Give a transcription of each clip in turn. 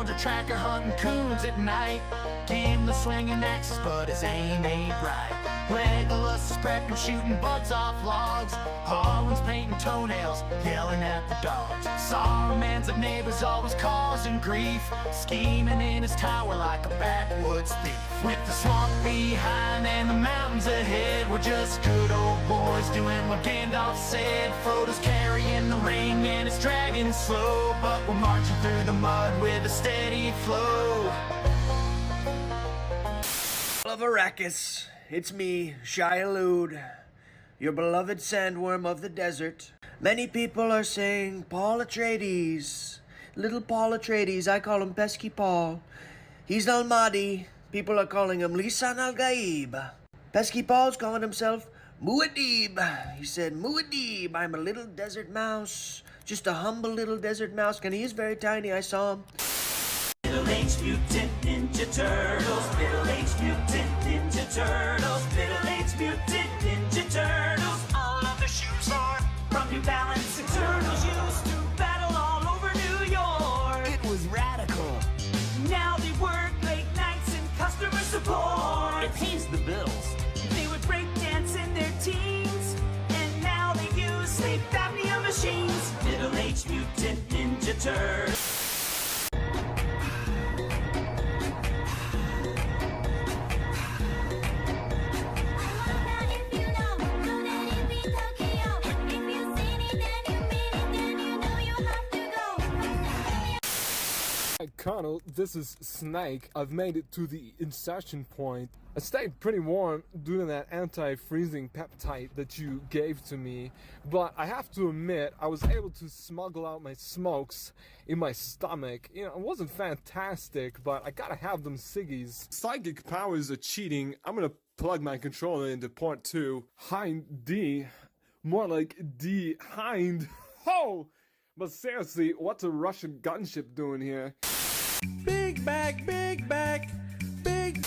a tracker hunting coons at night. Gimli swinging axes, but his aim ain't right. Legolas is prepping, shooting buds off logs. Harlan's painting toenails, yelling at the dogs. Saruman's of neighbors always causing grief, scheming in his tower like a backwoods thief. With the swamp behind and the mountains ahead, we're just good old boys doing what Gandalf said. Frodo's carrying the ring and it's dragging slow, but we're marching through the mud with a steady flow. Of Arrakis, it's me, Shia-Lud, your beloved sandworm of the desert. Many people are saying Paul Atreides, little Paul Atreides. I call him Pesky Paul. He's Al-Mahdi. People are calling him Lisan Al-Gaib. Pesky Paul's calling himself Muad'Dib. He said, Muad'Dib, I'm a little desert mouse, just a humble little desert mouse. And he is very tiny, I saw him. Middle-aged mutant ninja turtles, middle-aged mutant ninja turtles, middle-aged mutant ninja turtles. All of their shoes are from New Balance, and turtles used to battle all over New York. It was radical. Now they work late nights in customer support. It pays the bills. They would break dance in their teens, and now they use sleep apnea machines. Middle-aged mutant ninja turtles. Hi Colonel, this is Snake. I've made it to the insertion point. I stayed pretty warm due to that anti-freezing peptide that you gave to me, but I have to admit I was able to smuggle out my smokes in my stomach. You know, it wasn't fantastic, but I gotta have them ciggies. Psychic powers are cheating. I'm gonna plug my controller into port 2. Hind D. More like D Hind. Ho! But seriously, what's a Russian gunship doing here? Big bag, big bag, big...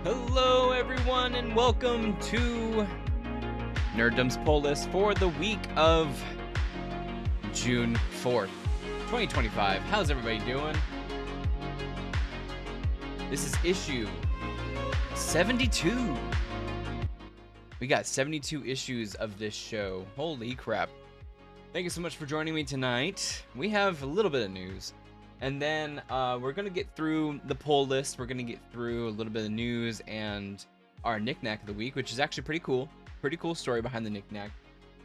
Hello everyone and welcome to Nerddom's Poll List for the week of June 4th, 2025. How's everybody doing? This is issue 72. We got 72 issues of this show. Holy crap. Thank you so much for joining me tonight. We have a little bit of news. And then we're going to get through the poll list. We're going to get through a little bit of news and our knickknack of the week, which is actually pretty cool. Pretty cool story behind the knickknack.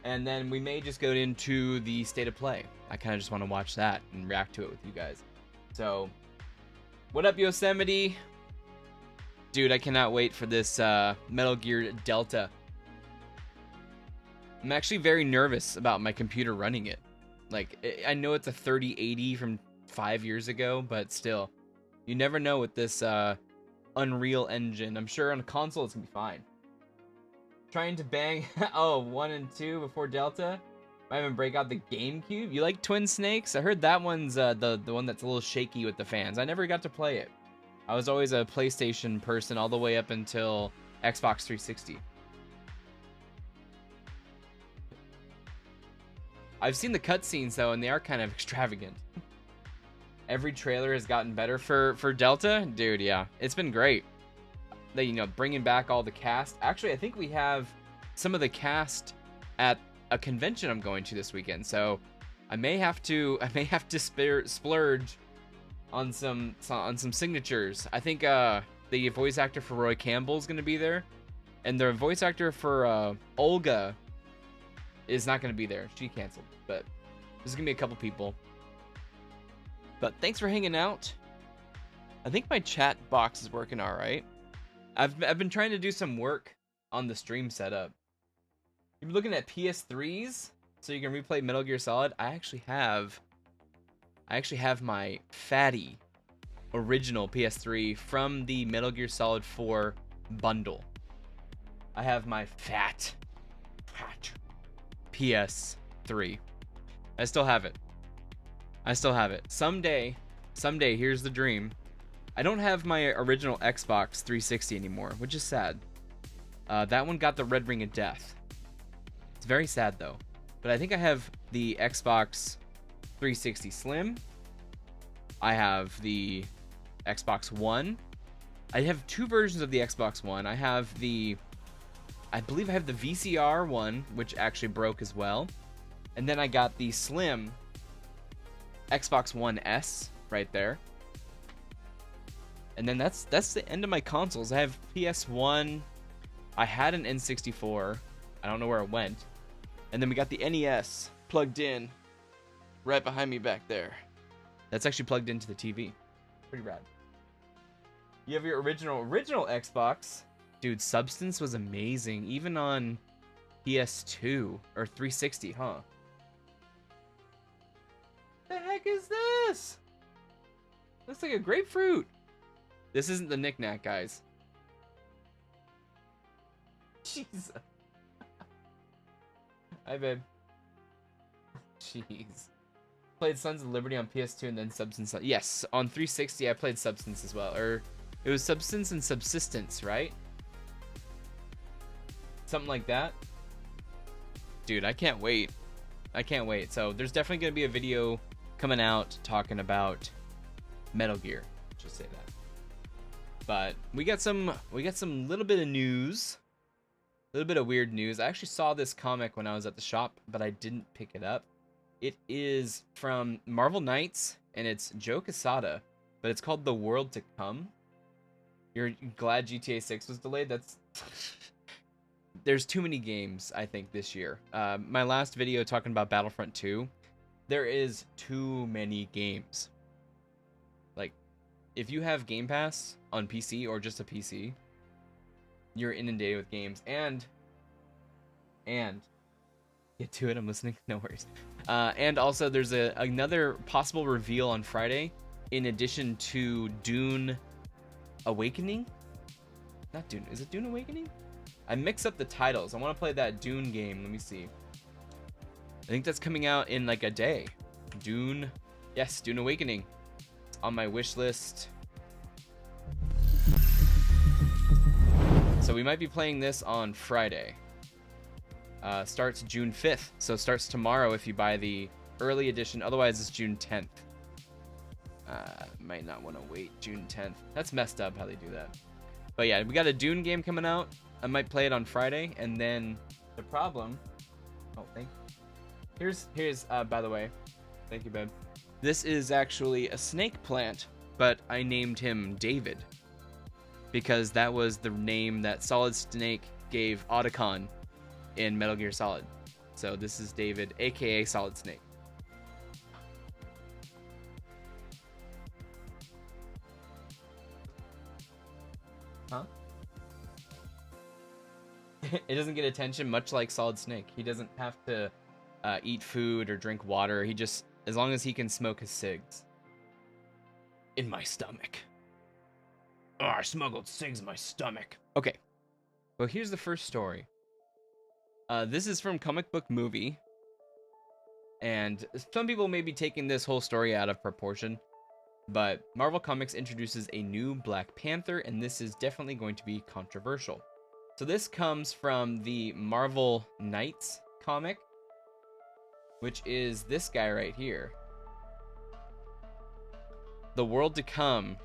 And then we may just go into the state of play. I kind of just want to watch that and react to it with you guys. So, what up, Yosemite? Dude, I cannot wait for this Metal Gear Delta. I'm actually very nervous about my computer running it. Like, I know it's a 3080 from 5 years ago, but still, you never know with this Unreal Engine. I'm sure on a console it's gonna be fine. Trying to bang 1 and 2 before Delta. Might even break out the GameCube. You like Twin Snakes? I heard that one's the one that's a little shaky with the fans. I never got to play it. I was always a PlayStation person all the way up until Xbox 360. I've seen the cutscenes though, and they are kind of extravagant. Every trailer has gotten better for Delta. Dude, yeah, it's been great. They, you know, bringing back all the cast. Actually, I think we have some of the cast at a convention I'm going to this weekend. So I may have to splurge on some signatures. I think the voice actor for Roy Campbell is gonna be there, and the voice actor for Olga is not gonna be there. She canceled, but there's gonna be a couple people. But thanks for hanging out. I think my chat box is working all right. I've been trying to do some work on the stream setup. You're looking at PS3s, so you can replay Metal Gear Solid. I actually have my fatty original PS3 from the Metal Gear Solid 4 bundle. I have my fat PS3. I still have it. Someday, here's the dream. I don't have my original Xbox 360 anymore, which is sad. That one got the red ring of death. It's very sad though. But I think I have the Xbox 360 Slim. I have the Xbox One. I have two versions of the Xbox One. I believe I have the VCR one, which actually broke as well. And then I got the Slim Xbox One S right there. And then that's the end of my consoles. I have PS1. I had an N64. I don't know where it went. And then we got the NES plugged in right behind me back there. That's actually plugged into the TV. Pretty rad. You have your original Xbox. Dude, Substance was amazing. Even on PS2 or 360, huh? The heck is this? Looks like a grapefruit. This isn't the knick-knack, guys. Jesus. Hi, babe. Jeez. Played Sons of Liberty on PS2 and then Substance. Yes, on 360 I played Substance as well. Or it was Substance and Subsistence, right? Something like that. Dude, I can't wait. I can't wait. So there's definitely going to be a video coming out talking about Metal Gear. Just say that. But we got some little bit of news. A little bit of weird news. I actually saw this comic when I was at the shop, but I didn't pick it up. It is from Marvel Knights, and it's Joe Quesada, but it's called The World to Come. You're glad GTA 6 was delayed? That's... There's too many games, I think, this year. My last video talking about Battlefront 2, there is too many games. Like, if you have Game Pass on PC or just a PC, you're inundated with games. And get to it, I'm listening. No worries. And also, there's another possible reveal on Friday, in addition to Dune Awakening. Not Dune. Is it Dune Awakening? I mix up the titles. I want to play that Dune game. Let me see. I think that's coming out in like a day. Dune. Yes, Dune Awakening. It's on my wish list. So we might be playing this on Friday. Starts June 5th. So starts tomorrow if you buy the early edition. Otherwise, it's June 10th. Might not want to wait June 10th. That's messed up how they do that. But yeah, we got a Dune game coming out. I might play it on Friday, and then the problem... Oh, thank you. Here's by the way, thank you, babe. This is actually a snake plant, but I named him David because that was the name that Solid Snake gave Otacon in Metal Gear Solid. So this is David, aka Solid Snake. Huh? It doesn't get attention, much like Solid Snake. He doesn't have to eat food or drink water. He just, as long as he can smoke his cigs. In my stomach. Oh, I smuggled cigs in my stomach. Okay. Well, here's the first story. This is from Comic Book Movie. And some people may be taking this whole story out of proportion. But Marvel Comics introduces a new Black Panther, and this is definitely going to be controversial. So this comes from the Marvel Knights comic, which is this guy right here. The World to Come.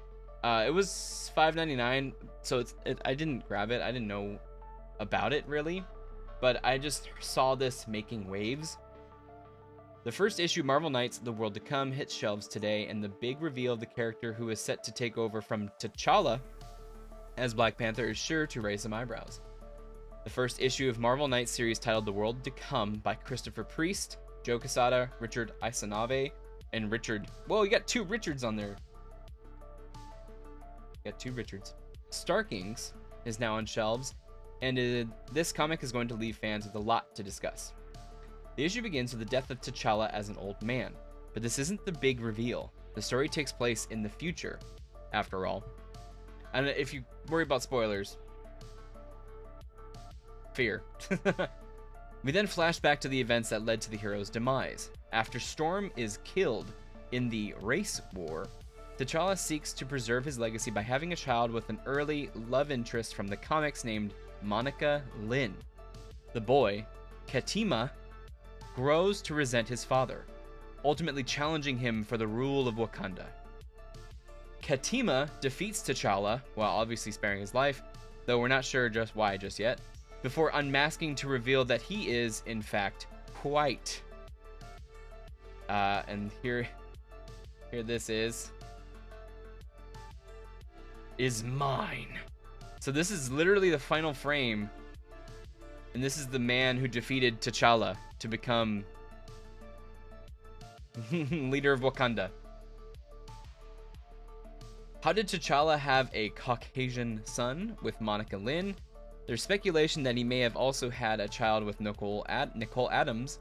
It was $5.99, so I didn't grab it. I didn't know about it really, but I just saw this making waves. The first issue, Marvel Knights: The World to Come, hits shelves today, and the big reveal of the character who is set to take over from T'Challa as Black Panther is sure to raise some eyebrows. The first issue of Marvel Knights series, titled The World to Come, by Christopher Priest, Joe Quesada, Richard Isanave, and Richard... Whoa, you got 2 Richards on there. You got 2 Richards. Starkings is now on shelves, and this comic is going to leave fans with a lot to discuss. The issue begins with the death of T'Challa as an old man, but this isn't the big reveal. The story takes place in the future, after all. And if you worry about spoilers, fear. We then flash back to the events that led to the hero's demise. After Storm is killed in the race war, T'Challa seeks to preserve his legacy by having a child with an early love interest from the comics named Monica Lynn. The boy, Katima, grows to resent his father, ultimately challenging him for the rule of Wakanda. Katima defeats T'Challa, while obviously sparing his life, though we're not sure just why just yet, before unmasking to reveal that he is, in fact, white. And here this is mine. So this is literally the final frame, and this is the man who defeated T'Challa to become leader of Wakanda. How did T'Challa have a Caucasian son with Monica Lynn? There's speculation that he may have also had a child with Nicole Adams,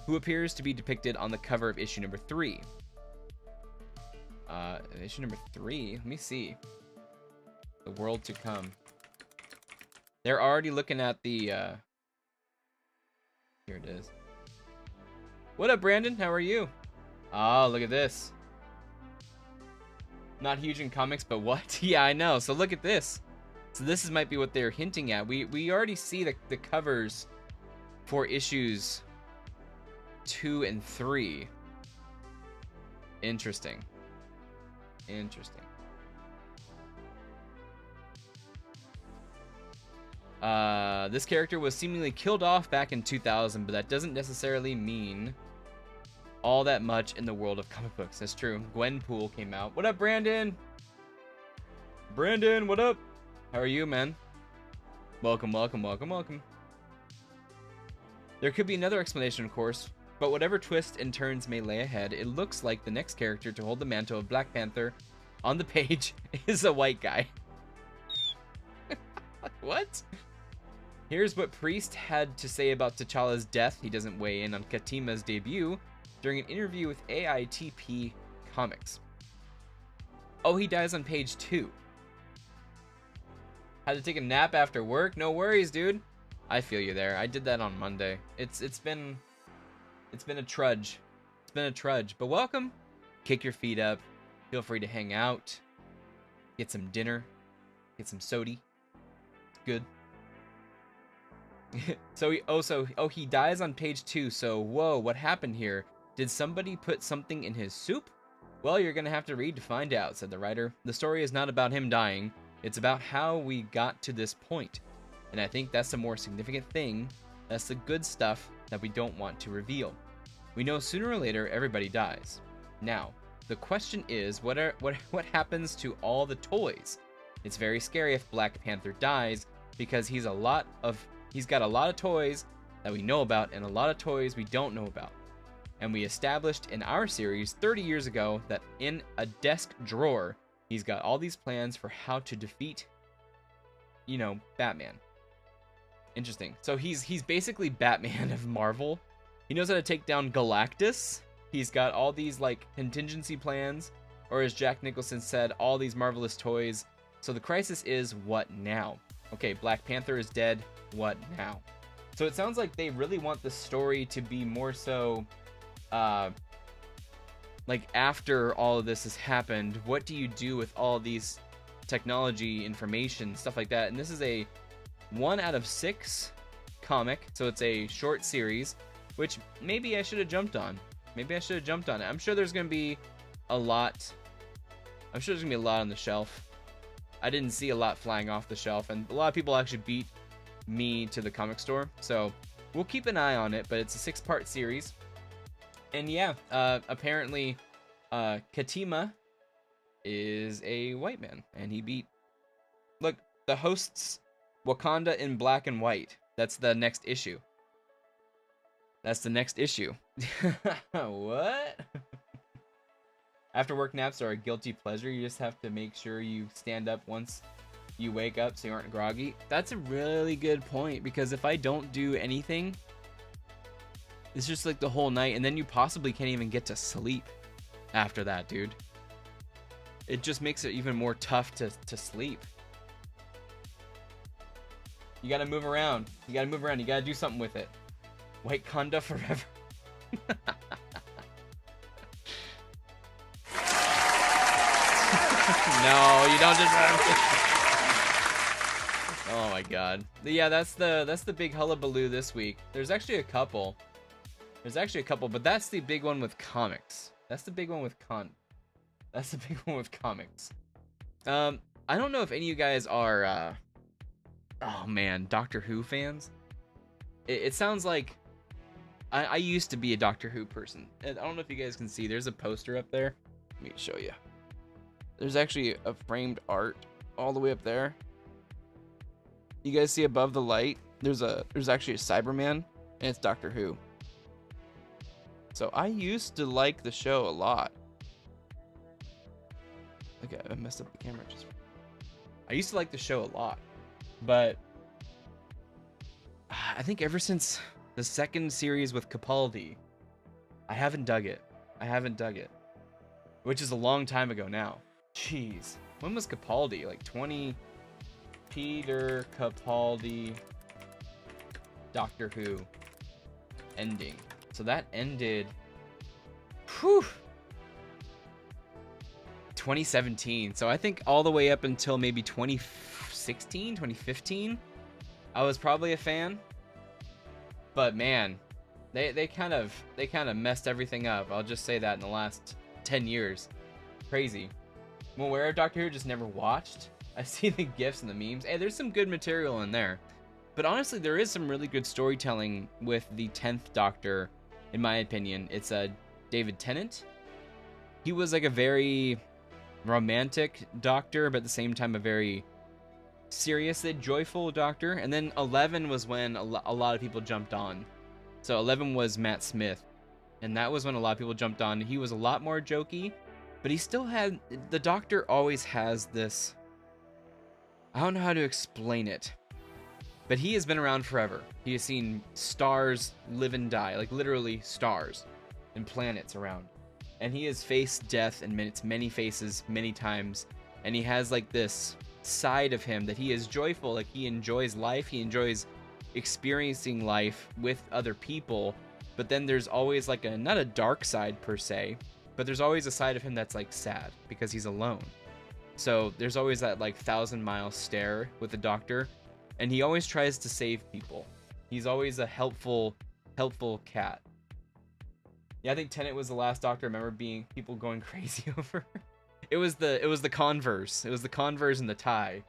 who appears to be depicted on the cover of issue number 3. Issue number 3? Let me see. The World to Come. They're already looking at the, here it is. What up, Brandon? How are you? Oh, look at this. Not huge in comics, but what? Yeah, I know. So look at this. So this might be what they're hinting at. We already see the covers for issues 2 and 3. Interesting. Interesting. This character was seemingly killed off back in 2000, but that doesn't necessarily mean all that much in the world of comic books. That's true. Gwenpool came out. What up, Brandon? Brandon, what up? How are you, man? Welcome, welcome, welcome, welcome. There could be another explanation, of course, but whatever twists and turns may lay ahead, it looks like the next character to hold the mantle of Black Panther on the page is a white guy. What? Here's what Priest had to say about T'Challa's death. He doesn't weigh in on Katima's debut during an interview with AITP Comics. Oh, he dies on page 2. Had to take a nap after work? No worries, dude. I feel you there. I did that on Monday. It's been a trudge. It's been a trudge. But welcome. Kick your feet up. Feel free to hang out. Get some dinner. Get some sody. Good. He dies on page 2. So whoa, what happened here? Did somebody put something in his soup? Well, you're gonna have to read to find out, said the writer. The story is not about him dying. It's about how we got to this point. And I think that's the more significant thing. That's the good stuff that we don't want to reveal. We know sooner or later everybody dies. Now, the question is, what happens to all the toys? It's very scary if Black Panther dies, because he's got a lot of toys that we know about and a lot of toys we don't know about. And we established in our series 30 years ago that in a desk drawer, he's got all these plans for how to defeat, Batman. Interesting. So he's basically Batman of Marvel. He knows how to take down Galactus. He's got all these contingency plans, or as Jack Nicholson said, all these marvelous toys. So the crisis is, what now? Okay, Black Panther is dead. What now? So it sounds like they really want the story to be more so after all of this has happened, what do you do with all these technology, information, stuff like that? And this is a 1 out of 6 comic, so it's a short series, which maybe I should have jumped on. I'm sure there's gonna be a lot. I'm sure there's gonna be a lot on the shelf. I didn't see a lot flying off the shelf, and a lot of people actually beat me to the comic store, so we'll keep an eye on it. But it's a 6-part series. And yeah, apparently, Katima is a white man, and he beat. Look, the host's Wakanda in black and white. That's the next issue. That's the next issue. What? After work naps are a guilty pleasure. You just have to make sure you stand up once you wake up so you aren't groggy. That's a really good point, because if I don't do anything, it's just like the whole night, and then you possibly can't even get to sleep after that, dude. It just makes it even more tough to sleep. You gotta move around. You gotta move around. You gotta do something with it. White Conda forever. No, you don't deserve it. Oh my god. Yeah, that's the big hullabaloo this week. There's actually a couple. But that's the big one with comics. That's the big one with comics. I don't know if any of you guys are oh man, Doctor Who fans. It sounds like I used to be a Doctor Who person. And I don't know if you guys can see, there's a poster up there. Let me show you. There's actually a framed art all the way up there. You guys see above the light? There's actually a Cyberman, and it's Doctor Who. So I used to like the show a lot. Okay, I messed up the camera. I used to like the show a lot, but I think ever since the second series with Capaldi, I haven't dug it. Which is a long time ago now. Jeez. When was Capaldi? Like 20... Peter Capaldi Doctor Who ending. So that ended... Whew! 2017. So I think all the way up until maybe 2016, 2015, I was probably a fan. But man, they kind of messed everything up. I'll just say that in the last 10 years. Crazy. I'm aware of Doctor Who, just never watched. I see the gifs and the memes. Hey, there's some good material in there. But honestly, there is some really good storytelling with the 10th Doctor, in my opinion. It's David Tennant. He was like a very romantic Doctor, but at the same time a very serious and joyful Doctor. And then 11 was when a lot of people jumped on. So 11 was Matt Smith. And that was when a lot of people jumped on. He was a lot more jokey, but he still had... The Doctor always has this... I don't know how to explain it, but he has been around forever. He has seen stars live and die, like literally stars and planets around. And he has faced death in its many faces, many times. And he has like this side of him that he is joyful, like he enjoys life, he enjoys experiencing life with other people. But then there's always like not a dark side per se, but there's always a side of him that's like sad because he's alone. So there's always that like 1,000-mile stare with the Doctor, and he always tries to save people. He's always a helpful cat. Yeah, I think Tennant was the last Doctor I remember people going crazy over. It was the Converse. It was the Converse and the tie.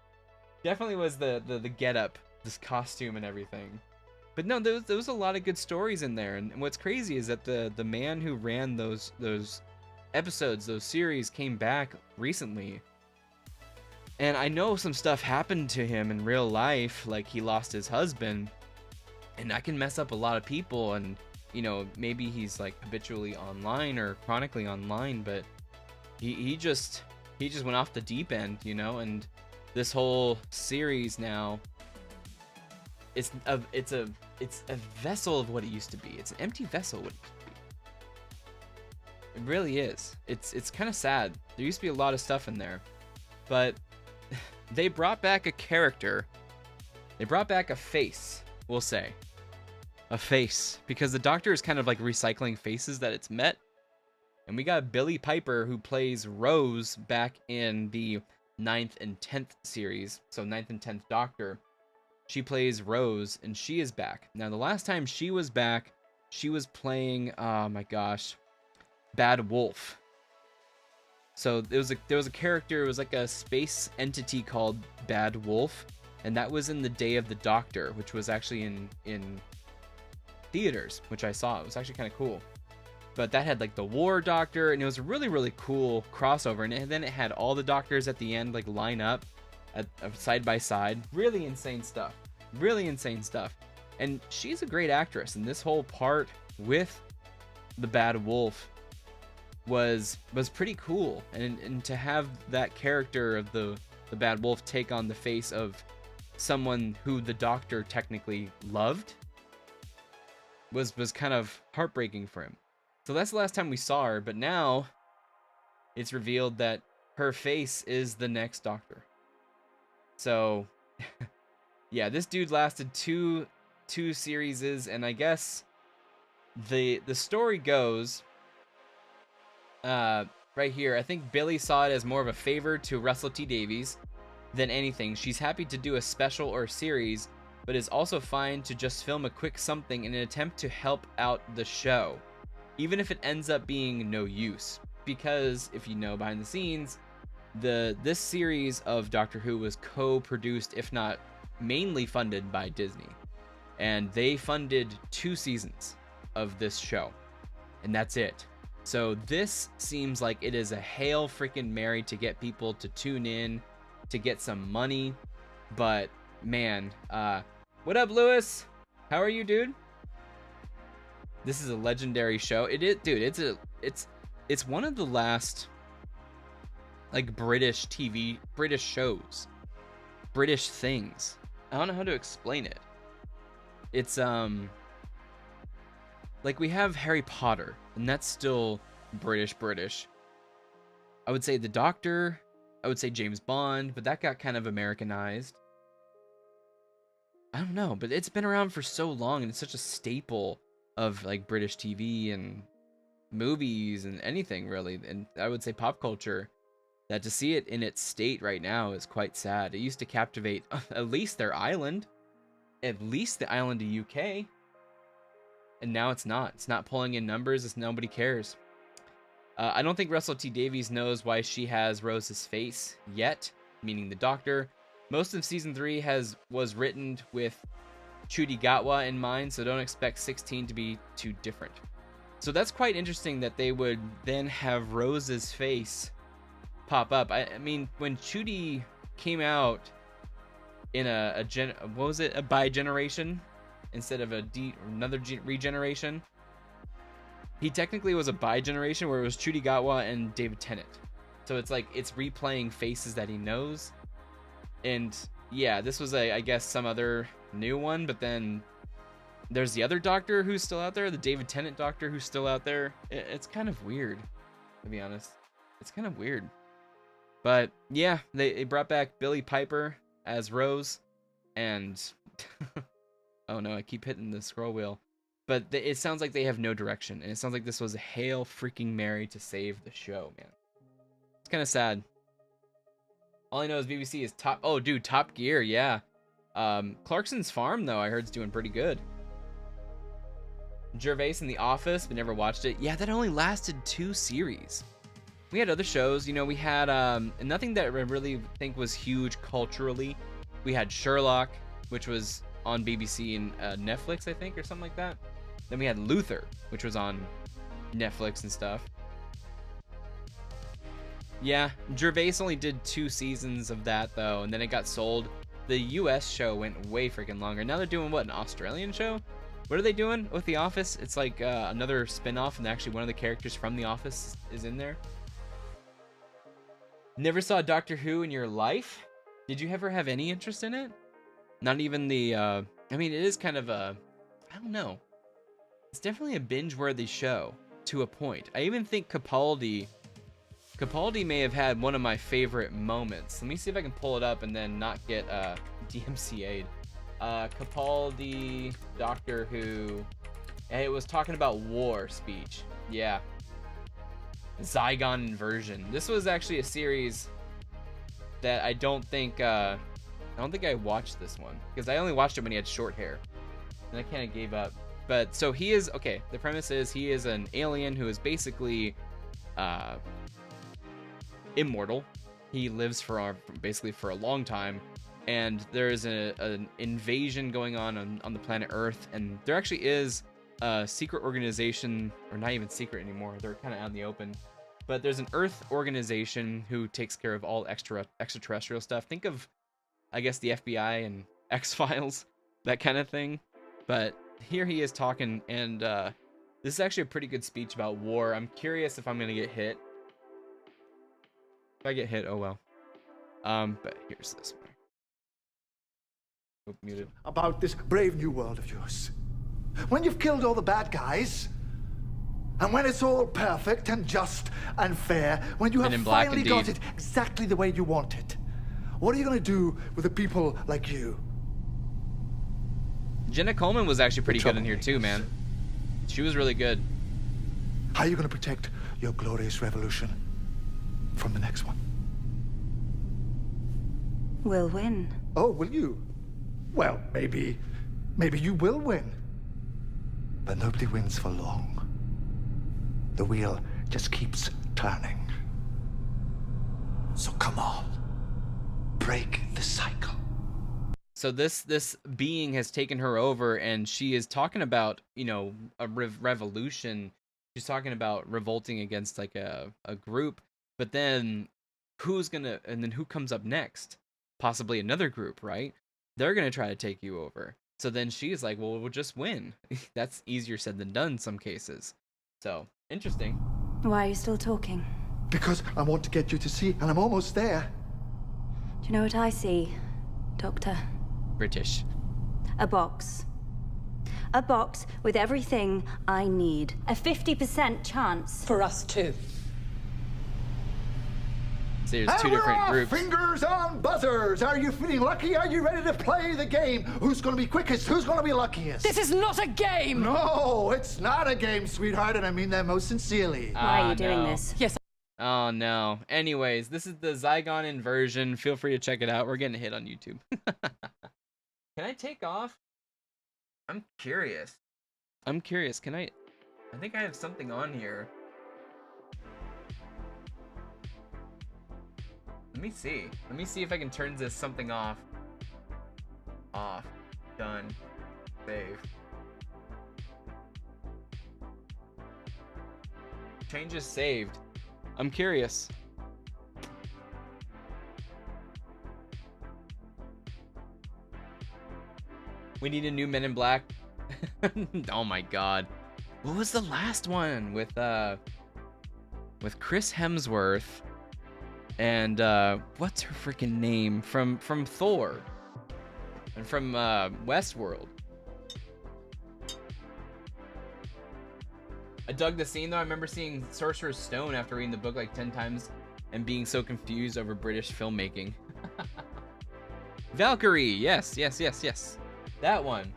Definitely was the getup, this costume and everything. But no, there was a lot of good stories in there. And what's crazy is that the man who ran those episodes, those series, came back recently. And I know some stuff happened to him in real life, like he lost his husband, and that can mess up a lot of people. And you know, maybe he's like habitually online or chronically online, but he just went off the deep end, you know. And this whole series now, it's a vessel of what it used to be. It's an empty vessel of what it used to be. It really is. It's kind of sad. There used to be a lot of stuff in there, but they brought back a character. They brought back a face, we'll say. A face. Because the Doctor is kind of like recycling faces that it's met. And we got Billie Piper, who plays Rose back in the 9th and 10th series. So 9th and 10th Doctor. She plays Rose, and she is back. Now, the last time she was back, she was playing, oh my gosh, Bad Wolf. So there was a character, it was like a space entity called Bad Wolf, and that was in the Day of the Doctor, which was actually in theaters, which I saw. It was actually kind of cool. but that had like the War Doctor, and it was a really, really cool crossover. And then it had all the doctors at the end like line up side by side. Really insane stuff. Really insane stuff. And she's a great actress, and this whole part with the Bad Wolf was pretty cool. And to have that character of the Bad Wolf take on the face of someone who the Doctor technically loved was kind of heartbreaking for him. So that's the last time we saw her, but now it's revealed that her face is the next Doctor. So yeah, this dude lasted two series, and I guess the story goes right here. I think Billy saw it as more of a favor to Russell T Davies than anything. She's happy to do a special or a series, but is also fine to just film a quick something in an attempt to help out the show, even if it ends up being no use. Because if you know behind the scenes, this series of Doctor Who was co-produced, if not mainly funded, by Disney, and they funded 2 seasons of this show, and that's it. So this seems like it is a Hail freaking Mary to get people to tune in, to get some money. But man, what up, Lewis? How are you, dude? This is a legendary show. It is, dude. It's one of the last like British shows, British things. I don't know how to explain it. It's like we have Harry Potter, and that's still British. I would say the Doctor, I would say James Bond, but that got kind of Americanized. I don't know, but it's been around for so long, and it's such a staple of like British TV and movies and anything really, and I would say pop culture, that to see it in its state right now is quite sad. It used to captivate at least their island, at least the island of UK, and now it's not. It's not pulling in numbers. It's nobody cares. I don't think Russell T Davies knows why she has Rose's face yet, meaning the Doctor. Most of season 3 was written with Ncuti Gatwa in mind, so don't expect 16 to be too different. So that's quite interesting that they would then have Rose's face pop up. I mean, when Ncuti came out in a bi-generation instead of another regeneration, he technically was a bi-generation where it was Ncuti Gatwa and David Tennant. So it's like it's replaying faces that he knows. And yeah, this was I guess some other new one, but then there's the other Doctor who's still out there, the David Tennant Doctor who's still out there. It's kind of weird, to be honest. It's kind of weird. But yeah, they brought back Billie Piper as Rose, and oh no, I keep hitting the scroll wheel. But it sounds like they have no direction, and it sounds like this was a Hail freaking Mary to save the show, man. It's kind of sad. All I know is BBC is top. Oh, dude, Top Gear, yeah. Clarkson's Farm, though, I heard is doing pretty good. Gervais in The Office, but never watched it. Yeah, that only lasted 2 series. We had other shows, you know. We had nothing that I really think was huge culturally. We had Sherlock, which was on BBC and Netflix, I think, or something like that. Then we had Luther, which was on Netflix and stuff. Yeah, Gervais only did 2 seasons of that, though, and then it got sold. The US show went way freaking longer. Now they're doing, what, an Australian show? What are they doing with The Office? It's like another spin-off, and actually one of the characters from The Office is in there. Never saw Doctor Who in your life? Did you ever have any interest in it? Not even the, I mean, it is kind of a, I don't know. It's definitely a binge-worthy show, to a point. I even think Capaldi may have had one of my favorite moments. Let me see if I can pull it up and then not get DMCA'd. Capaldi, Doctor Who. It was talking about war speech. Yeah. Zygon Inversion. This was actually a series that I don't think I watched this one, because I only watched it when he had short hair, and I kind of gave up. But so he is, okay, the premise is he is an alien who is basically immortal. He lives basically for a long time, and there is an invasion going on the planet Earth, and there actually is a secret organization, or not even secret anymore. They're kind of out in the open. But there's an Earth organization who takes care of all extraterrestrial stuff. Think of, I guess, the FBI and X-Files, that kind of thing. But here he is talking, and this is actually a pretty good speech about war. I'm curious if I'm gonna get hit. If I get hit, oh well. But here's this one. Oh, muted. About this brave new world of yours. When you've killed all the bad guys, and when it's all perfect and just and fair, when you Men have in Black, finally got indeed. it exactly the way you want it, what are you going to do with the people like you? Jenna Coleman was actually pretty good in here Troublemakers. too, man. She was really good. How are you going to protect your glorious revolution from the next one? We'll win. Oh, will you? Well, maybe you will win. But nobody wins for long. The wheel just keeps turning. So come on, break the cycle. So this being has taken her over, and she is talking about, you know, a revolution. She's talking about revolting against like a group, but then who comes up next? Possibly another group, right? They're gonna try to take you over. So then she's like, well, we'll just win. That's easier said than done in some cases. So interesting. Why are you still talking? Because I want to get you to see, and I'm almost there. Do you know what I see, Doctor? British. A box. A box with everything I need. A 50% chance. For us too. So there's And two we're different off! groups. Fingers on buzzers. Are you feeling lucky? Are you ready to play the game? Who's going to be quickest? Who's going to be luckiest? This is not a game! No, it's not a game, sweetheart, and I mean that most sincerely. Why are Ah, you doing no. this? Yes. Oh no. Anyways, this is the Zygon inversion. Feel free to check it out. We're getting a hit on YouTube. Can I take off? I'm curious. Can I think I have something on here. Let me see. Let me see if I can turn this something off. Off. Done. Save. Changes saved. I'm curious. We need a new Men in Black. Oh my god. What was the last one with Chris Hemsworth and what's her freaking name from Thor and from Westworld? I dug the scene though. I remember seeing Sorcerer's Stone after reading the book like 10 times and being so confused over British filmmaking. Valkyrie, yes. That one.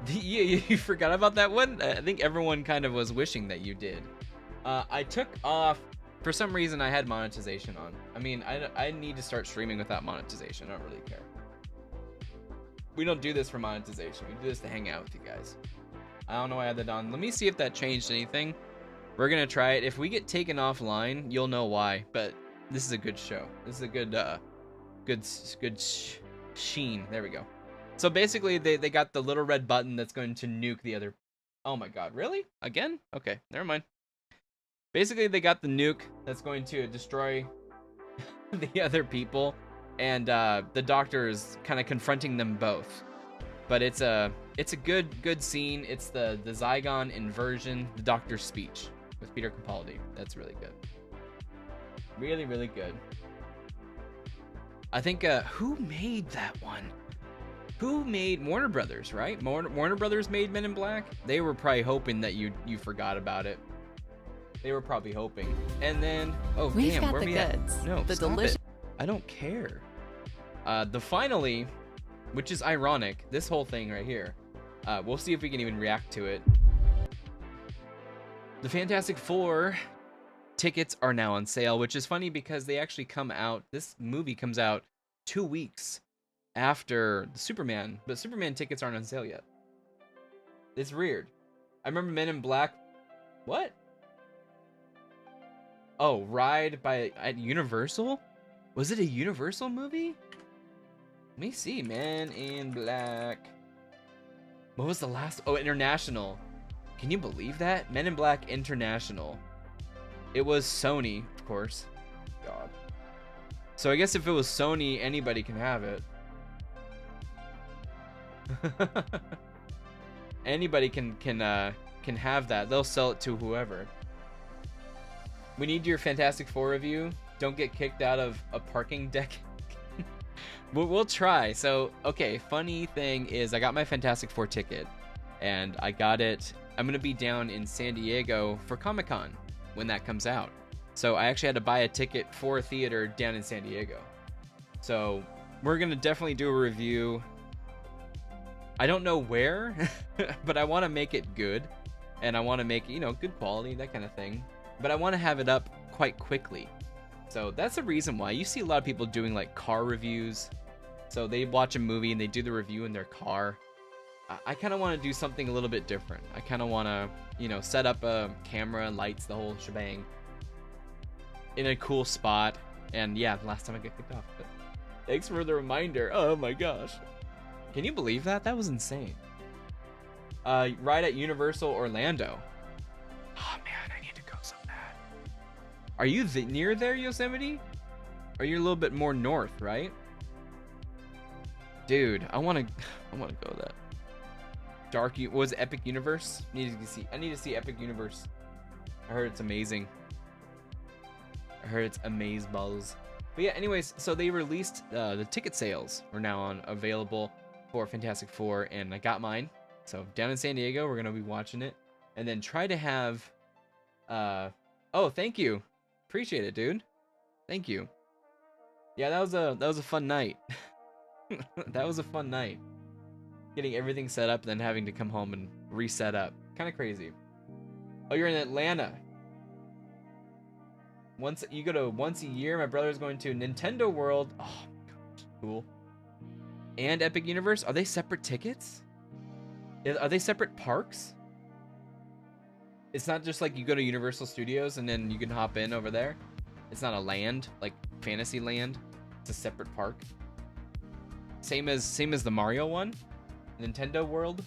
You forgot about that one? I think everyone kind of was wishing that you did. I took off, for some reason I had monetization on. I mean, I need to start streaming without monetization. I don't really care. We don't do this for monetization. We do this to hang out with you guys. I don't know why I had that on. Let me see if that changed anything. We're gonna try it. If we get taken offline, you'll know why. But this is a good show. This is a good sheen. There we go. So basically, they got the little red button that's going to nuke the other. Oh my god, really? Again? Okay, never mind. Basically, they got the nuke that's going to destroy the other people, and the doctor is kind of confronting them both. But it's a good scene. It's the Zygon inversion, the doctor's speech with Peter Capaldi. That's really good. Really, really good. I think who made that one? Who made Warner Brothers, right? Warner Brothers made Men in Black. They were probably hoping that you forgot about it. They were probably hoping. And then, oh We've damn, got where the we goods. at? No, The stop delicious- it. I don't care. The finally, which is ironic, this whole thing right here. We'll see if we can even react to it. The Fantastic Four tickets are now on sale, which is funny because they actually come out. This movie comes out 2 weeks after the Superman, but Superman tickets aren't on sale yet. It's weird. I remember Men in Black. What? Oh, Ride at Universal? Was it a Universal movie? Let me see. Men in Black. What was the last? Oh, International. Can you believe that? Men in Black International. It was Sony, of course. God. So I guess if it was Sony, anybody can have it. Anybody can have that. They'll sell it to whoever. We need your Fantastic Four review. Don't get kicked out of a parking deck. We'll try. So, okay, funny thing is I got my Fantastic Four ticket, and I got it. I'm going to be down in San Diego for Comic-Con when that comes out. So I actually had to buy a ticket for a theater down in San Diego. So we're going to definitely do a review. I don't know where, but I want to make it good, and I want to make it, you know, good quality, that kind of thing. But I want to have it up quite quickly. So that's the reason why you see a lot of people doing like car reviews. So they watch a movie and they do the review in their car. I kind of want to do something a little bit different. I kind of want to, you know, set up a camera and lights, the whole shebang, in a cool spot. And yeah, last time I got kicked off. But thanks for the reminder. Oh my gosh. Can you believe that? That was insane. Right at Universal Orlando. Oh man, I need to go so bad. Are you near there, Yosemite? Or you're a little bit more north, right? Dude, I want to go that. Was it Epic Universe? I need to see Epic Universe. I heard it's amazing. I heard it's amazeballs. But yeah, anyways, so they released the ticket sales are now available for Fantastic Four, and I got mine. So down in San Diego, we're gonna be watching it, and then try to have. Oh, thank you, appreciate it, dude. Thank you. Yeah, that was a fun night. That was a fun night. Getting everything set up, then having to come home and reset up. Kind of crazy. Oh, you're in Atlanta. You go to once a year. My brother's going to Nintendo World. Oh my gosh, cool. And Epic Universe. Are they separate tickets? Are they separate parks? It's not just like you go to Universal Studios and then you can hop in over there. It's not a land like Fantasyland. It's a separate park. Same as the Mario one. Nintendo World.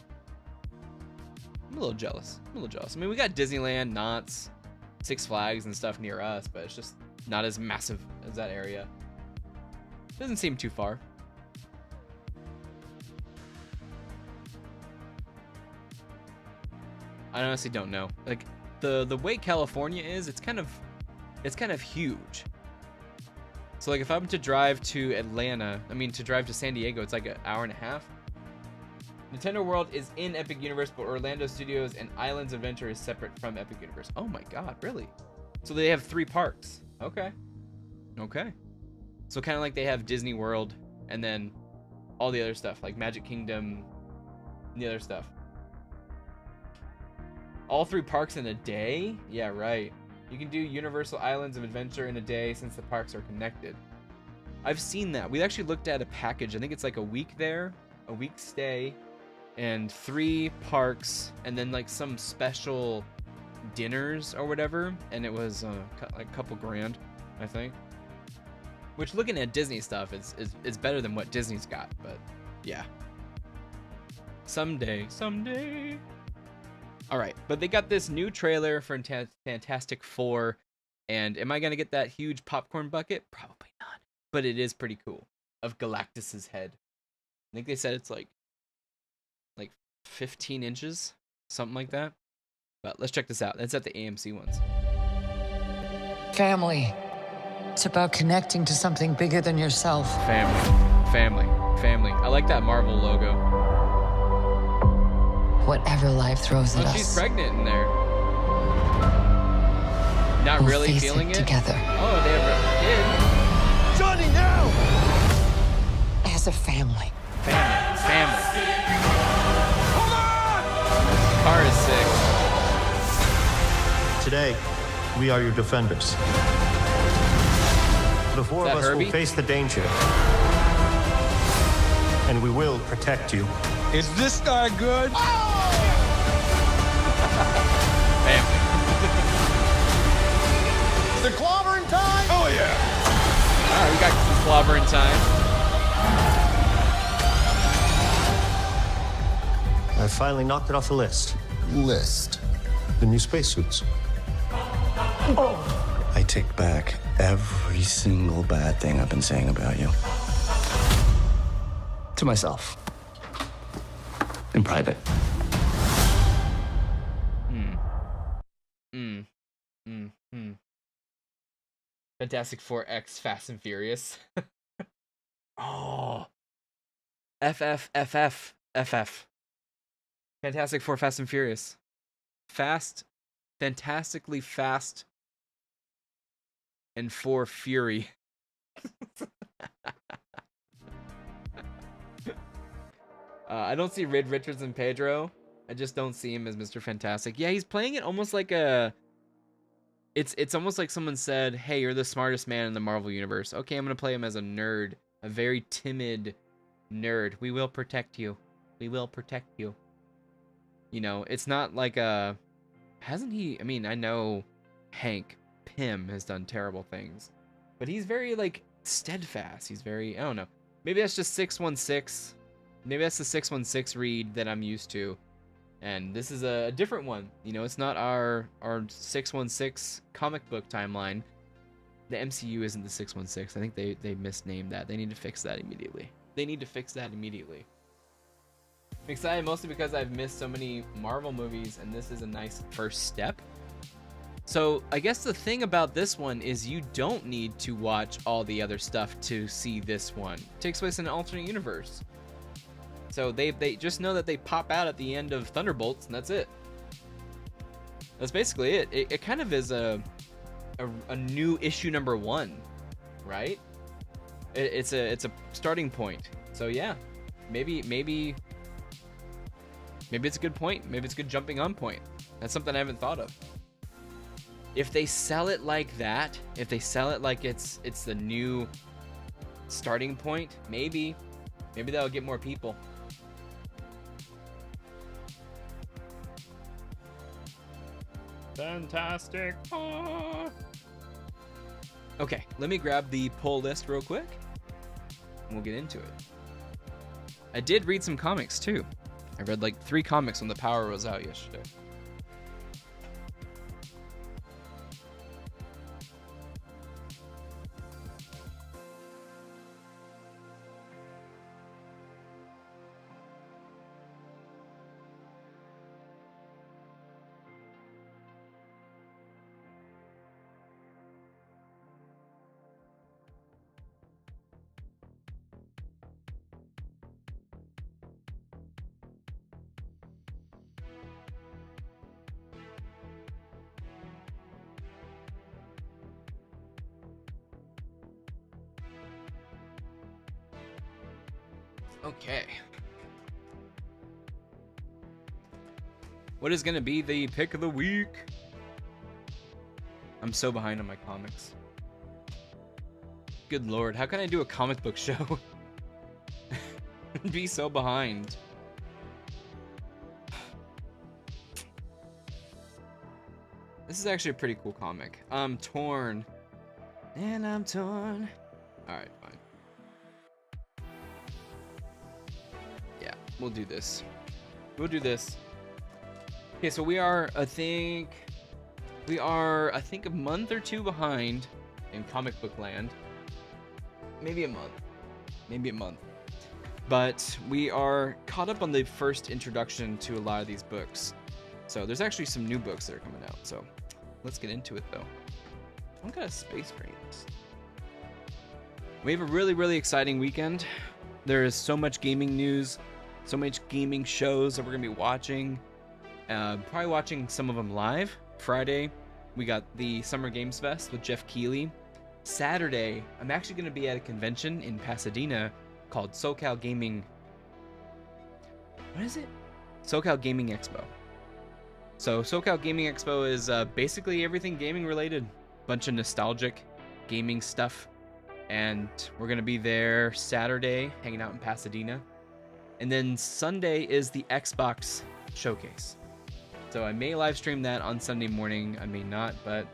I'm a little jealous. I mean, we got Disneyland, Knott's, Six Flags and stuff near us, but it's just not as massive as that area. Doesn't seem too far. I honestly don't know. Like the way California is, it's kind of huge. So like if I'm to drive to to drive to San Diego, it's like an hour and a half. Nintendo World is in Epic Universe, but Orlando Studios and Islands Adventure is separate from Epic Universe. Oh my god, really? So they have 3 parks. Okay. So kind of like they have Disney World and then all the other stuff, like Magic Kingdom and the other stuff. All 3 parks in a day? Yeah, right. You can do Universal Islands of Adventure in a day since the parks are connected. I've seen that. We actually looked at a package. I think it's like a week there, a week stay, and 3 parks, and then like some special dinners or whatever, and it was like a couple grand, I think. Which, looking at Disney stuff, is better than what Disney's got, but yeah. Someday. All right, but they got this new trailer for Fantastic Four, and am I gonna get that huge popcorn bucket? Probably not, but it is pretty cool. Of Galactus's head. I think they said it's like 15 inches, something like that. But let's check this out. That's at the AMC ones. Family. It's about connecting to something bigger than yourself. Family. I like that Marvel logo. Whatever life throws at us. She's pregnant in there. Not we'll really face feeling it together. Oh, they have a kid. Johnny, now! As a family. Family. Hold on! This car is sick. Today, we are your defenders. The 4 of us Herbie? will face the danger. And we will protect you. Is this guy good? Family. The clobbering time? Oh, yeah. All right, we got some clobbering time. I finally knocked it off the list. list. The new spacesuits. I take back every single bad thing I've been saying about you. To myself. In private. Fantastic Four X Fast and Furious. Oh. FF. Fantastic Four Fast and Furious. Fast, fantastically fast, and for fury. I don't see Reed Richards and Pedro. I just don't see him as Mr. Fantastic. Yeah, he's playing it almost like a... It's almost like someone said, hey, you're the smartest man in the Marvel Universe. Okay, I'm going to play him as a nerd. A very timid nerd. We will protect you. We will protect you. You know, it's not like a... Hasn't he... I mean, I know Hank Pym has done terrible things. But he's very, like, steadfast. He's very... I don't know. Maybe that's just 616. Maybe that's the 616 read that I'm used to. And this is a different one. You know, it's not our 616 comic book timeline. The MCU isn't the 616. I think they misnamed that. They need to fix that immediately. I'm excited mostly because I've missed so many Marvel movies, and this is a nice first step. So I guess the thing about this one is you don't need to watch all the other stuff to see this one. It takes place in an alternate universe. So they just know that they pop out at the end of Thunderbolts, and that's it. That's basically it. It kind of is a new issue number 1, right? It's a starting point. So yeah, maybe it's a good point. Maybe it's a good jumping on point. That's something I haven't thought of. If they sell it like that, if they sell it like it's the new starting point, maybe that'll get more people. Fantastic. Okay, let me grab the poll list real quick, and we'll get into it. I did read some comics too. I read like 3 comics when the power was out yesterday. Okay. What is going to be the pick of the week? I'm so behind on my comics. Good lord, how can I do a comic book show? Be so behind. This is actually a pretty cool comic. I'm torn. And I'm torn. Alright, fine. Yeah, we'll do this. Okay, so we are, I think a month or 2 behind in comic book land. Maybe a month. But we are caught up on the first introduction to a lot of these books. So there's actually some new books that are coming out. So let's get into it though. What kind of space brains? We have a really, really exciting weekend. There is so much gaming news, so much gaming shows that we're gonna be watching. Probably watching some of them live. Friday, we got the Summer Games Fest with Jeff Keighley. Saturday, I'm actually gonna be at a convention in Pasadena called SoCal Gaming. What is it? SoCal Gaming Expo. So SoCal Gaming Expo is basically everything gaming related. Bunch of nostalgic gaming stuff. And we're going to be there Saturday, hanging out in Pasadena. And then Sunday is the Xbox Showcase. So I may live stream that on Sunday morning. I may not, but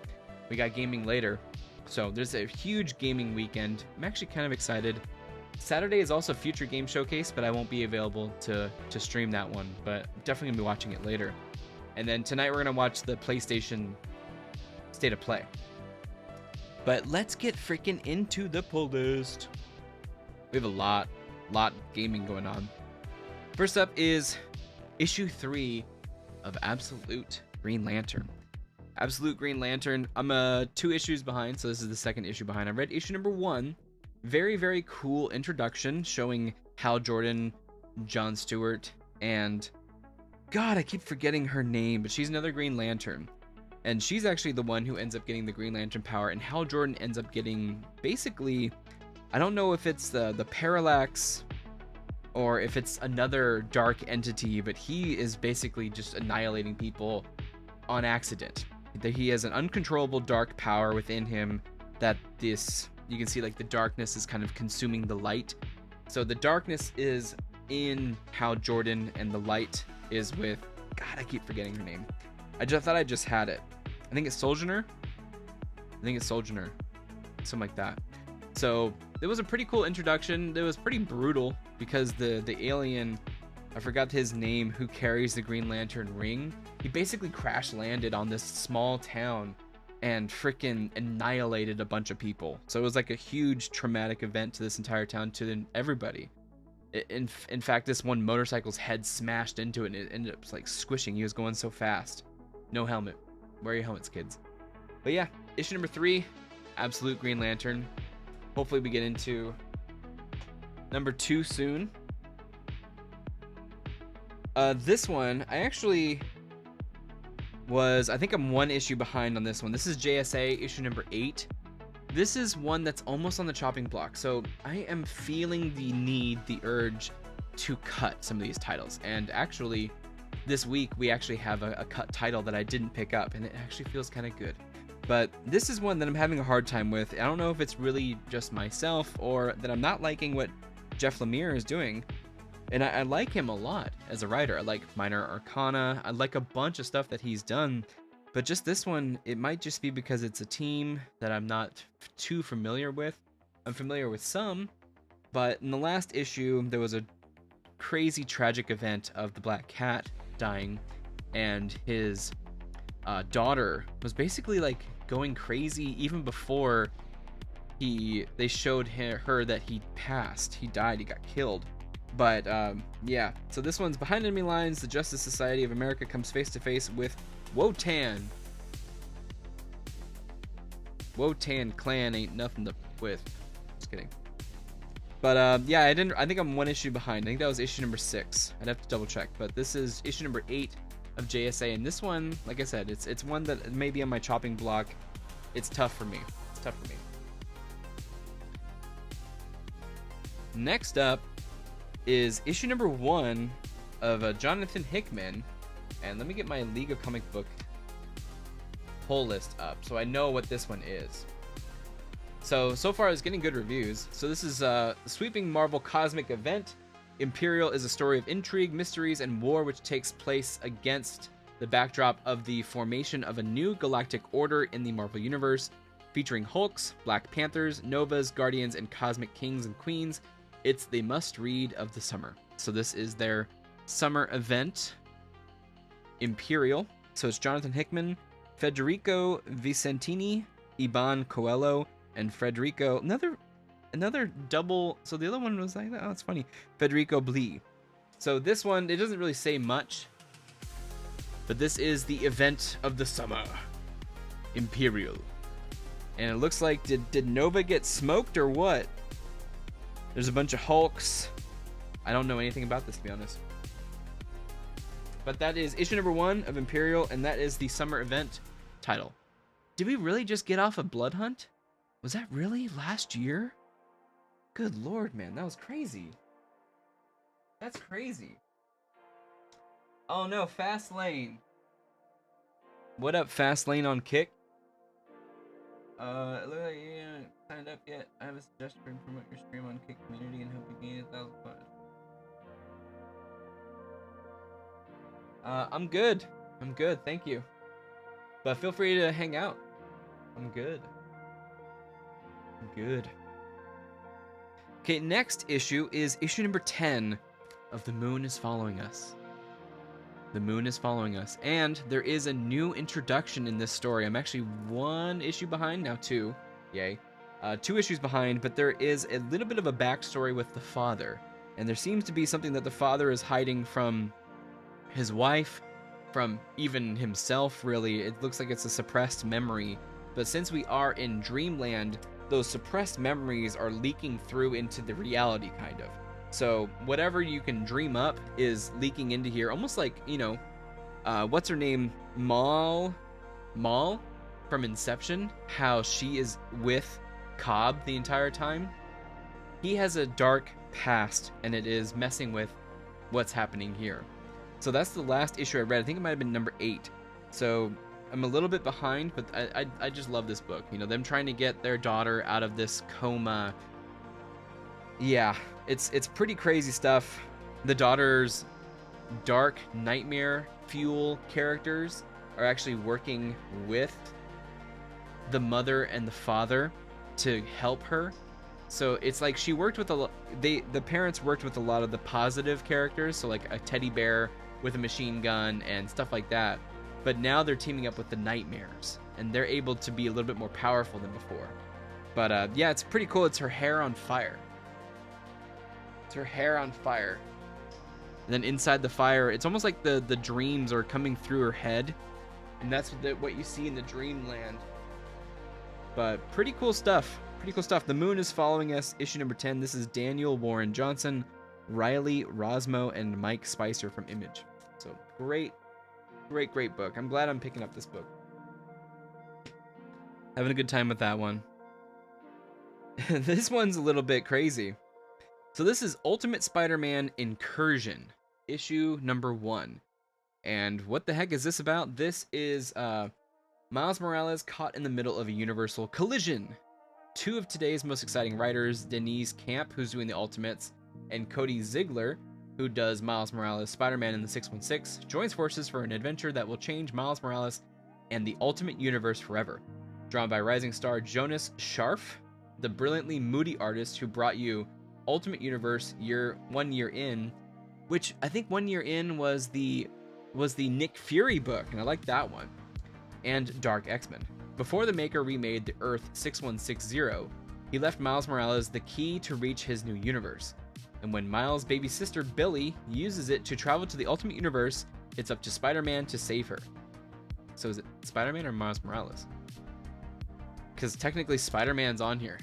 we got gaming later. So there's a huge gaming weekend. I'm actually kind of excited. Saturday is also Future Game Showcase, but I won't be available to stream that one. But I'm definitely going to be watching it later. And then tonight we're gonna watch the PlayStation State of Play. But let's get freaking into the pull list. We have a lot of gaming going on. First up is issue 3 of Absolute Green Lantern. Absolute Green Lantern, I'm 2 issues behind, so this is the second issue behind. I read issue number 1. Very, very cool introduction showing Hal Jordan, John Stewart, and God, I keep forgetting her name, but she's another Green Lantern. And she's actually the one who ends up getting the Green Lantern power, and Hal Jordan ends up getting, basically, I don't know if it's the Parallax or if it's another dark entity, but he is basically just annihilating people on accident. He has an uncontrollable dark power within him that you can see like the darkness is kind of consuming the light. So the darkness is in Hal Jordan and the light is with, God, I keep forgetting her name. I just thought I just had it. I think it's Sojourner. Something like that. So it was a pretty cool introduction. It was pretty brutal because the alien, I forgot his name, who carries the Green Lantern ring, he basically crash landed on this small town and freaking annihilated a bunch of people. So it was like a huge traumatic event to this entire town, to everybody. In fact, this one motorcycle's head smashed into it and it ended up like squishing. He was going so fast. No helmet. Wear your helmets, kids. But yeah, issue number 3, Absolute Green Lantern. Hopefully we get into number 2 soon. This one, I think I'm 1 issue behind on this one. This is JSA issue number 8. This is one that's almost on the chopping block. So I am feeling the urge to cut some of these titles. And actually, this week we actually have a cut title that I didn't pick up, and it actually feels kind of good. But this is one that I'm having a hard time with. I don't know if it's really just myself or that I'm not liking what Jeff Lemire is doing. And I like him a lot as a writer. I like Minor Arcana. I like a bunch of stuff that he's done. But just this one, it might just be because it's a team that I'm not too familiar with. I'm familiar with some, but in the last issue, there was a crazy tragic event of the Black Cat dying, and his daughter was basically like going crazy even before they showed her that he passed. He died, he got killed. But yeah, so this one's behind enemy lines. The Justice Society of America comes face to face with Wotan. Wotan clan ain't nothing to with. Just kidding. But yeah, I think I'm 1 issue behind. I think that was issue number 6. I'd have to double check. But this is issue number 8 of JSA, and this one, like I said, it's one that may be on my chopping block. It's tough for me. Next up is issue number 1 of Jonathan Hickman, and let me get my League of Comic Book pull list up so I know what this one is. So far it's getting good reviews. So this is a sweeping Marvel cosmic event. Imperial is a story of intrigue, mysteries, and war which takes place against the backdrop of the formation of a new galactic order in the Marvel Universe, featuring Hulks, Black Panthers, Novas, Guardians, and Cosmic Kings and Queens. It's the must-read of the summer. So this is their summer event, Imperial. So it's Jonathan Hickman, Federico Vicentini, Iban Coelho, and Federico, another double. So the other one was like, oh, it's funny, Federico Blee. So this one, it doesn't really say much, but this is the event of the summer, Imperial. And it looks like, did Nova get smoked or what? There's a bunch of Hulks. I don't know anything about this, to be honest. But that is issue number 1 of Imperial, and that is the summer event title. Did we really just get off a Blood Hunt? Was that really last year? Good lord, man, that was crazy. That's crazy. Oh no, Fast Lane. What up, Fast Lane on Kick? It looks like you haven't signed up yet. I have a suggestion to promote your stream on Kick community and help you gain 1,000 points. I'm good. Thank you. But feel free to hang out. I'm good. Okay, next issue is issue number 10 of The Moon is Following Us. The moon is following us. And there is a new introduction in this story. I'm actually 1 issue behind, now 2. Yay. 2 issues behind, but there is a little bit of a backstory with the father. And there seems to be something that the father is hiding from his wife, from even himself, really. It looks like it's a suppressed memory. But since we are in Dreamland, those suppressed memories are leaking through into the reality, kind of. So whatever you can dream up is leaking into here, almost like, you know, what's her name? Maul from Inception, how she is with Cobb the entire time. He has a dark past, and it is messing with what's happening here. So that's the last issue I read. I think it might have been number 8. So I'm a little bit behind, but I just love this book. You know, them trying to get their daughter out of this coma. Yeah, it's pretty crazy stuff. The daughter's dark nightmare fuel characters are actually working with the mother and the father to help her. So it's like she worked with the parents worked with a lot of the positive characters, so like a teddy bear with a machine gun and stuff like that. But now they're teaming up with the nightmares, and they're able to be a little bit more powerful than before. But yeah, it's pretty cool. It's her hair on fire. It's her hair on fire. And then inside the fire, it's almost like the dreams are coming through her head, and that's what you see in the dreamland. But pretty cool stuff. Pretty cool stuff. The Moon is Following Us, issue number 10. This is Daniel Warren Johnson, Riley Rosmo, and Mike Spicer from Image. So great book. I'm glad I'm picking up this book. Having a good time with that one. This one's a little bit crazy. So this is Ultimate Spider-Man Incursion, issue number 1. And what the heck is this about? This is Miles Morales caught in the middle of a universal collision. 2 of today's most exciting writers, Denise Camp, who's doing the Ultimates, and Cody Ziegler, who does Miles Morales Spider-Man in the 616, joins forces for an adventure that will change Miles Morales and the Ultimate Universe forever. Drawn by rising star Jonas Scharf, the brilliantly moody artist who brought you Ultimate Universe 1 Year In, which I think 1 Year In was the Nick Fury book, and I like that one, and Dark X-Men. Before the maker remade the Earth 6160, he left Miles Morales the key to reach his new universe. And when Miles' baby sister Billy uses it to travel to the Ultimate Universe, it's up to Spider-Man to save her. So is it Spider-Man or Miles Morales? Because technically Spider-Man's on here.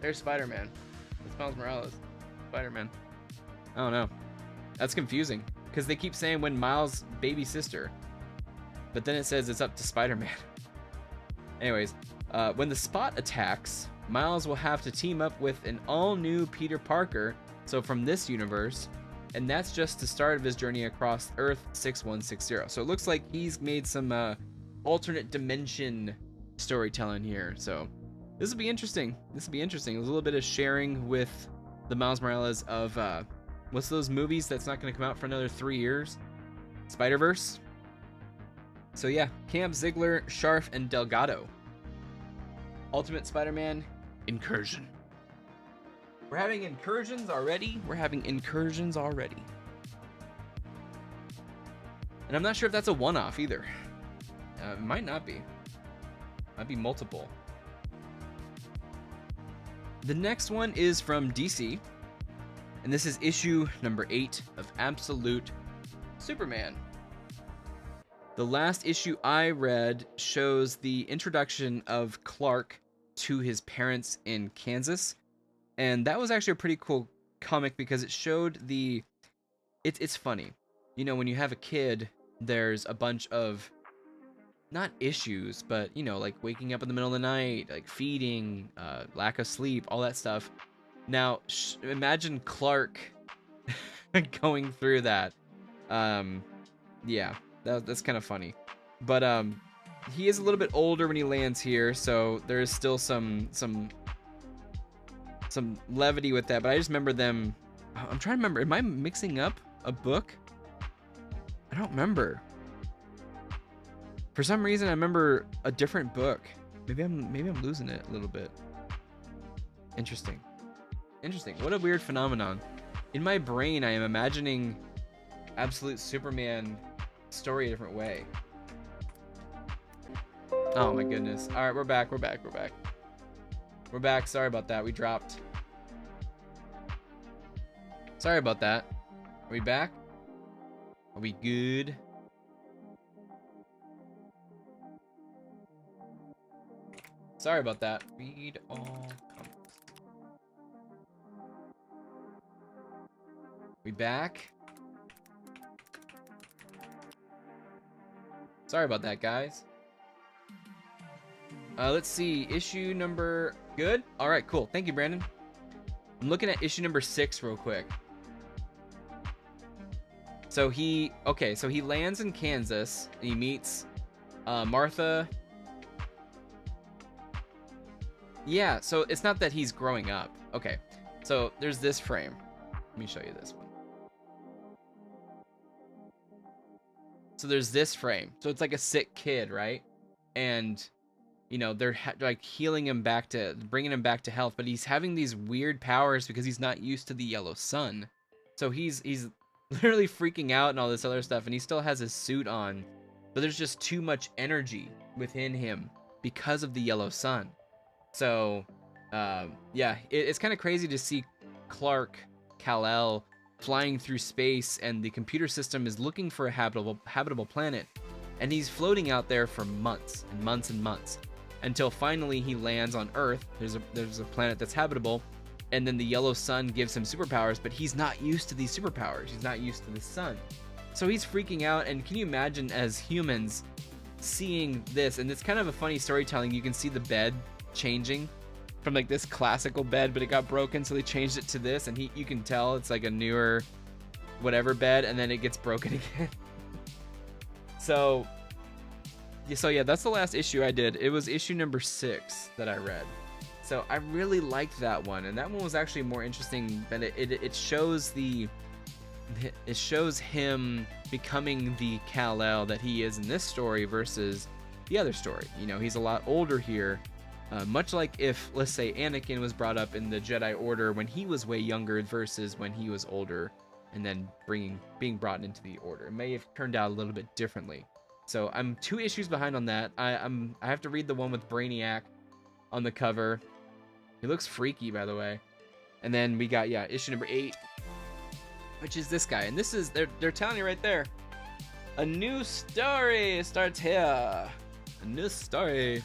There's Spider-Man. It's Miles Morales. Spider-Man. I don't know. That's confusing. Because they keep saying when Miles' baby sister, but then it says it's up to Spider-Man. Anyways, when the Spot attacks, Miles will have to team up with an all-new Peter Parker, so from this universe, and that's just the start of his journey across Earth 6160. So it looks like he's made some alternate dimension storytelling here, so this will be interesting. There's a little bit of sharing with the Miles Morales of, what's those movies that's not going to come out for another 3 years? Spider-Verse? So yeah, Camp, Ziegler, Scharf, and Delgado. Ultimate Spider-Man Incursion. We're having incursions already? And I'm not sure if that's a one-off either. It might not be. Might be multiple. The next one is from DC. And this is issue number 8 of Absolute Superman. The last issue I read shows the introduction of Clark to his parents in Kansas. And that was actually a pretty cool comic because it showed it's funny. You know, when you have a kid, there's a bunch of, not issues, but, you know, like waking up in the middle of the night, like feeding, lack of sleep, all that stuff. Now, imagine Clark going through that. Yeah. That's kind of funny, but he is a little bit older when he lands here, so there is still some levity with that. But I just remember them. I'm trying to remember. Am I mixing up a book? I don't remember. For some reason, I remember a different book. Maybe I'm losing it a little bit. Interesting. What a weird phenomenon. In my brain, I am imagining Absolute Superman story a different way. Oh my goodness. All right, we're back. We're back. Sorry about that. We dropped. Sorry about that. Are we back? Are we good? Sorry about that. Read all comments. We back? Sorry about that, guys. Let's see. Issue number... Good? Alright, cool. Thank you, Brandon. I'm looking at issue number 6 real quick. So he lands in Kansas and he meets Martha. Yeah, so it's not that he's growing up. Okay, so there's this frame. Let me show you this one. So there's this frame. So it's like a sick kid, right? And you know, they're like healing him back to, bringing him back to health, but he's having these weird powers because he's not used to the yellow sun. So he's literally freaking out and all this other stuff, and he still has his suit on, but there's just too much energy within him because of the yellow sun. So, yeah, it's kind of crazy to see Clark Kal-El flying through space, and the computer system is looking for a habitable planet, and he's floating out there for months and months and months, until finally he lands on Earth. There's a planet that's habitable, and then the yellow sun gives him superpowers, but he's not used to these superpowers. He's not used to the sun. So he's freaking out, and can you imagine as humans seeing this? And it's kind of a funny storytelling. You can see the bed changing from like this classical bed, but it got broken, so they changed it to this, and you can tell it's like a newer whatever bed, and then it gets broken again. So yeah, that's the last issue I did. It was issue number 6 that I read. So I really liked that one, and that one was actually more interesting. But it shows him becoming the Kal-El that he is in this story versus the other story. You know, he's a lot older here, much like if, let's say, Anakin was brought up in the Jedi Order when he was way younger versus when he was older, and then being brought into the Order. It may have turned out a little bit differently. So I'm 2 issues behind on that. I have to read the one with Brainiac on the cover. He looks freaky, by the way. And then we got, yeah, issue number 8, which is this guy. And this is, they're telling you right there, a new story starts here. A new story.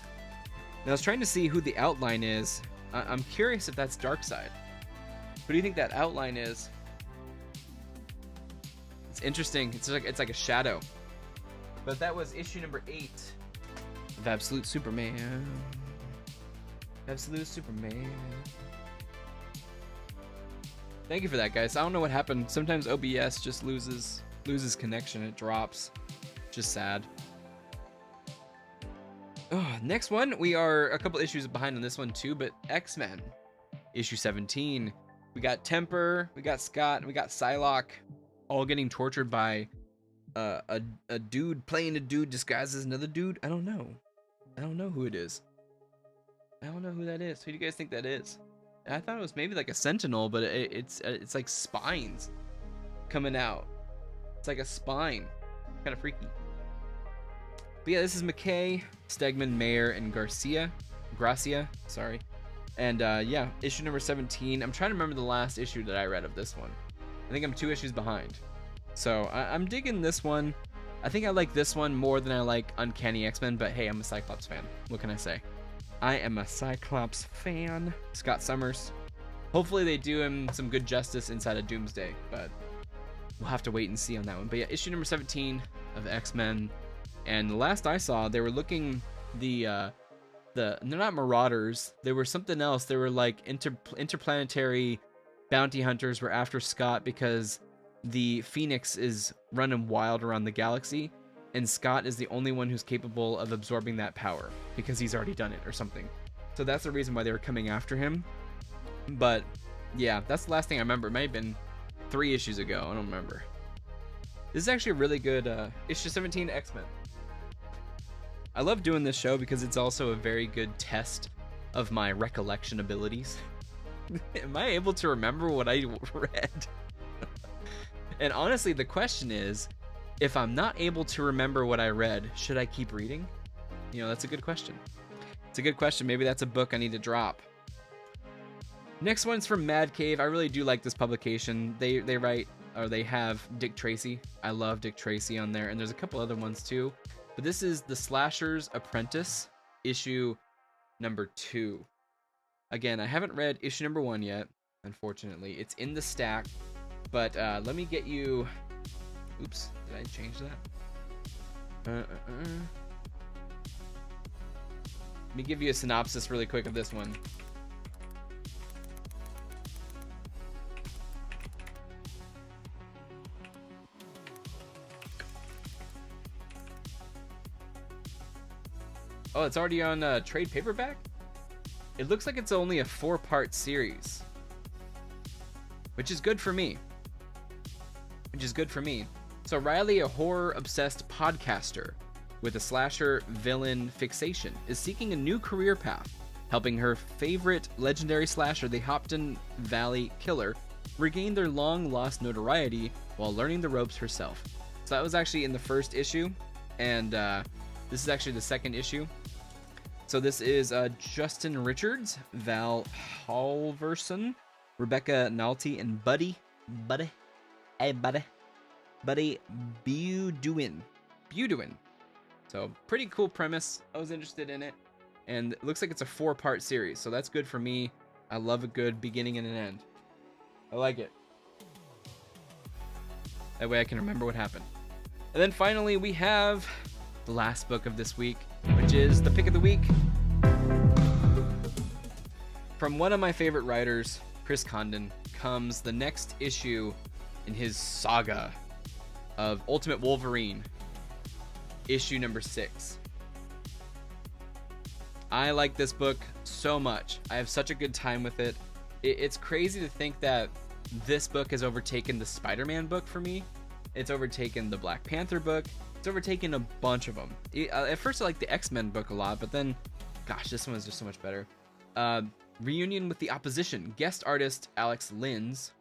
Now I was trying to see who the outline is. I'm curious if that's Darkseid. What do you think that outline is? It's interesting. It's like a shadow. But that was issue number 8 of Absolute Superman. Absolute Superman. Thank you for that, guys. I don't know what happened. Sometimes OBS just loses connection. It drops. Just sad. Oh, next one. We are a couple issues behind on this one too, but X-Men. Issue 17. We got Temper, we got Scott, and we got Psylocke all getting tortured by a dude playing a dude disguised as another dude. I don't know who it is. I don't know who that is. Who do you guys think that is? I thought it was maybe like a Sentinel, but it's like spines coming out. It's like a spine. Kind of freaky. But yeah, this is McKay, Stegman, Mayer, and Gracia, sorry. And yeah, issue number 17. I'm trying to remember the last issue that I read of this one. I think I'm 2 issues behind. So I'm digging this one. I think I like this one more than I like Uncanny X-Men, but hey, I'm a Cyclops fan. What can I say? I am a Cyclops fan. Scott Summers. Hopefully they do him some good justice inside of Doomsday, but we'll have to wait and see on that one. But yeah, issue number 17 of X-Men. And the last I saw, they were looking they're not Marauders. They were something else. They were like interplanetary bounty hunters were after Scott because the Phoenix is running wild around the galaxy, and Scott is the only one who's capable of absorbing that power because he's already done it or something. So that's the reason why they were coming after him. But yeah, that's the last thing I remember. It might have been 3 issues ago. I don't remember. This is actually a really good issue 17 X-Men. I love doing this show because it's also a very good test of my recollection abilities. Am I able to remember what I read? And honestly, the question is, if I'm not able to remember what I read, should I keep reading? You know, that's a good question. It's a good question. Maybe that's a book I need to drop. Next one's from Mad Cave. I really do like this publication. They write, or they have Dick Tracy. I love Dick Tracy on there, and there's a couple other ones too. But this is The Slasher's Apprentice, issue number 2. Again, I haven't read issue number 1 yet, unfortunately. It's in the stack, but let me get you... Oops, did I change that? Let me give you a synopsis really quick of this one. Oh, it's already on trade paperback? It looks like it's only a 4-part series. Which is good for me. So Riley, a horror-obsessed podcaster with a slasher villain fixation, is seeking a new career path, helping her favorite legendary slasher, the Hopton Valley Killer, regain their long-lost notoriety while learning the ropes herself. So that was actually in the first issue, and this is actually the second issue. So this is Justin Richards, Val Halverson, Rebecca Nalty, and Buddy Buduin. So pretty cool premise. I was interested in it, and it looks like it's a 4-part series, so that's good for me. I love a good beginning and an end. I like it. That way I can remember what happened. And then finally we have the last book of this week, which is the pick of the week from one of my favorite writers, Chris Condon, comes the next issue in his saga of Ultimate Wolverine, issue number 6. I like this book so much. I have such a good time with it. It's crazy to think that this book has overtaken the Spider-Man book for me. It's overtaken the Black Panther book. It's overtaken a bunch of them. At first I liked the X-Men book a lot, but then, gosh, this one is just so much better. Reunion with the Opposition. Guest artist Alex Linz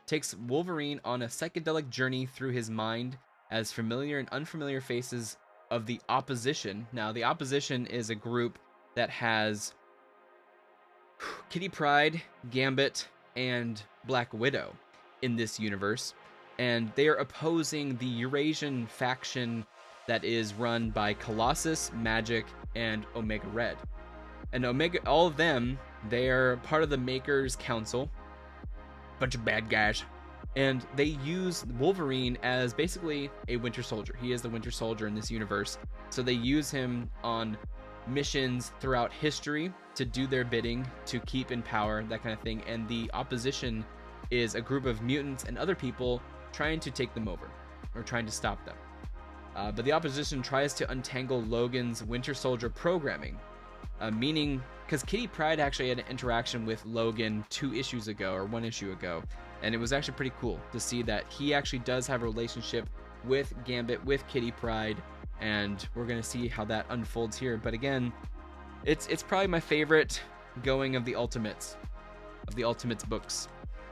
takes Wolverine on a psychedelic journey through his mind as familiar and unfamiliar faces of the Opposition. Now, the Opposition is a group that has Kitty Pryde, Gambit, and Black Widow in this universe, and they are opposing the Eurasian faction that is run by Colossus, Magic, and Omega Red. And all of them, they're part of the Makers Council, bunch of bad guys, and they use Wolverine as basically a Winter Soldier. He is the Winter Soldier in this universe, so they use him on missions throughout history to do their bidding, to keep in power, that kind of thing. And the Opposition is a group of mutants and other people trying to take them over, or trying to stop them. But the Opposition tries to untangle Logan's Winter Soldier programming, meaning, because Kitty Pryde actually had an interaction with Logan 2 issues ago, or 1 issue ago, and it was actually pretty cool to see that he actually does have a relationship with Gambit, with Kitty Pryde, and we're going to see how that unfolds here. But again, it's probably my favorite going of the Ultimates books.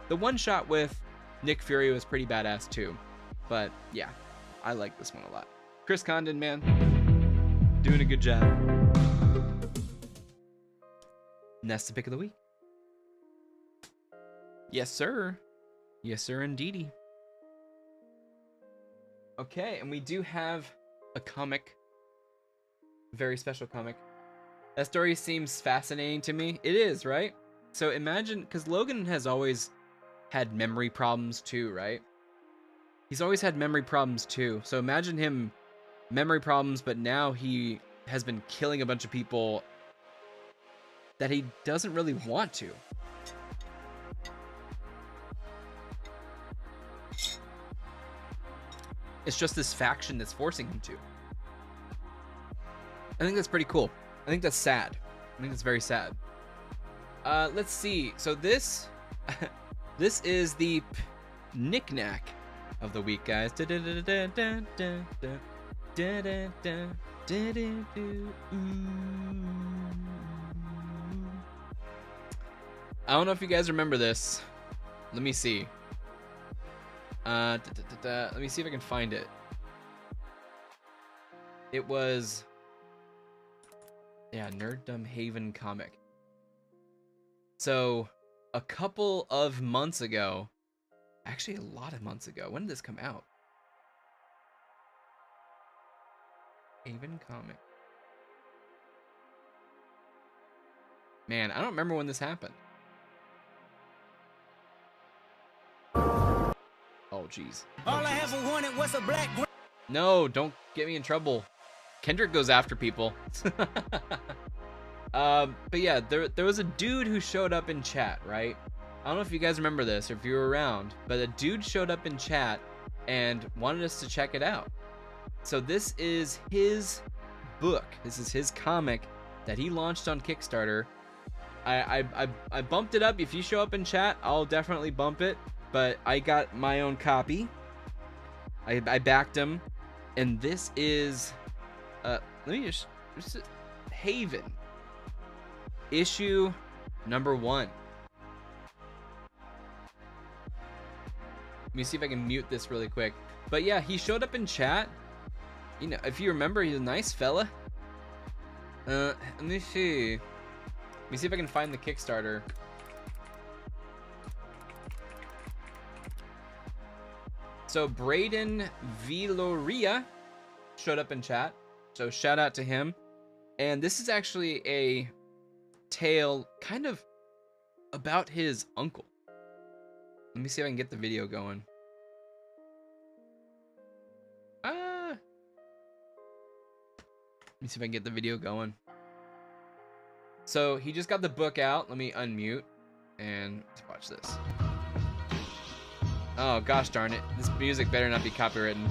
The one-shot with Nick Fury was pretty badass too, but yeah, I like this one a lot. Chris Condon, man, doing a good job. And that's the pick of the week. Yes, sir. Yes, sir, indeedy. Okay, and we do have a comic. A very special comic. That story seems fascinating to me. It is, right? So imagine, because Logan has always had memory problems too, right? He's always had memory problems too. So imagine him, memory problems, but now he has been killing a bunch of people that he doesn't really want to. It's just this faction that's forcing him to. I think that's pretty cool. I think that's sad. I think that's very sad. Let's see. So this this is the knick-knack of the week, guys. I don't know if you guys remember this. Let me see. Let me see if I can find it. It was, yeah, Nerddom Haven comic. So a couple of months ago, actually a lot of months ago. When did this come out? Haven comic. Man, I don't remember when this happened. Oh, jeez. All I ever wanted was a black. No, don't get me in trouble. Kendrick goes after people. But yeah, there was a dude who showed up in chat, right? I don't know if you guys remember this or if you were around, but a dude showed up in chat and wanted us to check it out. So this is his book. This is his comic that he launched on Kickstarter. I bumped it up. If you show up in chat, I'll definitely bump it. But I got my own copy. I backed him, and this is let me just Haven issue number 1. Let me see if I can mute this really quick. But yeah, he showed up in chat. You know, if you remember, he's a nice fella. Let me see. Let me see if I can find the Kickstarter. So Braden Viloria showed up in chat. So shout out to him. And this is actually a tale kind of about his uncle. Let me see if I can get the video going. Let me see if I can get the video going. So he just got the book out. Let me unmute and let's watch this. Oh gosh darn it. This music better not be copywritten.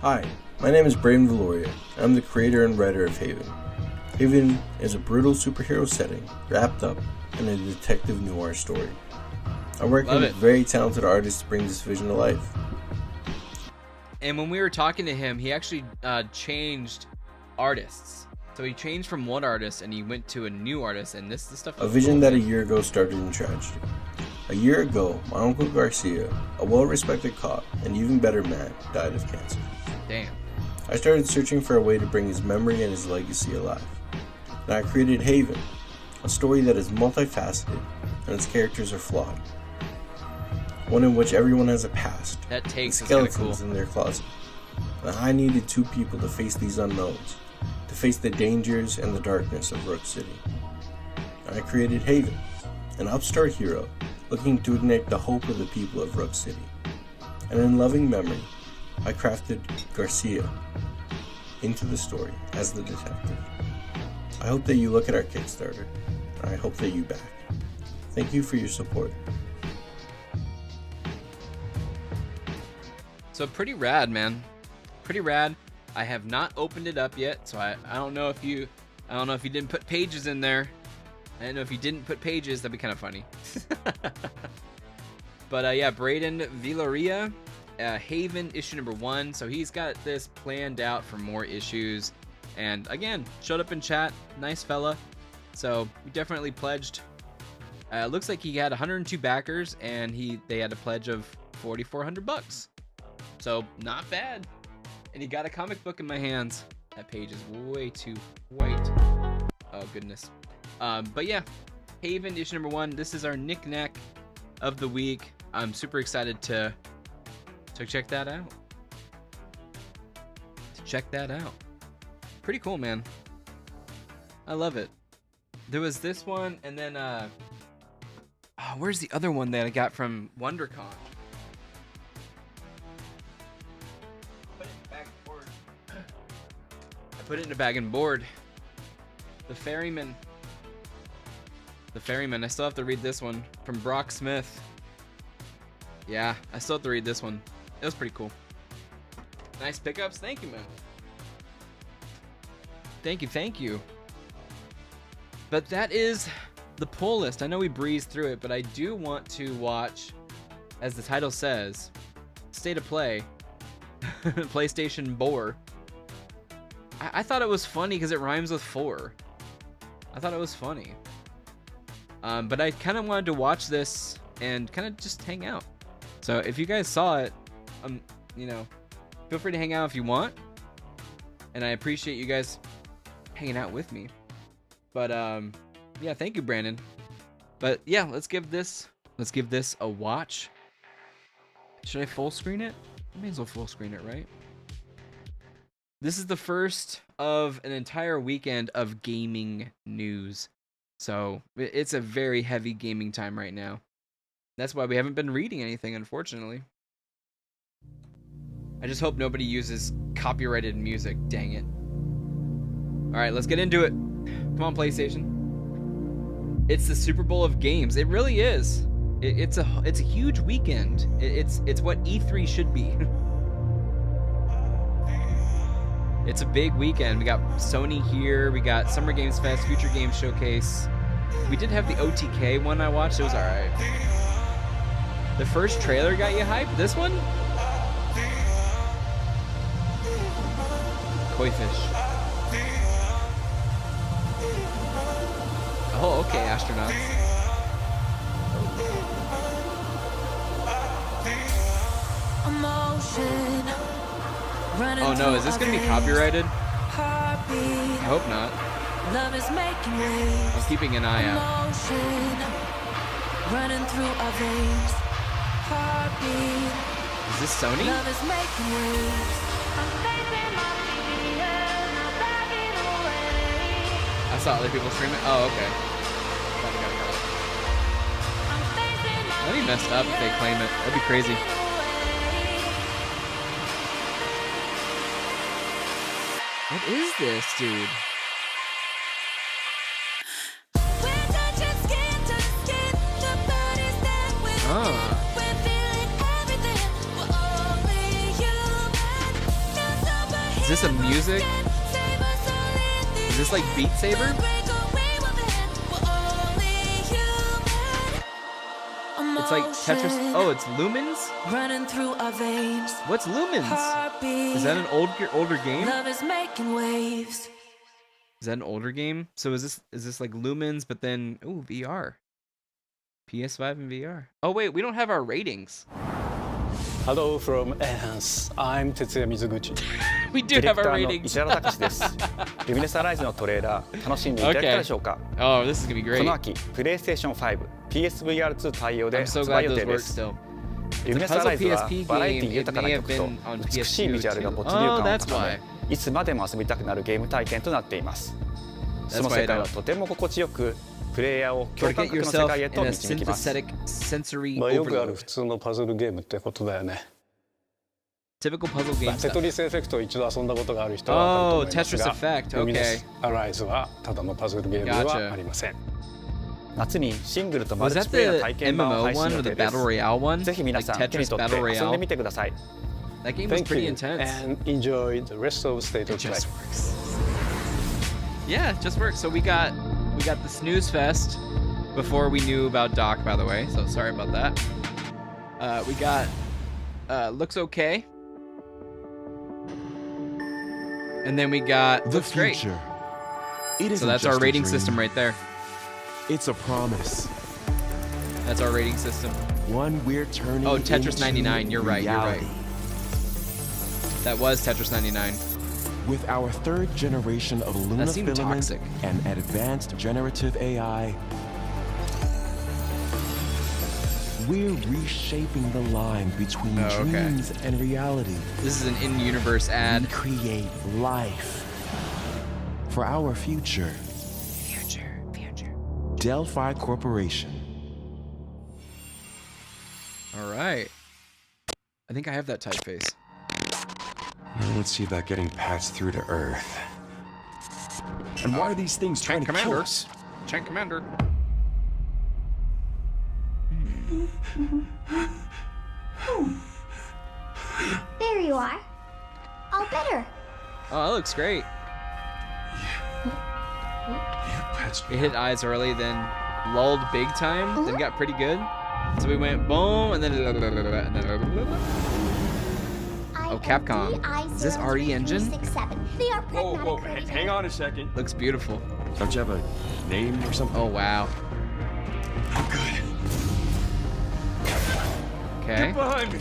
Hi, my name is Braden Valoria. I'm the creator and writer of Haven. Haven is a brutal superhero setting wrapped up in a detective noir story. I'm working with very talented artists to bring this vision to life. And when we were talking to him, he actually changed artists. So he changed from one artist and he went to a new artist, and this stuff. A vision that a year ago started in tragedy. A year ago, my uncle Garcia, a well-respected cop and even better man, died of cancer. Damn. I started searching for a way to bring his memory and his legacy alive. And I created Haven, a story that is multifaceted and its characters are flawed. One in which everyone has a past, that takes skeletons cool in their closet. And I needed 2 people to face these unknowns, to face the dangers and the darkness of Rook City. And I created Haven, an upstart hero looking to ignite the hope of the people of Rook City. And in loving memory, I crafted Garcia into the story as the detective. I hope that you look at our Kickstarter, and I hope that you back. Thank you for your support. So pretty rad, man. Pretty rad. I have not opened it up yet, so I don't know if you didn't put pages in there. I don't know if you didn't put pages. That'd be kind of funny. But yeah, Braden Villaria, Haven issue number 1. So he's got this planned out for more issues. And again, showed up in chat. Nice fella. So we definitely pledged. Looks like he had 102 backers, and they had a pledge of $4,400. So not bad. And he got a comic book in my hands. That page is way too white. Oh goodness. But yeah, Haven issue number 1. This is our knick-knack of the week. I'm super excited to check that out. Pretty cool, man. I love it. There was this one, and then where's the other one that I got from WonderCon? I put it in a bag and board. The Ferryman. I still have to read this one from Brock Smith. Yeah, I still have to read this one. It was pretty cool. Nice pickups. Thank you, man. Thank you. But that is the pull list. I know we breezed through it, but I do want to watch, as the title says, State of Play, PlayStation Bore. I thought it was funny because it rhymes with 4. I thought it was funny. But I kind of wanted to watch this and kind of just hang out. So if you guys saw it, you know, feel free to hang out if you want. And I appreciate you guys hanging out with me. But yeah, thank you, Brandon. But yeah, let's give this a watch. Should I full screen it? I may as well full screen it, right? This is the first of an entire weekend of gaming news. So it's a very heavy gaming time right now. That's why we haven't been reading anything, unfortunately. I just hope nobody uses copyrighted music, dang it. Alright, let's get into it. Come on, PlayStation. It's the Super Bowl of games. It really is. It's a huge weekend. It's what E3 should be. It's a big weekend. We got Sony here. We got Summer Games Fest, Future Games Showcase. We did have the OTK one I watched. It was alright. The first trailer got you hyped? This one? Koi fish. Oh, okay, astronauts. Oh no, is this gonna be copyrighted? I hope not. I'm keeping an eye out. Running through our veins. Heartbeat. Is this Sony? Love is making waves. I'm facing my fears, not backing away. I saw other people stream it. Oh, okay. Got it. That'd be messed up if they claim it. That'd be crazy. What is this, dude? Is this a music? Is this like Beat Saber? It's like Tetris. Oh, it's Lumens? Running through our veins. What's Lumens? Is that an older game? Love is making waves. Is that an older game? So is this like Lumens, but then VR? PS5 and VR. Oh wait, we don't have our ratings. Hello from Enhance. I'm Tetsuya Mizuguchi. We do have our ratings. 石原隆です。ルミネスアライズのトレーラー楽しんでいただけたでしょうか。Oh, this is gonna be great. この秋、PlayStation 5、PSVR2 対応で I'm so 発売 glad 予 those 定で work す。 still. ルミネスアライズはバラエティ豊かな曲と It may have been on 美しいビジュアルが没入 PS2 感を too. 高め、いつまでも遊びたくなるゲーム体験となっています。その世界はとても心地よく、プレイヤーを共感覚の世界へと導きます。まあよくある普通のパズルゲームってことだよね。Typical puzzle game テトリスエフェクトを一度遊んだことがある人は分かると思いますが、 Tetris Effect. ルミネ Okay. スアライズはただのパズルゲームではありません。夏にシングルとマ Was ル that チプレイヤー the 体験版を MMO 配信 one 予 or the 定で Battle す。 Royale one? ぜひ皆 Like さん手に Tetris 取って Battle 遊んで Royale? みてください。 That game was Thank pretty you intense. and enjoy the rest of State of It just Play. works. Yeah, it just works. So we got the snooze fest before we knew about Doc, by the way. So sorry about that. We got looks okay. And then we got the looks great. future. So that's our rating system right there. It's a promise. That's our rating system. One we're turning. Oh, Tetris into 99. You're right. reality. You're right. That was Tetris 99. With our third generation of That seemed Luna filament toxic. and advanced generative AI, we're reshaping the line between Oh, okay. dreams and reality. This is an in-universe ad. We create life for our future. Future. Delphi Corporation. All right. I think I have that typeface. Let's see about getting passed through to Earth. And why are these things trying to kill us? Tank Commander. There you are. All better. Oh, that looks great. It hit eyes early, then lulled big time, then got pretty good. So we went boom, and then oh, Capcom. Is this RE Engine? Whoa, hang on a second. Looks beautiful. Don't you have a name or something? Oh wow. I'm good. Okay. Get behind me.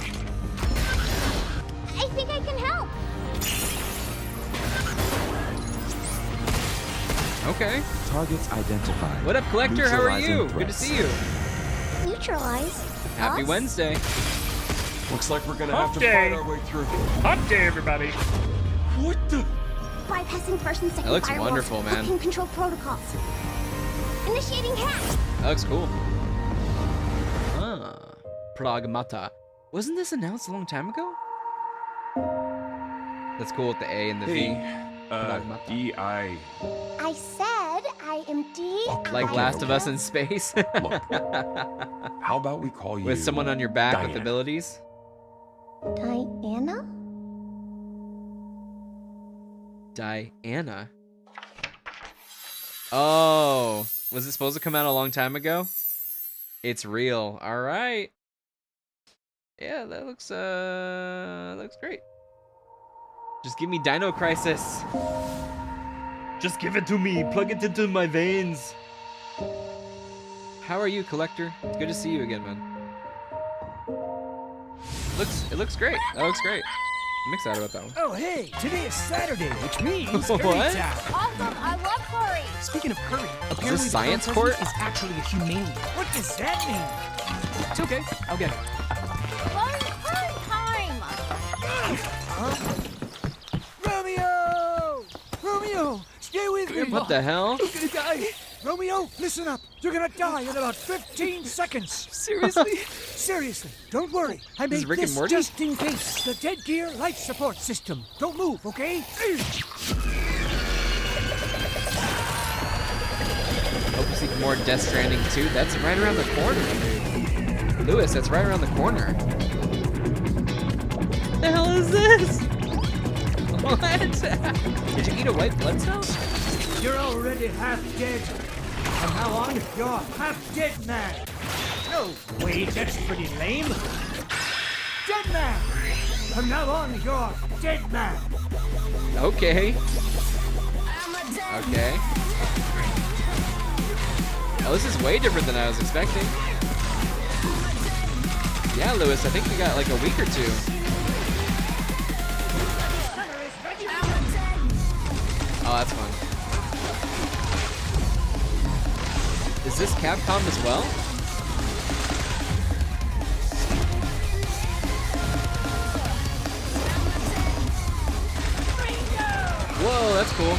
Okay. Targets identified. What up, Collector? How are you? Neutralizing Good to threats. see you. Neutralize. Happy Us? Wednesday. Looks like we're gonna Hump have to day. fight our way through. Hump day, everybody. What the? Bypassing first and second That looks firewalls. wonderful, man. Hacking control protocols. Initiating hack. That looks cool. Ah, Pragmata. Wasn't this announced a long time ago? That's cool with the A and the V. Pragmata. D.I. I said I am D. Like Last of Us in space. How about we call you With someone on your back with Diana? abilities. Diana? Diana. Oh, was it supposed to come out a long time ago? It's real. All right. Yeah, that looks great. Just give me Dino Crisis. Just give it to me. Plug it into my veins. How are you, Collector? It's good to see you again, man. It looks great. That looks great. I'm excited about that one. Oh, hey, today is Saturday, which means What? curry time. Awesome, I love curry. Speaking of curry, this apparently science the court? president is actually a humane. What does that mean? It's okay, I'll get it. Fun curry time. Romeo! Romeo, stay with me. What the hell? You're gonna die. Romeo, listen up. You're gonna die in about 15 seconds. Seriously? Seriously, don't worry. I This is made Rick and this Morty? just in case. The dead gear life support system. Don't move, okay? Hope you see more Death Stranding 2. That's right around the corner, dude. Lewis, that's right around the corner. The hell is this? What? Did you eat a white blood cell? You're already half dead. From now on, you're half dead man. No, wait, that's pretty lame. Dead man. From now on, you're dead man. Okay. Okay. Oh, this is way different than I was expecting. Yeah, Lewis, I think we got like a week or two. Oh, that's fun. Is this Capcom as well? Whoa, that's cool.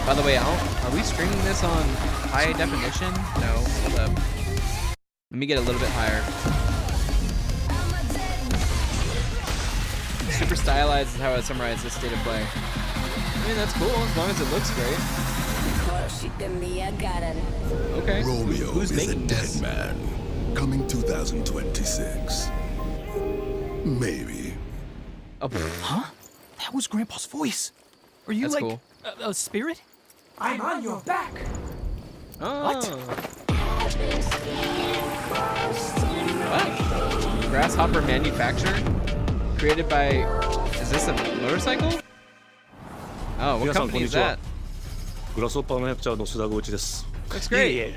By the way, are we streaming this on high definition? No. Hold up. Let me get a little bit higher. Super stylized is how I summarize this state of play. I mean, that's cool as long as it looks great. Okay. Romeo Who's is a making dead this? man. Coming 2026. Maybe. Oh, Huh? That was Grandpa's voice. Are you That's like cool. a spirit? I'm on your back. What? Grasshopper Manufacturer? Created by... Is this a motorcycle? Oh, what company is that? グラスホッパーマニアクチャーの須田剛一です。 Looks great.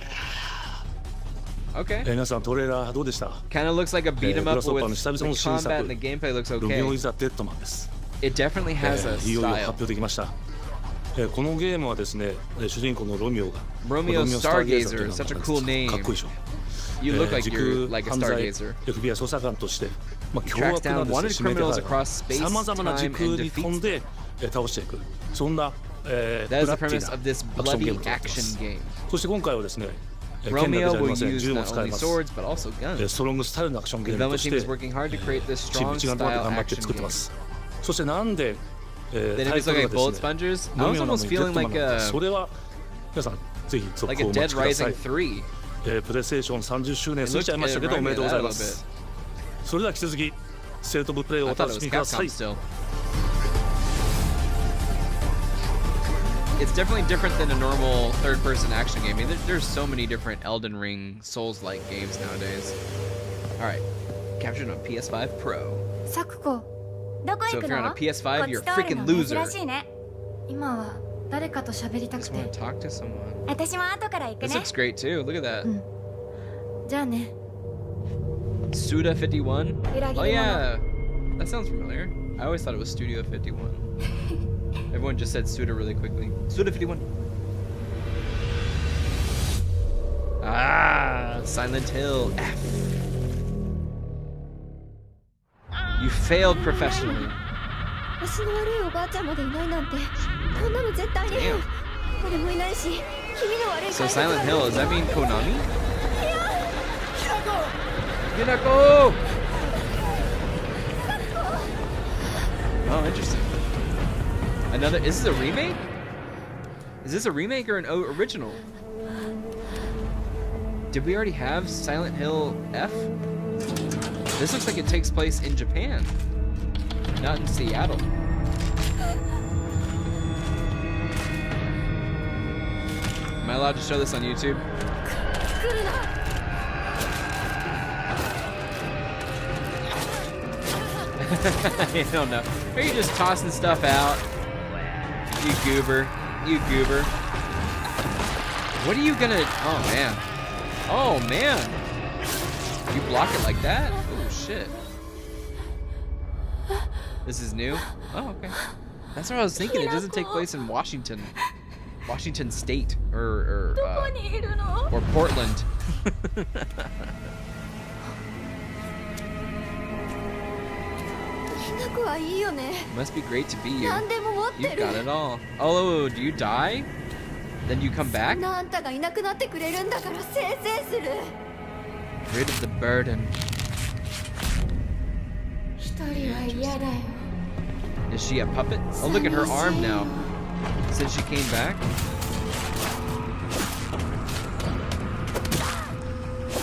Okay. 皆さんトレーラーどうでした？ Kind of looks like a beat 'em グ up ラスホッパー with の久々 the の新 combat 作 and the gameplay looks ロミオ okay. イザデッドマンです。 It definitely has a いよいよ発 style. 表できました。このゲームはですね、主人公のロミオが Romeo スターゲイザーという Stargazer, 名前 such a なんです cool name. かっこいいでしょ。 You look like 時 you're 空 like a 犯罪 stargazer. FBI 捜査官として、凶 Tracks 悪な down ですね wanted 指名手 criminals 配 across space, さまざまな時 time, 空 and に飛 defeats んで倒していく。そんなブ That ラ is the ッキー premise な of this アクションゲー bloody ムとなっていま action す。 game. そして今回はですね、剣だけじ Romeo ゃあり will ません。 use 銃も not 使え only ます。 swords but also guns. ストロングスタイルのアクションゲ The ームと development し team て is working hard to create this チーム strong 一丸となって style 頑張って action 作って game. ます。そしてなんで、 The タイ enemies ト look ル like が bullet ですね、 sponges. I ロ was ミオなの almost にデッ feeling ドマン like なの a で、それは皆さんぜひ続 like 行 a をお待 Dead ちくださ Rising い。 3. プレイステーション30周年 It 過ぎちゃいましたけど reminded おめでとうご me ざい of ま that a little す。 bit. それでは引き続きステートオブプレイを I お thought 楽 it し was みくださ Capcom い。 still. It's definitely different than a normal third-person action game. I mean, there's so many different Elden Ring, Souls-like games nowadays. All right, captured on PS5 Pro. サクコ、どこ So 行 if く you're の？ on a PS5, こ you're っ a ち通る freaking の loser. 珍しいね。今は誰かと喋りたく Just て。 want to talk to someone. 私も後から行く This ね。 looks great too. Look at that. じゃあね。 Suda 51. 裏切り者。 Oh yeah, that sounds familiar. I always thought it was Studio 51. Everyone just said Suda really quickly. Suda 51. Ah, Silent Hill F. You failed professionally. Damn. So Silent Hill, does that mean Konami? Hinako! Oh, interesting. Another, is this a remake? Is this a remake or an original? Did we already have Silent Hill F? This looks like it takes place in Japan, not in Seattle. Am I allowed to show this on YouTube? I don't know. Are you just tossing stuff out? You goober. You goober. What are you gonna... Oh, man. Oh, man. You block it like that? Oh, shit. This is new? Oh, okay. That's what I was thinking. It doesn't take place in Washington. Washington State. Or Portland. Must be great to be you. You've got it all. Oh, do you die? Then you come back? Rid of the burden. Is she a puppet? Oh, look at her arm now. Since she came back.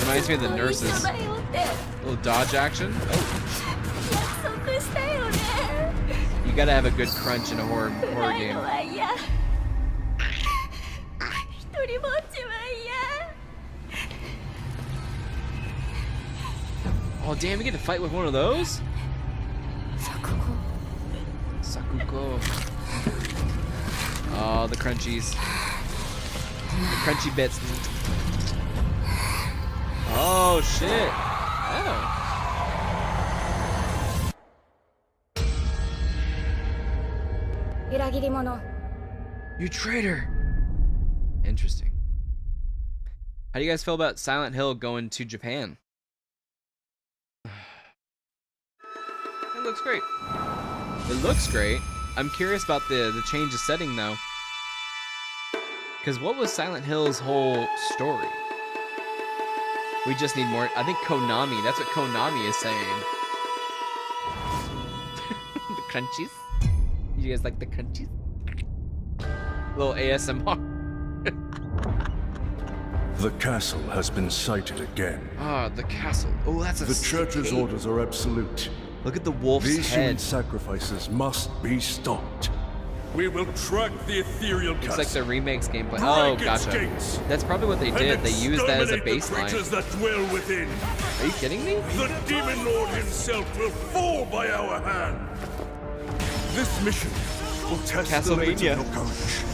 Reminds me of the nurses. Little dodge action. You gotta have a good crunch in a horror game. Oh damn, we get to fight with one of those? Sakuko. Oh, the crunchies. The crunchy bits. Oh shit. Oh. You traitor! Interesting. How do you guys feel about Silent Hill going to Japan? It looks great. It looks great. I'm curious about the change of setting though. Because what was Silent Hill's whole story? We just need more. I think Konami, that's what Konami is saying. The crunchies. You guys like the crunchies? Little ASMR. The castle has been sighted again. Ah, the castle. Oh, that's a The church's cave. orders are absolute. Look at the wolf's These human head. sacrifices must be stopped. We will track the ethereal castle. Looks like the remake's gameplay. Oh, gotcha. That's probably what they did. They used that as a baseline. That dwell within. Are you kidding me? The demon lord himself will fall by our hand. This mission will test the limits of your courage.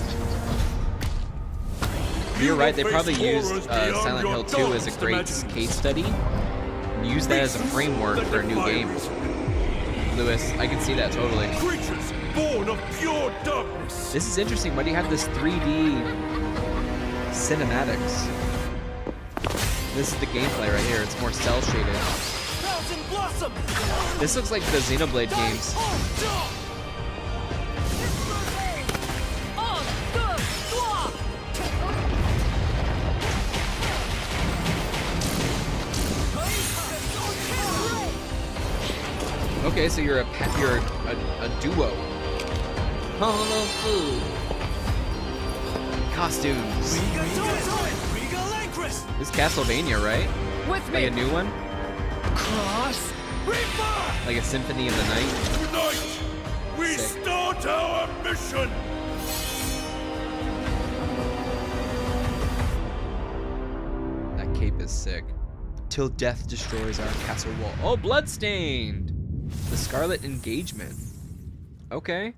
You're right, they probably used Silent Hill 2 as a great case study. And used that as a framework for a new game. Lewis, I can see that totally. Creatures born of pure darkness. This is interesting. Why do you have this 3D cinematics? This is the gameplay right here. It's more cell shaded. This looks like the Xenoblade games. Okay, so you're a duo. Oh, food. Costumes. This is Castlevania, right? Like a new one? Like a Symphony of the Night? Tonight, we start our mission. That cape is sick. Till death destroys our castle wall. Oh, Bloodstained! The Scarlet Engagement. Okay.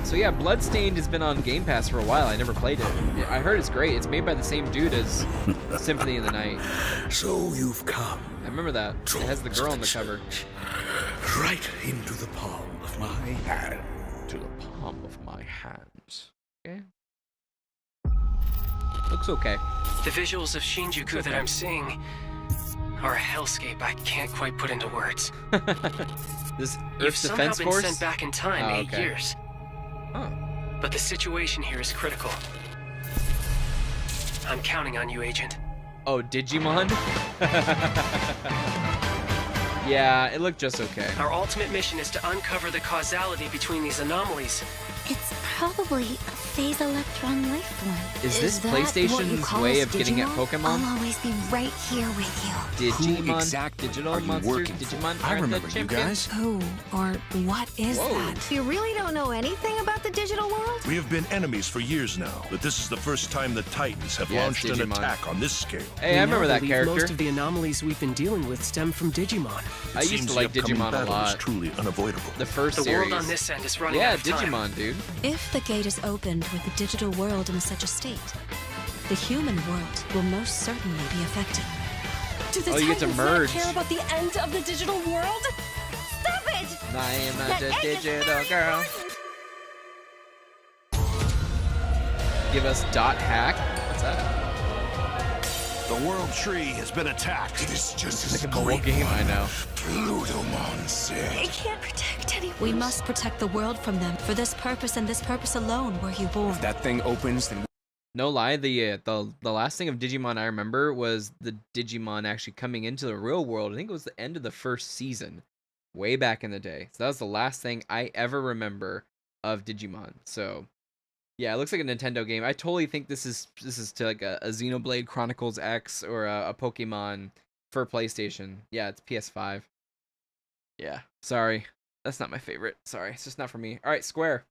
So yeah, Bloodstained has been on Game Pass for a while. I never played it. I heard it's great. It's made by the same dude as Symphony of the Night. So you've come. I remember that. It has the girl on the cover. Right into the palm of my hand. to the palm of my hands. Okay. Looks okay. The visuals of Shinjuku that I'm seeing are a hellscape I can't quite put into words. This You've Earth somehow Defense been Force? sent back in time Oh, 8 okay. years. But the situation here is critical. I'm counting on you, Agent. Oh, Digimon? Yeah, it looked just okay. Our ultimate mission is to uncover the causality between these anomalies. It's probably a phase electron life form. Is this that what you PlayStation's call way us, of getting at Digimon? Pokemon? I'll always be right here with you. Digimon, digital monsters, Digimon are the champions. Who or what is that? You really don't know anything about the digital world? We have been enemies for years now, but this is the first time the Titans have Yeah, launched an Digimon. attack on this scale. Hey, I remember that character. Most of the anomalies we've been dealing with stem from Digimon. I used to like Digimon a lot. Truly unavoidable. The first The series. world on this end is running Yeah, out of time. Digimon, dude. If the gate is opened with the digital world in such a state, the human world will most certainly be affected. Do the Oh, you get to Titans merge. not care about the end of the digital world? Stop it! I am That a egg is digital very girl. Give us dot hack. What's that? The world tree has been attacked. It is just Like a whole game, I know. Plutomon They said. can't protect anyone. We must protect the world from them. For this purpose and this purpose alone were you born. That thing opens, then No lie, the last thing of Digimon I remember was the Digimon actually coming into the real world. I think it was the end of the first season, way back in the day. So that was the last thing I ever remember of Digimon. So yeah, it looks like a Nintendo game. I totally think this is to like a Xenoblade Chronicles X or a Pokemon for PlayStation. Yeah, it's PS5. Yeah, sorry, that's not my favorite. Sorry, it's just not for me. All right, Square.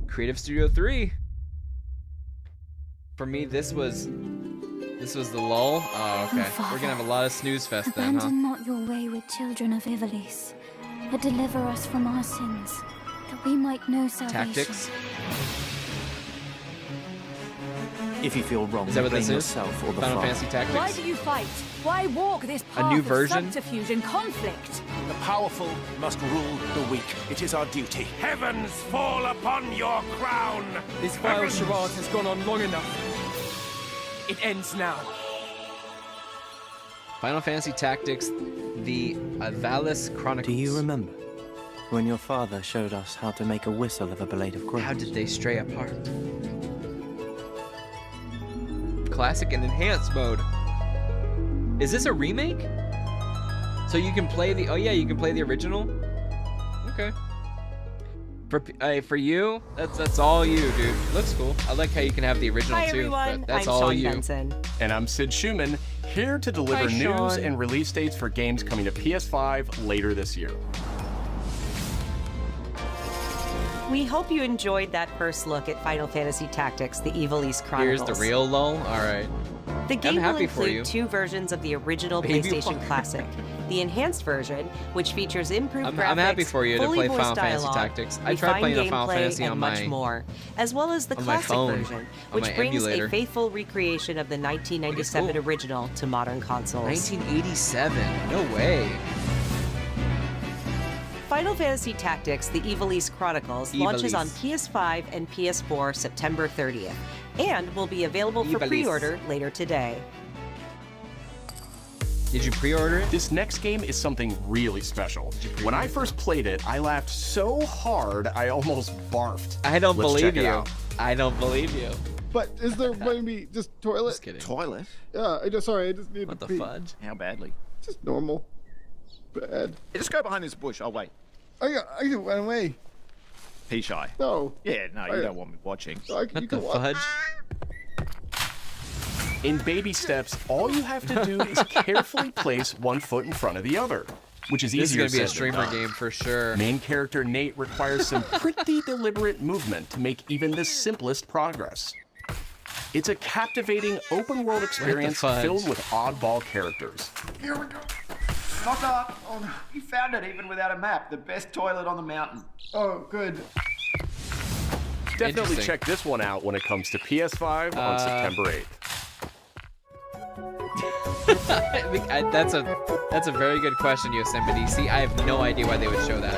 Creative Studio 3. For me, this was the lull. Oh, okay. We're gonna have a lot of snooze fest then, huh? Abandon not your wayward children of Ivalice, but deliver us from our sins, that we might know salvation. Tactics. If you feel wrong, Is that what blame this is? yourself or the Final Father. Fantasy Tactics. Why do you fight? Why walk this A path new of version? subterfuge and conflict? The powerful must rule the weak. It is our duty. Heavens fall upon your crown. This vile charade has gone on long enough. It ends now. Final Fantasy Tactics, the Avalis Chronicles. Do you remember when your father showed us how to make a whistle of a blade of grass? How did they stray apart? Classic and enhanced mode. Is this a remake? So you can play the... Oh yeah, you can play the original? Okay. For you, that's all you, dude. Looks cool. I like how you can have the original Hi, too, everyone. but that's I'm all Sean you. Benson. And I'm Sid Schumann, here to deliver Hi, news Sean. and release dates for games coming to PS5 later this year. We hope you enjoyed that first look at Final Fantasy Tactics, the Ivalice Chronicles. Here's the real lull. All right. The game will happy for include you. 2 versions of the original Baby PlayStation Walker. Classic. The enhanced version, which features improved graphics, I'm happy for you to fully play voiced Final Fantasy dialogue, Tactics. I tried refined playing the Final gameplay, Fantasy and on much my more, as well as the on my classic phone, version, on which my brings emulator. a faithful recreation of the 1997 original to modern consoles. 1987. No way. Final Fantasy Tactics: The Ivalice Chronicles launches on Ivalice. PS5 and PS4 September 30th, and will be available for Ivalice. pre-order later today. Did you pre-order it? This next game is something really special. When I first played it, I laughed so hard I almost barfed. I don't Let's believe check it you. out. I don't believe you. But is there maybe just toilet? Just kidding. Toilet? Yeah, I just need What to the pee. fudge? How badly? Just normal. Bad. Hey, just go behind this bush. I'll wait. I went away. Pea shy. No. Yeah, no, you don't want me watching. You can watch. In baby steps, all you have to do is carefully place one foot in front of the other, which is This is easier gonna be a said than streamer done. game for sure. Main character Nate requires some pretty deliberate movement to make even the simplest progress. It's a captivating open-world experience fudge? filled with oddball characters. Here we go. Knock up. Oh, no. You found it even without a map. The best toilet on the mountain. Oh, good. Definitely Interesting. check this one out when it comes to PS5 on September 8th. That's a very good question, Yosemite. See, I have no idea why they would show that.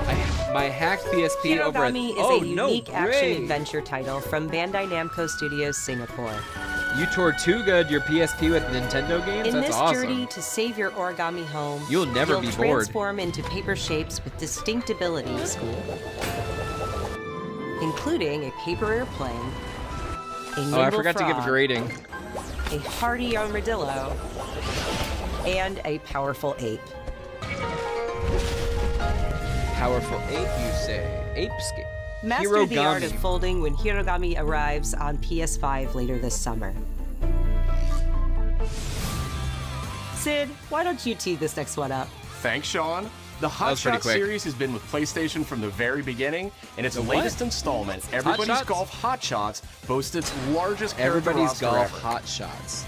I My hacked PSP over at... Hirogami is Oh, a no unique way. action-adventure title from Bandai Namco Studios, Singapore. You tore too good your PSP with Nintendo games? In That's this awesome. journey to save your origami home, You'll never be bored. transform into paper shapes with distinct abilities, including a paper airplane, a nimble I forgot to give a frog, grading. a hardy armadillo, and a powerful ape. Powerful ape, you say? Apescape. Master the art of Hirogami. folding when Hirogami arrives on PS5 later this summer. Sid, why don't you tee this next one up? Thanks, Sean. The Hot was pretty Shots quick. series has been with PlayStation from the very beginning, and its The what? latest installment, Everybody's Shots? Golf Hot Shots, boasts its largest character Everybody's roster Golf ever. Hot Shots.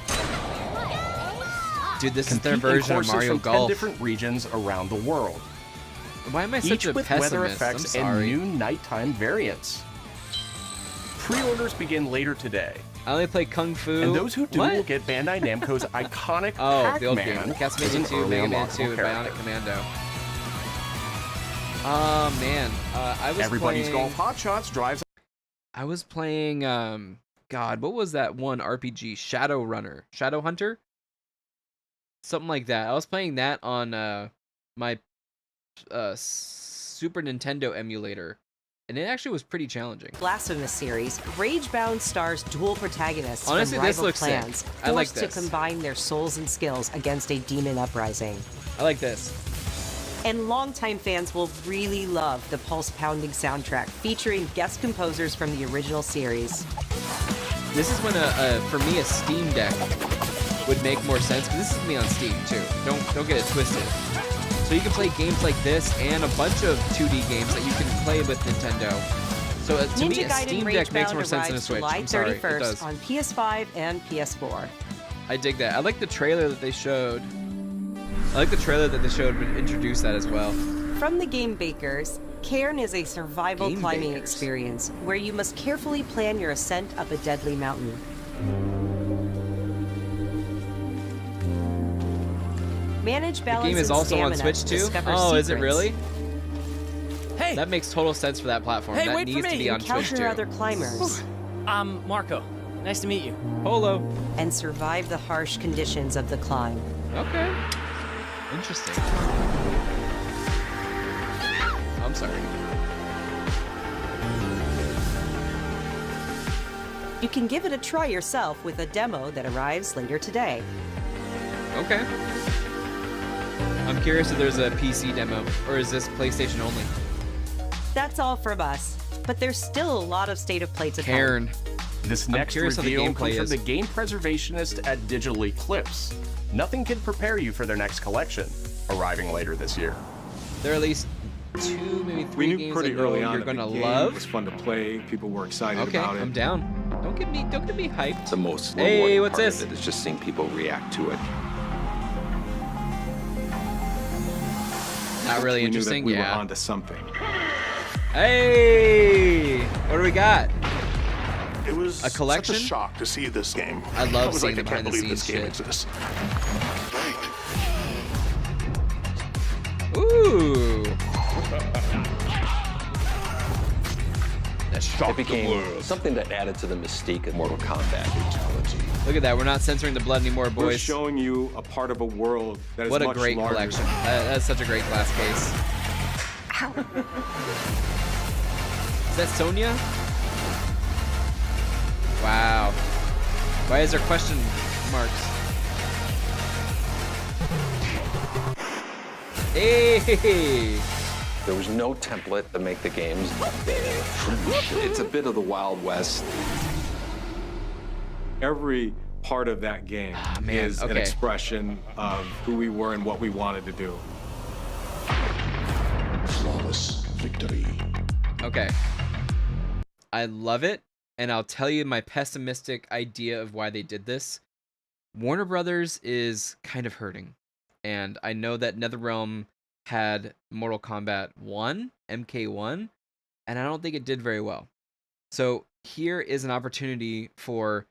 Dude, this is their Compete in version of courses Mario from 10 Golf. different regions around the world. Why am I such Each a with pessimist? weather I'm effects and sorry. new nighttime variants. Pre-orders begin later today. I only play Kung Fu. And those who do What? will get Bandai Namco's iconic Oh, the old game. Pac-Man as Castlevania an 2, early Mega Man unlockable 2, character. Bionic Commando. Oh, man. I was Everybody's playing... Golf Hot Shots drives. I was playing, God, what was that one RPG? Shadow Hunter? Something like that. I was playing that on my Super Nintendo emulator, and it actually was pretty challenging. Blasphemous series, Ragebound stars dual protagonists Honestly, from this rival looks sick. clans, I like forced this. to combine their souls and skills against a demon uprising. I like this. And longtime fans will really love the pulse-pounding soundtrack featuring guest composers from the original series. This is when for me a Steam Deck would make more sense, because this is me on Steam too. Don't get it twisted. So you can play games like this and a bunch of 2D games that you can play with Nintendo. So to me, Ninja a Gaiden Steam Deck makes Ragebound more sense than a arrives Switch. July I'm sorry, it 31st does. on PS5 and PS4. I dig that. I like the trailer that they showed. I like the trailer that they showed would introduce that as well. From the game bakers, Cairn is a survival Game climbing bakers. experience where you must carefully plan your ascent up a deadly mountain. Manage The balance game is and also on stamina Switch to too? discover Oh, is it secrets. really? Hey! That makes total sense for that platform. Hey, that wait for needs to me. be on Twitch Encounter too. other climbers I'm Marco. Nice to meet you. Polo. and survive the harsh conditions of the climb. Okay. Interesting. I'm sorry. You can give it a try yourself with a demo that arrives later today. Okay. I'm curious if there's a PC demo, or is this PlayStation only? That's all from us, but there's still a lot of state of play to come. Cairn. This I'm next curious how the reveal gameplay comes from is. the game preservationist at Digital Eclipse. Nothing can prepare you for their next collection, arriving later this year. There are at least 2, maybe 3 We knew games pretty I know early on you're that gonna the game love. was fun to play. People were excited Okay, about it. I'm down. Don't get me hyped. The most Hey, rewarding what's part this? of it is just seeing people react to it. Not really We interesting. knew that we Yeah. were onto something. Hey, what do we got? It was A collection? such a shock to see this game. I love was seeing like, the I can't behind the believe this scenes game shit. exists. Ooh. It became something that added to the mystique of Mortal Kombat. Look at that. We're not censoring the blood anymore, We're boys. showing you a part of a world that is What a much great larger. collection. That's such a great glass case. Is that Sonya? Wow. Why is there question marks? Hey! There was no template to make the games. It's a bit of the Wild West. Every part of that game man, is an okay. expression of who we were and what we wanted to do. Flawless victory. Okay. I love it, and I'll tell you my pessimistic idea of why they did this. Warner Brothers is kind of hurting, and I know that NetherRealm had Mortal Kombat 1, MK1, and I don't think it did very well. So here is an opportunity for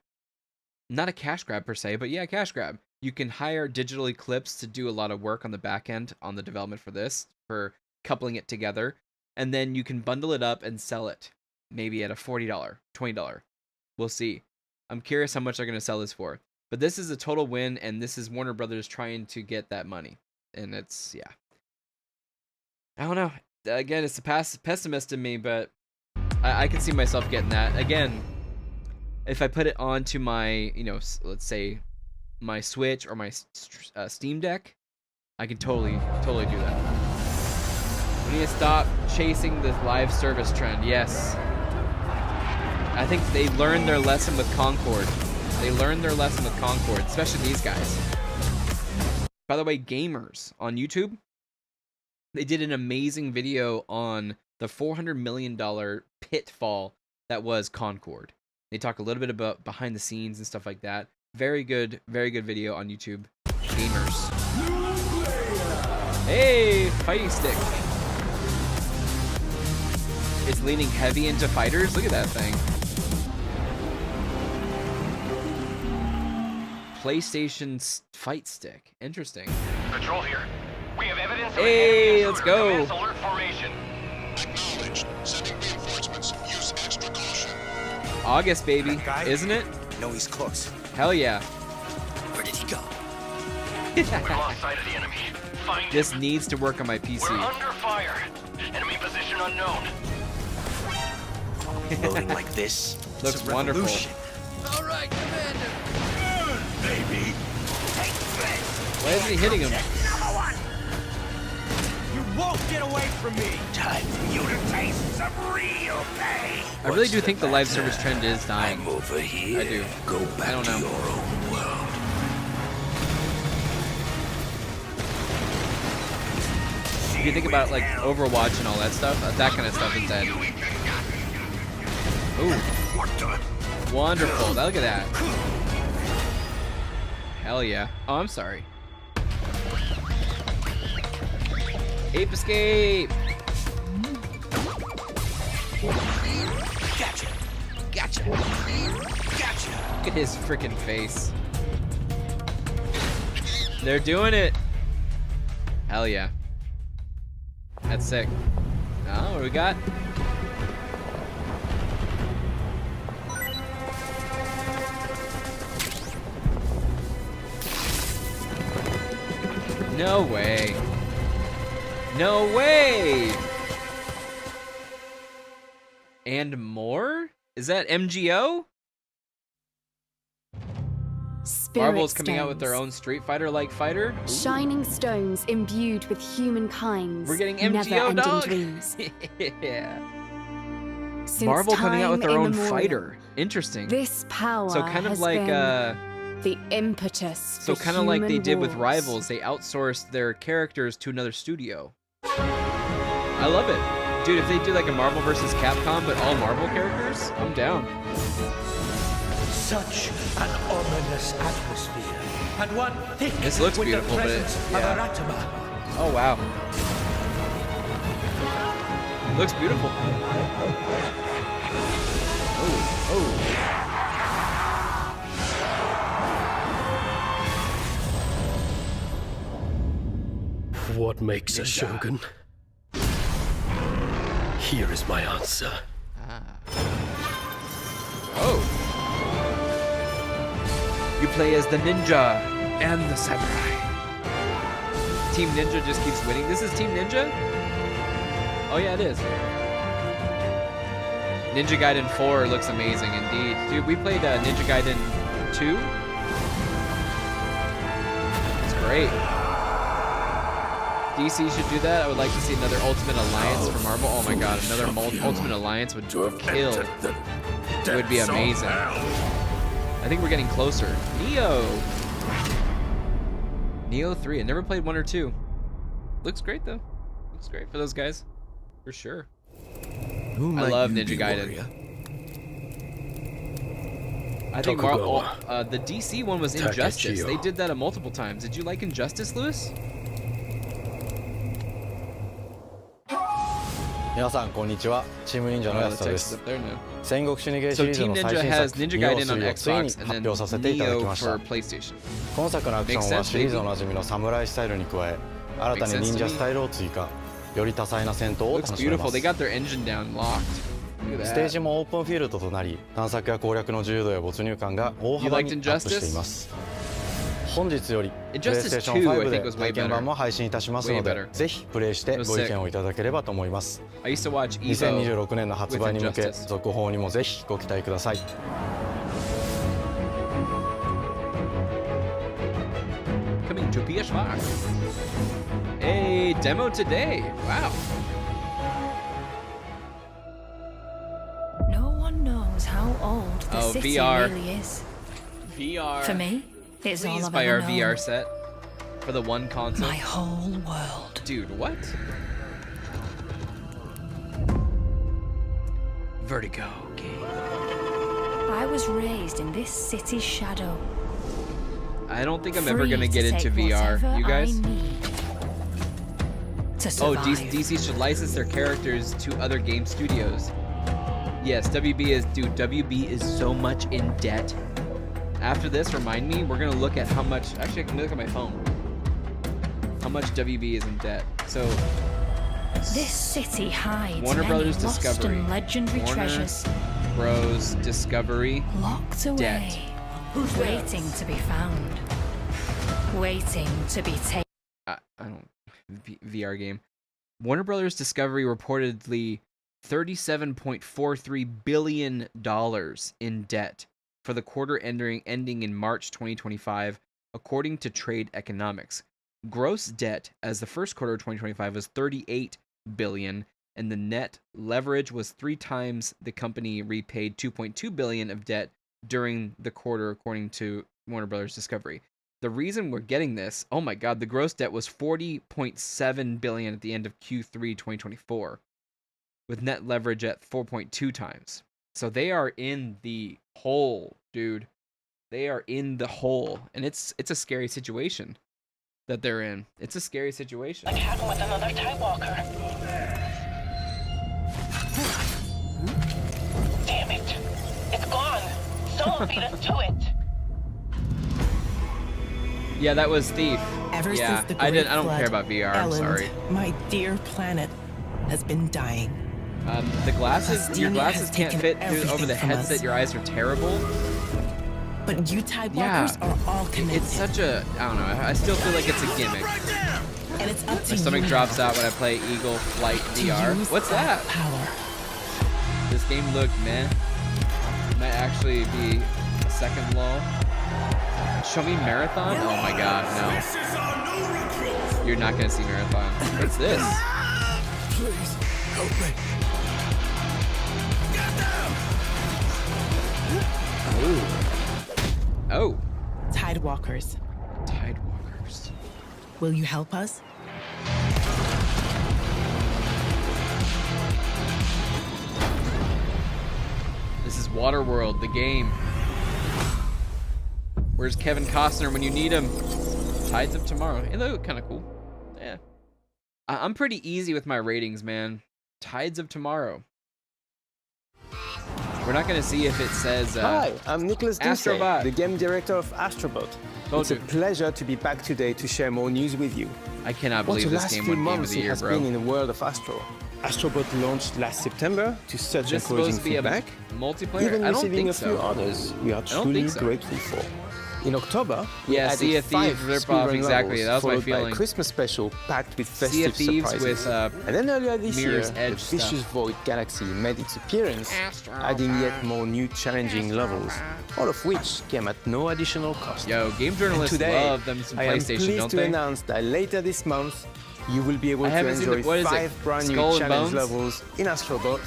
not a cash grab per se, but yeah, cash grab. You can hire Digital Eclipse to do a lot of work on the back end on the development for this, for coupling it together. and then you can bundle it up and sell it, maybe at a $40, $20. We'll see. I'm curious how much they're gonna sell this for. But this is a total win, and this is Warner Brothers trying to get that money, and it's I don't know. Again, it's a pessimist in me, but I can see myself getting that. Again, if I put it onto my, let's say my Switch or my Steam Deck, I can totally do that. We need to stop chasing this live service trend. Yes. I think they learned their lesson with Concord. Especially these guys. By the way, gamers on YouTube, they did an amazing video on the $400 million pitfall that was Concord. They talk a little bit about behind the scenes and stuff like that. Very good video on YouTube. Gamers. Hey, fighting stick. It's leaning heavy into fighters. Look at that thing. PlayStation fight stick. Interesting. Control here. We have evidence. Hey, let's go. Alert formation. Acknowledged. Sending reinforcements. Use extra caution. August, baby, isn't it? No, he's close. Hell yeah. Where did he go? We've lost sight of the enemy. Find This him. needs to work on my PC. We're under fire. Enemy position unknown. Loading like this. Looks wonderful. All right, Commander. Baby. Take this. Why isn't he hitting him? Another one. You won't get away from me. Time for you to taste some real pain. I really do think the live service trend is dying. I'm over here. I do. Go back I don't know. to your own world. If you think about like Overwatch and all that stuff, that kind of stuff is dead. Ooh. Wonderful. Look at that. Hell yeah. Oh, I'm sorry. Ape escape. Gotcha. Gotcha. Gotcha. Look at his freaking face. They're doing it. Hell yeah. That's sick. Oh, what do we got? No way. No way! And more? Is that MGO? Marvel's coming out with their own Street Fighter-like fighter? Ooh. Shining stones imbued with humankind. We're getting MGO, dog! Dreams. Yeah. Since Marvel coming out with their own immemorial, fighter. Interesting. This power So kind of has like been the impetus. So for kind of like they human did with wars. Rivals, they outsourced their characters to another studio. I love it. Dude, if they do like a Marvel versus Capcom, but all Marvel characters, I'm down. Such an ominous atmosphere. And one thick This looks with beautiful, the but presence of yeah. Aratama. Oh, wow. Looks beautiful. Oh. What makes a shogun? Here is my answer. Oh. You play as the ninja and the samurai. Team Ninja just keeps winning. This is Team Ninja? Oh yeah, it is. Ninja Gaiden 4 looks amazing indeed. Dude, we played Ninja Gaiden 2. It's great. DC should do that. I would like to see another Ultimate Alliance for Marvel. Oh my god, another Ultimate Alliance would kill. It would be amazing. I think we're getting closer. Neo 3. I never played 1 or 2. Looks great though. Looks great for those guys. For sure. I love Ninja Gaiden. I think the DC one was Injustice. They did that multiple times. Did you like Injustice, Lewis? 皆さんこんにちは。チーム忍者の安田です。戦国シニゲーシリーズ So の Team 最 Ninja 新 has 作 Ninja ニオ Gaiden 3 on をついに Xbox 発 and 表させていただき then ま Neo した for PlayStation. 今作のアクションはシリーズおなじみのサムライスタイルに加え新たに忍者スタイルを追加より多彩な戦闘を Looks 楽しめま beautiful. す They got their engine down locked. Look at ステー that. ジもオープンフィールドとなり探索や攻略の自由度や没入感が大幅にアップしています本日より PlayStation 5で体験版も配信いたしますのでぜひプレイしてご意見をいただければと思います2026年の発売に向け続報にもぜひご期待ください Coming to PS5. A demo today. Wow. No one knows how old the city VR. really is. VR. For me, it's all Please I've buy ever our known. VR set for the one console. My whole world. Dude, what? Vertigo game. I was raised in this city's shadow. I don't think I'm ever gonna Free get to into take VR. whatever You guys? I need to Oh, survive. DC should license their characters to other game studios. Yes, WB is so much in debt. After this, remind me, we're gonna look at how much, actually I can look at my phone. How much WB is in debt. So, This city hides Warner many Brothers lost Discovery. and legendary Warner treasures Bros. Discovery. locked away, Debt. waiting to be found, waiting to be taken. I don't VR game. Warner Brothers Discovery reportedly $37.43 billion in debt for the quarter ending in March 2025, according to Trade Economics. Gross debt as the first quarter of 2025 was $38 billion, and the net leverage was 3 times the company repaid $2.2 billion of debt during the quarter, according to Warner Brothers Discovery. The reason we're getting this, oh my god, the gross debt was $40.7 billion at the end of Q3 2024, with net leverage at 4.2 times. So they are in the hole, dude. They are in the hole, and it's a scary situation that they're in. It's a scary situation. What happened with another Tidewalker? Damn it! It's gone. Someone beat us to it. Yeah, that was Thief. Ever Yeah, since the I Great don't Flood, care about VR. I'm Elland, sorry. My dear planet has been dying. The glasses, your Justine glasses has can't taken fit through over the everything from headset. us. Your eyes are terrible. But you Tidewalkers are all connected. It's such a, I don't know. I still feel like it's a gimmick. And it's up to My stomach you drops out when I play Eagle Flight to VR. use What's that? Power. This game looked meh. Might actually be a second lull. Show me Marathon? Oh my god, no. You're not gonna see Marathon. What's this? Please, help me. Ooh. Oh. Tidewalkers. Tidewalkers. Will you help us? This is Waterworld, the game. Where's Kevin Costner when you need him? Tides of Tomorrow. Hey, they look kind of cool. Yeah. I'm pretty easy with my ratings, man. Tides of Tomorrow. We're not gonna see if it says. Hi, I'm Nicholas Ducey, Astrobot. the game director of Astrobot. It's a pleasure to be back today to share more news with you. I cannot What believe the this last game few won Game of months the it Year, has bro. been in the world of Astro. Astrobot launched last September to such Is this encouraging supposed to be a feedback, multiplayer? even I don't receiving think a few so. honors we are I don't truly think so. grateful for. In October, we Yeah, added Sea of 5 Thieves rip-off, speedrun exactly, levels, that was my followed by feeling. a Christmas special packed with Sea of festive Thieves surprises. with, And then earlier this year, Mirror's the Edge Vicious stuff. Void Galaxy made its appearance, adding yet more new challenging levels, all of which came at no additional cost. Yo, game journalists And today, love them some I am PlayStation, pleased don't to they? announce that later this month, you will be able I to haven't seen enjoy the- what is it? 5 brand new Skull and challenge Bones? levels in Astrobot,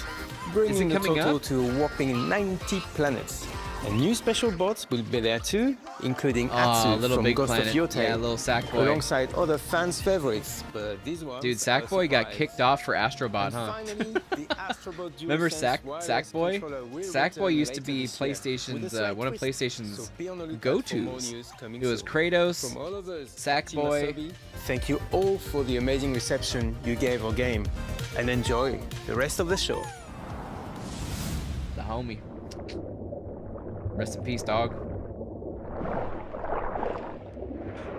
bringing the coming total up? to a whopping 90 planets. And new special bots will be there too, including Aw, Atsu Little from Big Ghost Planet. of Yotei, Yeah, little Sackboy. alongside other fans' favorites. But these ones Dude, are a Sackboy got surprise. kicked off for Astrobot, huh? Remember Sackboy? Sackboy used to be PlayStation's one of PlayStation's go-tos. It was Kratos, Sackboy. Thank you all for the amazing reception you gave our game, and enjoy the rest of the show. The homie. Rest in peace, dog.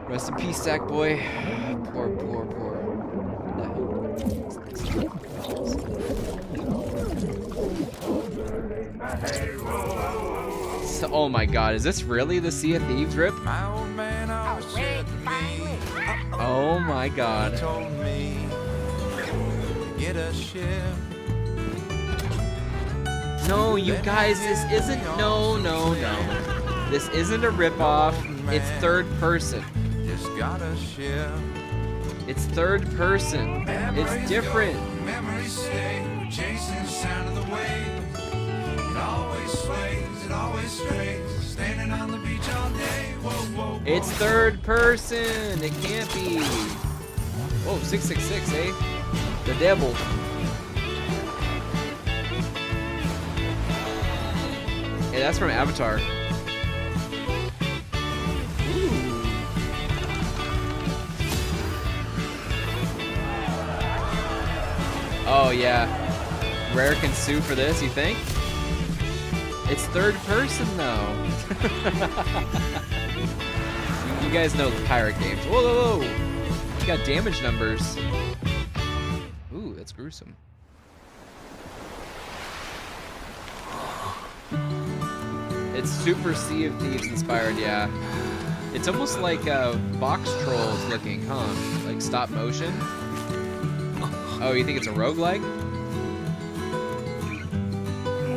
Rest in peace, Sackboy. Poor. What the hell? Oh my god, is this really the Sea of Thieves rip? Oh my god. No, you guys, this isn't. No. This isn't a ripoff. It's third person. It's third person. It's different. It's third person. It can't be. Whoa, 666, eh? The devil. Hey, that's from Avatar. Ooh. Oh yeah. Rare can sue for this, you think? It's third person though. You guys know the pirate games. Whoa. You got damage numbers. Ooh, that's gruesome. It's super Sea of Thieves inspired, yeah. It's almost like Box Trolls looking, huh? Like stop motion. Oh, you think it's a roguelike?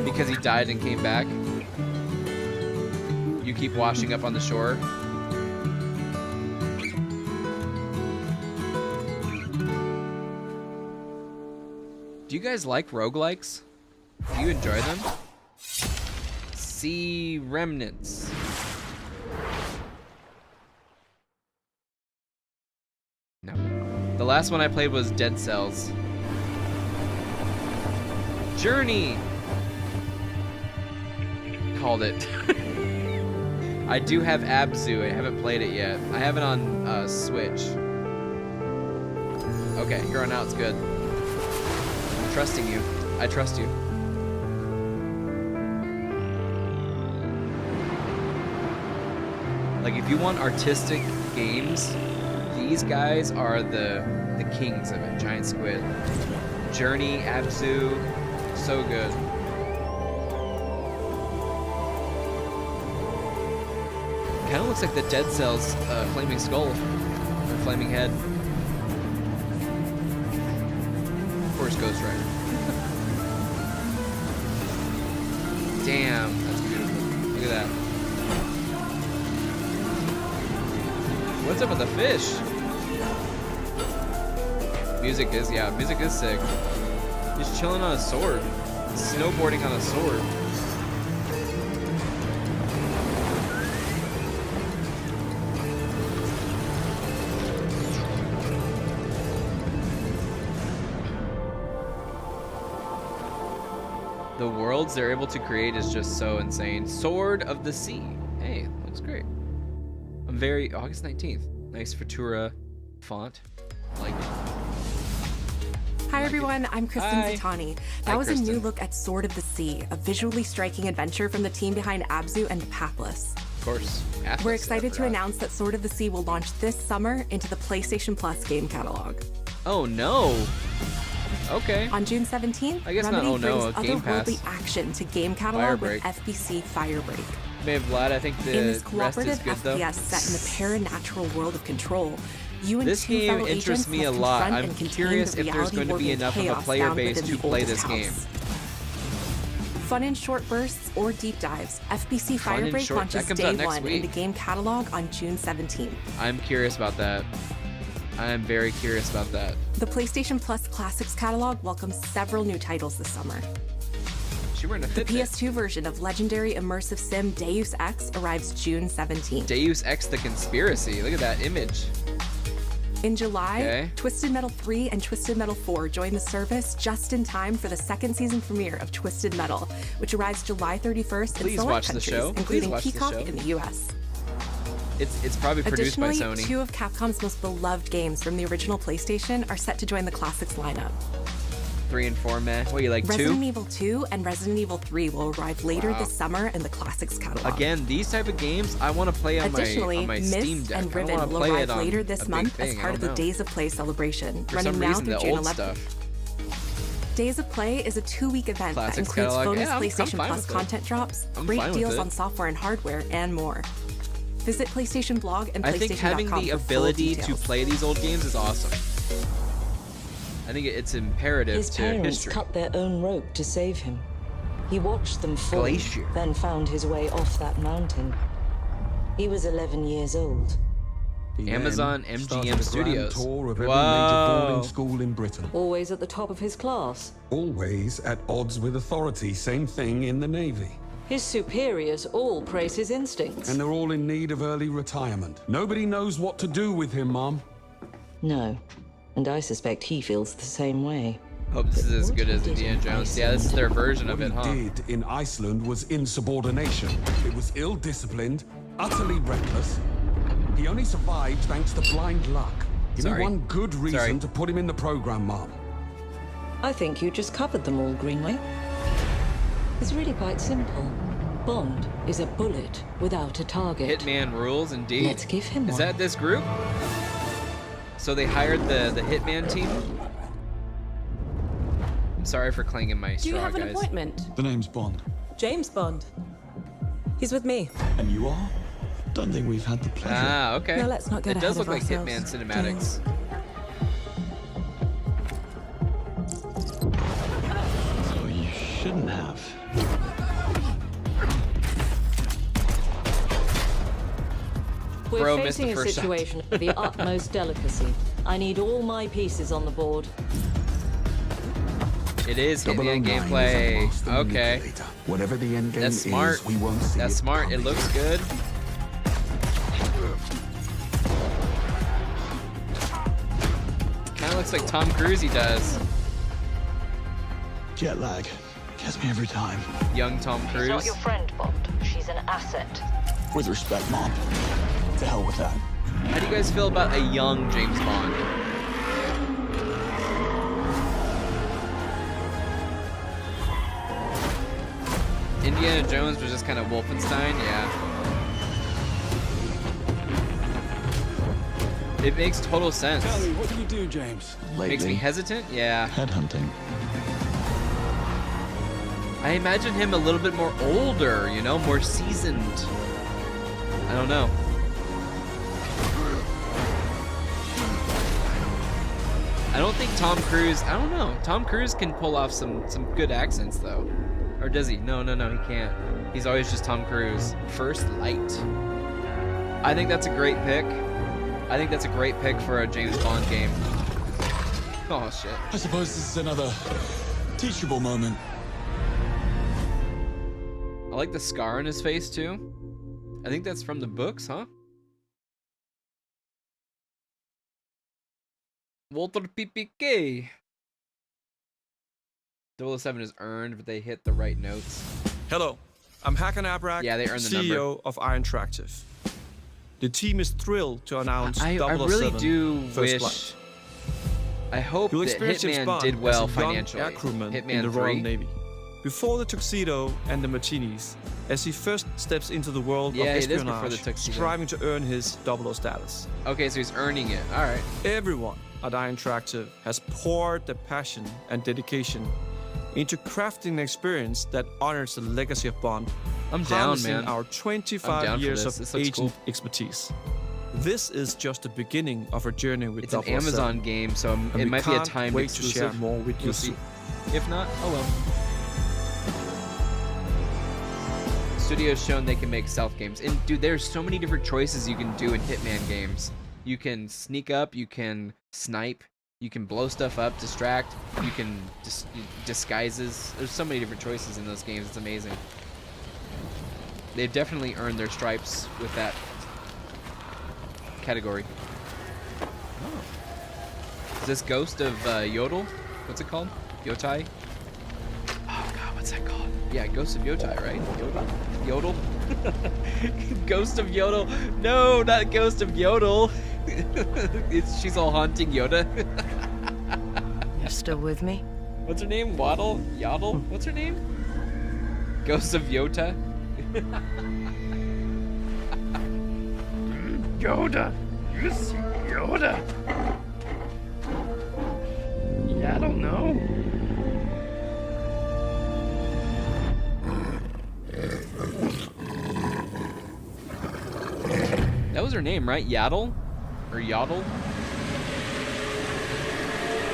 Because he died and came back? You keep washing up on the shore? Do you guys like roguelikes? Do you enjoy them? Sea Remnants. No. The last one I played was Dead Cells. Journey! Called it. I do have Abzu. I haven't played it yet. I have it on Switch. Okay, here on out, it's good. I'm trusting you. I trust you. Like, if you want artistic games, these guys are the kings of it. Giant Squid. Journey, Abzu, so good. Kind of looks like the Dead Cells Flaming Skull, or Flaming Head. Of course, Ghost Rider. Damn, that's beautiful. Look at that. What's up with the fish? Music is sick. He's chilling on a sword. Snowboarding on a sword. The worlds they're able to create is just so insane. Sword of the Sea. Hey, looks great. I'm very August 19th. Nice Futura font. Like it. Hi everyone, I'm Kristen Hi. Zatani. That was Kristen. a new look at Sword of the Sea, a visually striking adventure from the team behind Abzu and Pathless. Of course. Atlas, We're excited I to forgot. announce that Sword of the Sea will launch this summer into the PlayStation Plus game catalog. Oh no. Okay. On June 17th, I guess not, Remedy oh no, brings a Game otherworldly Pass. action to game catalog with Firebreak. FBC Firebreak. Babe Vlad, I think In this the rest is cooperative good though. FPS set in the paranatural world of Control, you and This two game fellow interests agents me a must lot. confront I'm and contain curious the if there's going to be reality-warping enough of a chaos player found base within to the play oldest this game. house. Fun in short bursts or deep dives, FBC Fun in Firebreak short- launches that comes day out next one week. into game catalog on June 17th. I'm curious about that. I am very curious about that. The PlayStation Plus Classics catalog welcomes several new titles this summer. She wearing a The Fitbit. PS2 version of legendary immersive sim Deus Ex arrives June 17th. Deus Ex the Conspiracy. Look at that image. In July, Okay. Twisted Metal 3 and Twisted Metal 4 join the service just in time for the second season premiere of Twisted Metal, which arrives July 31st in Please select watch the countries, show. Please including watch the Peacock show. in the US. It's probably produced by Additionally, Sony. two of Capcom's most beloved games from the original PlayStation are set to join the Classics lineup. 3 and 4, meh. What, you like Resident 2? Evil 2 and Resident Evil 3 will arrive later Wow. this summer in the Classics catalog. Again, these type of games I want to play on Additionally, my Myst Steam Deck. and I Riven want to will play it arrive on later a this big month thing. as I part of don't the know. Days of Play celebration, For running some now reason, through the June old 11th. stuff. Days of Play is a 2-week event that Classics includes catalog. bonus Yeah, I'm PlayStation fine Plus with it. content drops, I'm great fine with deals it. on software and hardware, and more. Visit PlayStation Blog and I PlayStation.com think having the for full ability to details. play these old games is awesome. I think it's imperative His to parents history. cut their own rope to save him. He watched them fall, Glacier. then found his way off that mountain. He was 11 years old. Amazon Started MGM a grand Studios. tour of every major Whoa. boarding school in Britain. Always at the top of his class. Always at odds with authority. Same thing in the Navy. His superiors all praise his instincts. And they're all in need of early retirement. Nobody knows what to do with him, Mom. No. And I suspect he feels the same way. Hope this is as good as Indiana Jones. Yeah, this is their version of it, huh? What he did in Iceland was insubordination. It was ill-disciplined, utterly reckless. He only survived thanks to blind luck. Give me one good reason to put him in the program, Mom. I think you just covered them all, Greenway. It's really quite simple. Bond is a bullet without a target. Hitman rules, indeed. Let's give him Is one. that this group? So they hired the Hitman team? I'm sorry for clanging my Do you straw, have an guys. appointment? The name's Bond. James Bond. He's with me. And you are? Don't think we've had the pleasure. Ah, okay. No, let's not get It does ahead look of like ourselves, Hitman cinematics. So you shouldn't have. We're Bro missed facing the a first shot. situation of the utmost delicacy. I need all my pieces on the board. It is Hitman 009 is a gameplay. master Okay. manipulator. Whatever the end game That's smart. is, we won't see That's it smart. It coming. looks good. Kind of looks like Tom Cruise he does. Jet lag gets me every time. Young Tom She's Cruise. not your friend, Bond. She's an asset. With respect, Mom. To hell with that. How do you guys feel about a young James Bond? Indiana Jones was just kind of Wolfenstein, yeah. It makes total sense. Tell me, what do you do, James? Makes me hesitant? Yeah. Headhunting. I imagine him a little bit more older, you know, more seasoned. I don't know. I don't think Tom Cruise, I don't know. Tom Cruise can pull off some good accents though. Or does he? No, he can't. He's always just Tom Cruise. First Light. I think that's a great pick. I think that's a great pick for a James Bond game. Oh shit. I suppose this is another teachable moment. I like the scar on his face too. I think that's from the books, huh? Walter PPK. 007 is earned, but they hit the right notes. Hello, I'm Hakan Abrak, Yeah, they earned the CEO number. of Iron Interactive. The team is thrilled to announce I 007 really do First wish. Flight. I hope You'll that experience James Hitman Bond did well as a young financially. air crewman Hitman in the 3. Royal Navy. Before the tuxedo and the martinis, as he first steps into the world Yeah, of it is before espionage, the tuxedo. striving to earn his 00 status. Okay, so he's earning it. All right. Everyone at Iron Interactive has poured their passion and dedication into crafting an experience that honors the legacy of Bond. I'm down, harnessing man. our I'm 25 down for years this. of This looks agent cool. expertise. This is just the beginning of our journey with It's an 007. Amazon game, so And it we might be a can't timed wait exclusive. to share more with you We'll see. soon. If not, oh well. Studio's shown they can make stealth games. And dude, there's so many different choices you can do in Hitman games. You can sneak up, you can snipe, you can blow stuff up, distract, you can disguises. There's so many different choices in those games. It's amazing. They've definitely earned their stripes with that category. Oh. Is this Ghost of Yodel? What's it called? Yotai? Oh god, what's that called? Yeah, Ghost of Yotai, right? Yodel? Ghost of Yodel. No, not Ghost of Yodel. She's all haunting Yoda. You're still with me? What's her name? Waddle? Yodel? What's her name? Ghost of Yota? Yoda! You see Yoda? Yeah, I don't know. was her name, right? Yaddle? Or Yaddle?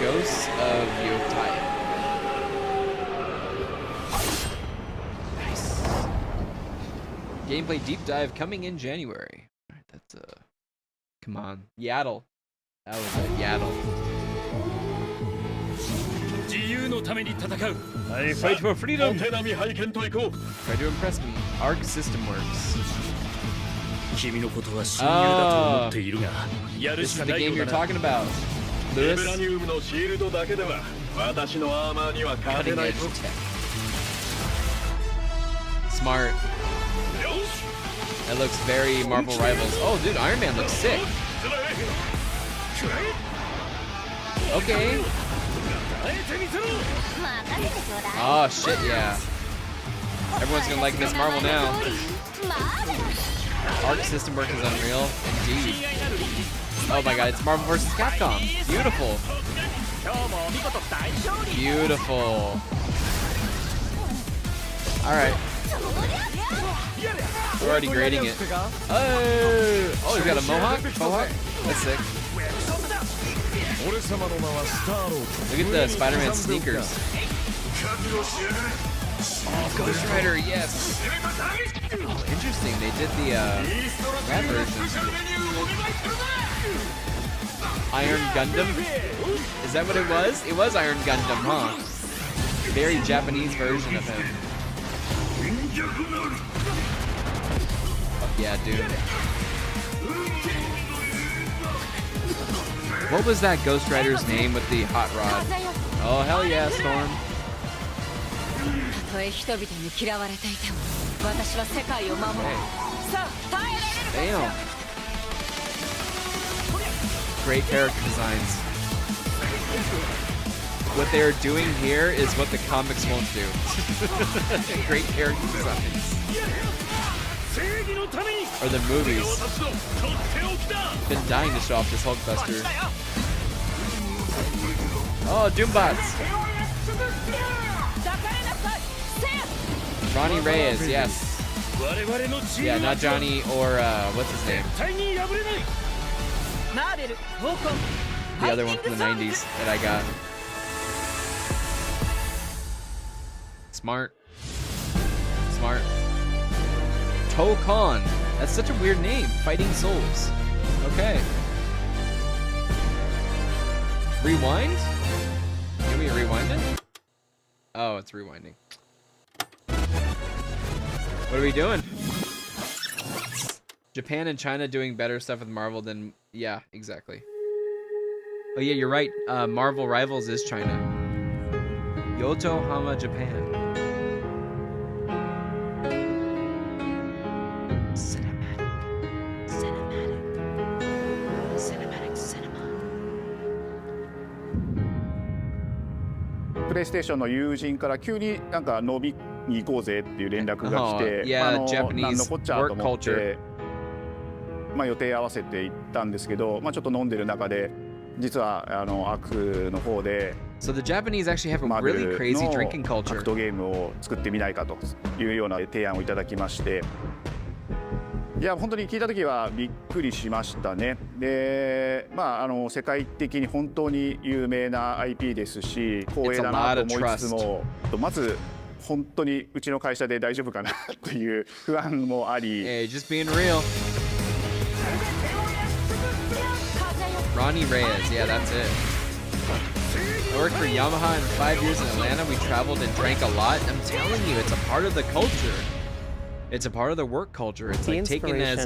Ghosts of Yotai. Nice. Gameplay deep dive coming in January. Alright, that's come on. Yaddle. That was a Yaddle. I fight for freedom. Try to impress me. Arc System Works. This is the game you're talking about. Lewis. Cutting edge tech. Smart. That looks very Marvel Rivals. Oh, dude, Iron Man looks sick. Okay. Oh, shit, yeah. Everyone's gonna like Miss Marvel now. Arc System Work is unreal. Indeed. Oh my god, it's Marvel vs. Capcom. Beautiful. Beautiful. Alright. We're already grading it. Oh, you got a mohawk? Mohawk? That's sick. Look at the Spider-Man sneakers. Oh, Ghost Rider, yes. Oh, interesting. They did the rap version. Iron Gundam? Is that what it was? It was Iron Gundam, huh? Very Japanese version of him. Yeah, dude. What was that Ghost Rider's name with the hot rod? Oh, hell yeah, Storm. Damn. Great character designs. What they're doing here is what the comics won't do. Great character designs. Or the movies. Been dying to show off this Hulkbuster. Oh, Doombots. Ronnie Reyes, yes. Yeah, not Johnny or what's his name? The other one from the 90s that I got. Smart. Smart. Tokon. That's such a weird name. Fighting Souls. Okay. Rewind? Can we rewind it? Oh, it's rewinding. What are we doing? Japan and China doing better stuff with Marvel than... Yeah, exactly. Oh yeah, you're right. Marvel Rivals is China. Yokohama, Japan. Cinematic cinema. プレイステーションの友人から急になんか飲みに行こうぜっていう連絡が来て、なんのこっちゃと思って、予定合わせて行ったんですけど、ちょっと飲んでる中で実はアクの方で So the Japanese actually have a really crazy drinking culture. 格闘ゲームを作ってみないかというような提案をいただきまして、いや本当に聞いた時はびっくりしましたね。で、世界的に本当に有名な IP ですし、光栄だなと思いつつも、まず本当にうちの会社で大丈夫かなという不安もあり。Hey, just being real. Ronnie Reyes, yeah, that's it. I worked for Yamaha in 5 years in Atlanta. We traveled and drank a lot. I'm telling you, it's a part of the culture. It's a part of the work culture. It's like taken as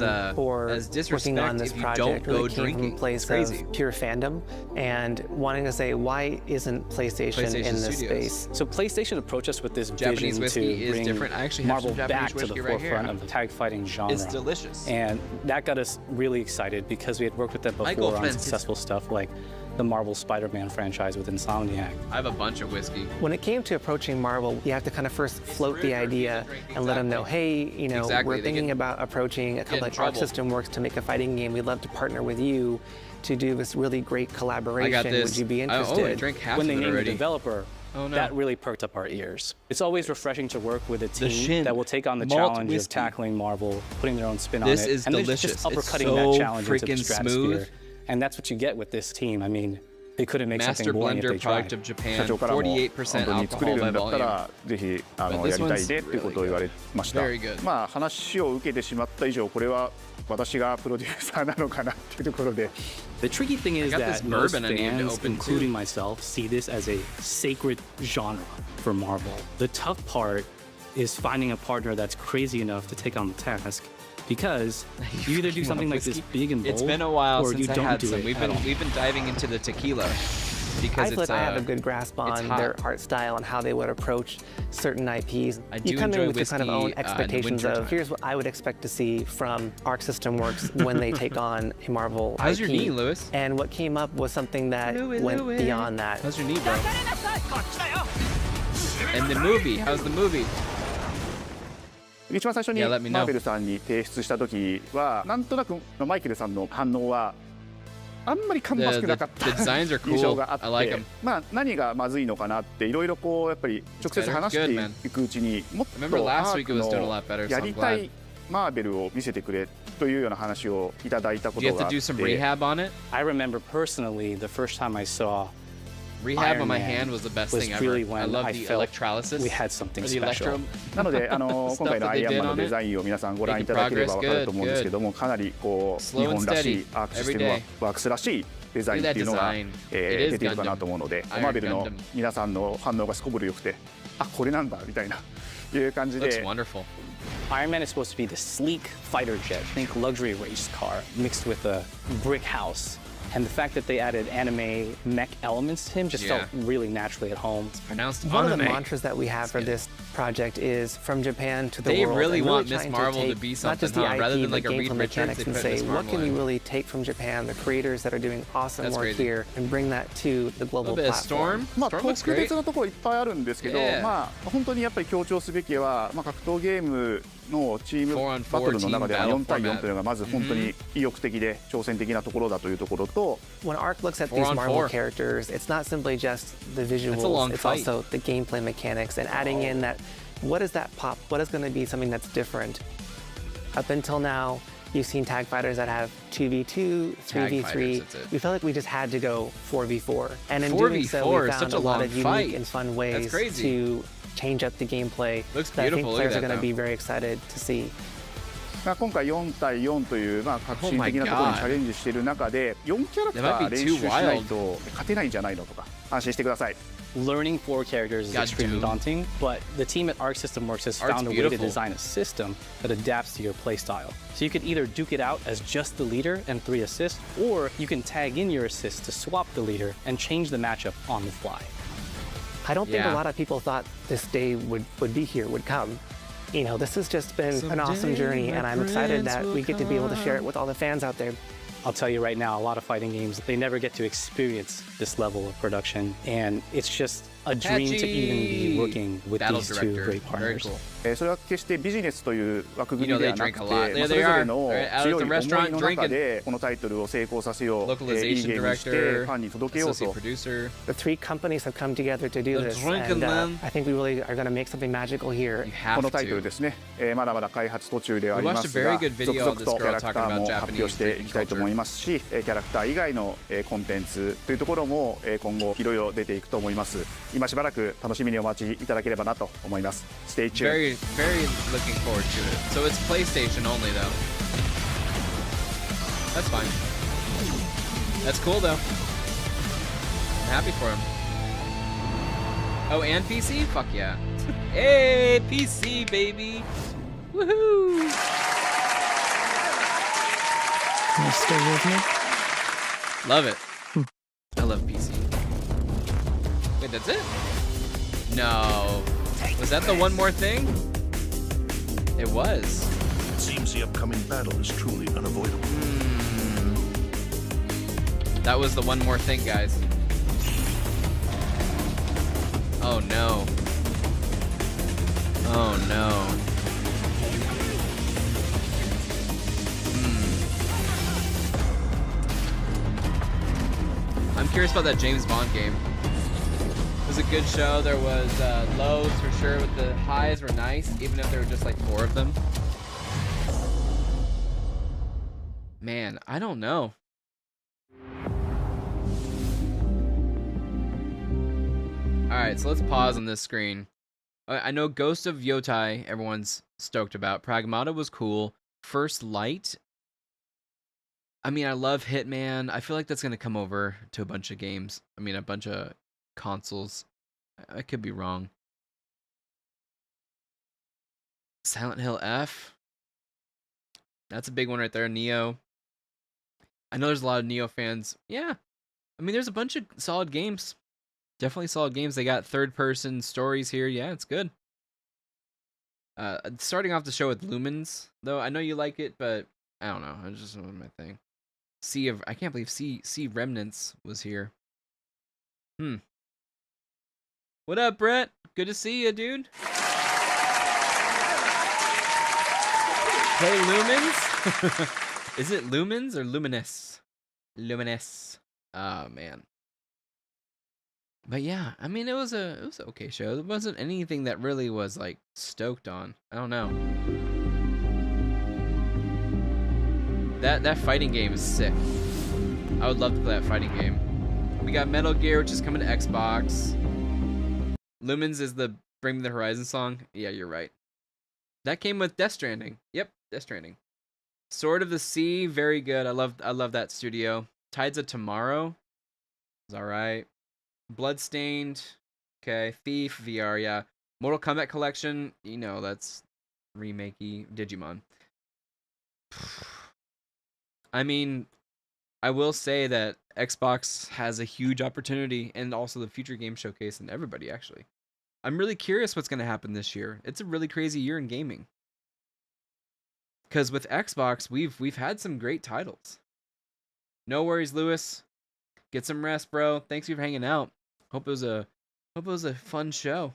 disrespect if you don't go drinking. It's crazy. Pure fandom and wanting to say, why isn't PlayStation in this space? So PlayStation approached us with this Japanese vision whiskey to is bring different. I actually have Marvel some back Japanese to the whiskey right forefront here. of the tag fighting genre. It's delicious. And that got us really excited because we had worked with them before on successful stuff like the Marvel Spider-Man franchise with Insomniac. I have a bunch of whiskey. When it came to approaching Marvel, you have to kind of first float the idea and let them know, hey, you know, we're thinking about approaching a company like Arc System Works to make a fighting game. We'd love to partner with you to do this really great collaboration. I got this. Would you be interested? I drank half when of they it named already. the developer, that really perked up our ears. It's always refreshing to work with a team that will take on the challenge of tackling Marvel, putting their own spin on it. This is and delicious. Just uppercutting so that challenge into the freaking stratosphere. smooth. And that's what you get with this team. I mean, they couldn't make Master something boring if blender they product tried. of Japan, 48% alcohol by volume. ぜひBut や this りた one's いねっていうことを言われました。 very good. まあ話を受けてしまった以上これは私がプロデューサーなのかなっていうところで。 The tricky thing is I got this that most bourbon I need to fans, open including too. myself, see this as a sacred genre for Marvel. The tough part is finding a partner that's crazy enough to take on the task. Because you either do something like this big and bold, It's been a while or since you I don't had do some. it We've at all. been diving into the tequila because I feel it's like I have a good grasp on hot. their art style and how they would approach certain IPs. I do You come enjoy in with your kind of own whiskey, in the expectations of wintertime. here's what I would expect to see from Arc System Works when they take on a Marvel How's IP. your knee, Lewis? And what came up was something that went beyond that. How's your knee, bro? And the movie. How's the movie? 一番最初に Yeah, let me know. マーベルさんに提出した時はなんとなくマイケルさんの反応はあんまり芳しくなかった The designs are cool. 印象があって I like them. まあ何がまずいのかなっていろいろこうやっぱり直接話していくうちにもっ Remember と last ア week ー it ク was doing a の lot better, so や I'm りた glad. いマーベルを見せてくれというような話をいただいたこ Do you と have が to あっ do some て rehab on it? I remember personally the first time I saw Rehab Iron on my Man hand was the best was thing really ever. when I love I the felt electrolysis. we had something or the special. electro なので今 stuff 回の that ア they イアン did マンの on デ it. ザインを皆さんご覧いただければ分かると思うんですけどもかなりこう Slow 日 and 本らし steady いアークシス every テム day. ワークスらしいデザインっていうのが It is 出ているかな Gundam. と思うので Iron マーベルの Gundam. 皆さんの反応がすこぶる良くてあこれなんだみたいないう感じ Looks で wonderful. Iron Man is supposed to be the sleek fighter jet, think luxury race car, mixed with a brick house. And the fact that they added anime mech elements to him just felt really naturally at home. It's pronounced One of the anime. mantras that we have for this project is from Japan to the They world. really and want trying Miss Marvel to take be not just something, the huh? IP, Rather than but like a gameplay Reed Richards, mechanics they and put say, Miss what Marvel can we in. really take from Japan, the creators that are doing awesome That's work crazy. here, and bring that to the global bit of platform. Storm. まあ Storm 特 looks great. 別なところいっぱいあるんですけど、 Yeah. まあ本当にやっぱり強調すべきは、まあ、格闘ゲームのチーム 4on4 バトルの中では team 4対 battle 4というのがまず本当に意欲的で挑戦的なところだというところと When Arc looks at these 4on4. Marvel characters, it's not simply just the That's a long visuals, it's fight. also the gameplay mechanics and adding in that what is that pop? What is going to be something that's different? Up until now, you've seen tag fighters that have 2v2, 3v3. fighters, that's it. We felt like we just had to go 4v4. And in 4v4 doing so, we is found such a a lot long of unique fight. and fun That's ways crazy. to change up the gameplay Looks that I think beautiful. Look at players are that, going to though. be very excited to see. まあ今回4対4というまあ革新 Oh my 的なところに God. チャレンジしている中で4キャラクタ That might ー be 練 too 習しないと勝てないんじゃないのとか安心してください。 Learning 4 characters is Got extremely Doom. daunting, but the team at Arc System Works has Art's found a way to beautiful. design a system that adapts to your playstyle. So you could either duke it out as just the leader and 3 assists, or you can tag in your assists to swap the leader and change the matchup on the fly. I don't think Yeah. a lot of people thought this day would be here, would come. You know, this has just been an awesome journey, and I'm excited that we get to be able to share it with all the fans out there. I'll tell you right now, a lot of fighting games, they never get to experience this level of production, and it's just a dream to even be working with Battle these two director. great Very partners. cool. それは決してビジネスという枠組 You み know で they はなく drink て、 a lot. まあ There それ they ぞ are. れの They're out at 強い the 思い restaurant の中 drinking. でこのタイトルを成功させよう、いいゲー Localization ムにして director, ファンに届けよう associate と。 producer. The 3 companies have come together to do They're this, drinking, and man. I think we really are going to make something magical here. You have このタイトル to. ですね、まだまだ開発途中ではありま We watched す a very が good 続 video 々 of と this キャ girl ラクタ talking ー about も発表 Japanese していきたいと思いますし、キャラクター以外のコンテンツというところも今後いろいろ出ていくと思います。今しばらく楽しみにお待ちいただければなと思います。Stay tuned. Very, very looking forward to it. So it's PlayStation only, though. That's fine. That's cool, though. I'm happy for him. Oh, and PC? Fuck yeah. Hey, PC, baby. Woohoo! You still with me? Love it. I love PC. Wait, that's it? No. Was that the one more thing? It was. It seems the upcoming battle is truly unavoidable. That was the one more thing, guys. Oh no. Oh no. I'm curious about that James Bond game. Was it good show. There was lows for sure, but the highs were nice, even if there were just like 4 of them. Man, I don't know. Alright, so let's pause on this screen. I know Ghost of Yotai, everyone's stoked about. Pragmata was cool. First Light. I mean, I love Hitman. I feel like that's going to come over to a bunch of games. I mean, a bunch of consoles. I could be wrong. Silent Hill F. That's a big one right there. Neo. I know there's a lot of Neo fans. Yeah. I mean, there's a bunch of solid games. Definitely solid games. They got third-person stories here. Yeah, it's good. Starting off the show with Lumens, though. I know you like it, but I don't know. It's just not my thing. I can't believe Sea Remnants was here. What up, Brett? Good to see you, dude. Play Lumens? Is it Lumens or Luminous? Luminous. Oh, man. But yeah, I mean, it was an okay show. There wasn't anything that really was like stoked on. I don't know. That fighting game is sick. I would love to play that fighting game. We got Metal Gear, which is coming to Xbox. Lumens is the Bring Me the Horizon song. Yeah, you're right. That came with Death Stranding. Yep, Death Stranding. Sword of the Sea, very good. I love that studio. Tides of Tomorrow is all right. Bloodstained, okay. Thief, VR, yeah. Mortal Kombat Collection, you know, that's remakey. Digimon. I mean, I will say that Xbox has a huge opportunity, and also the Future Game Showcase, and everybody, actually. I'm really curious what's going to happen this year. It's a really crazy year in gaming. Because with Xbox, we've had some great titles. No worries, Lewis. Get some rest, bro. Thanks for hanging out. Hope it was a fun show.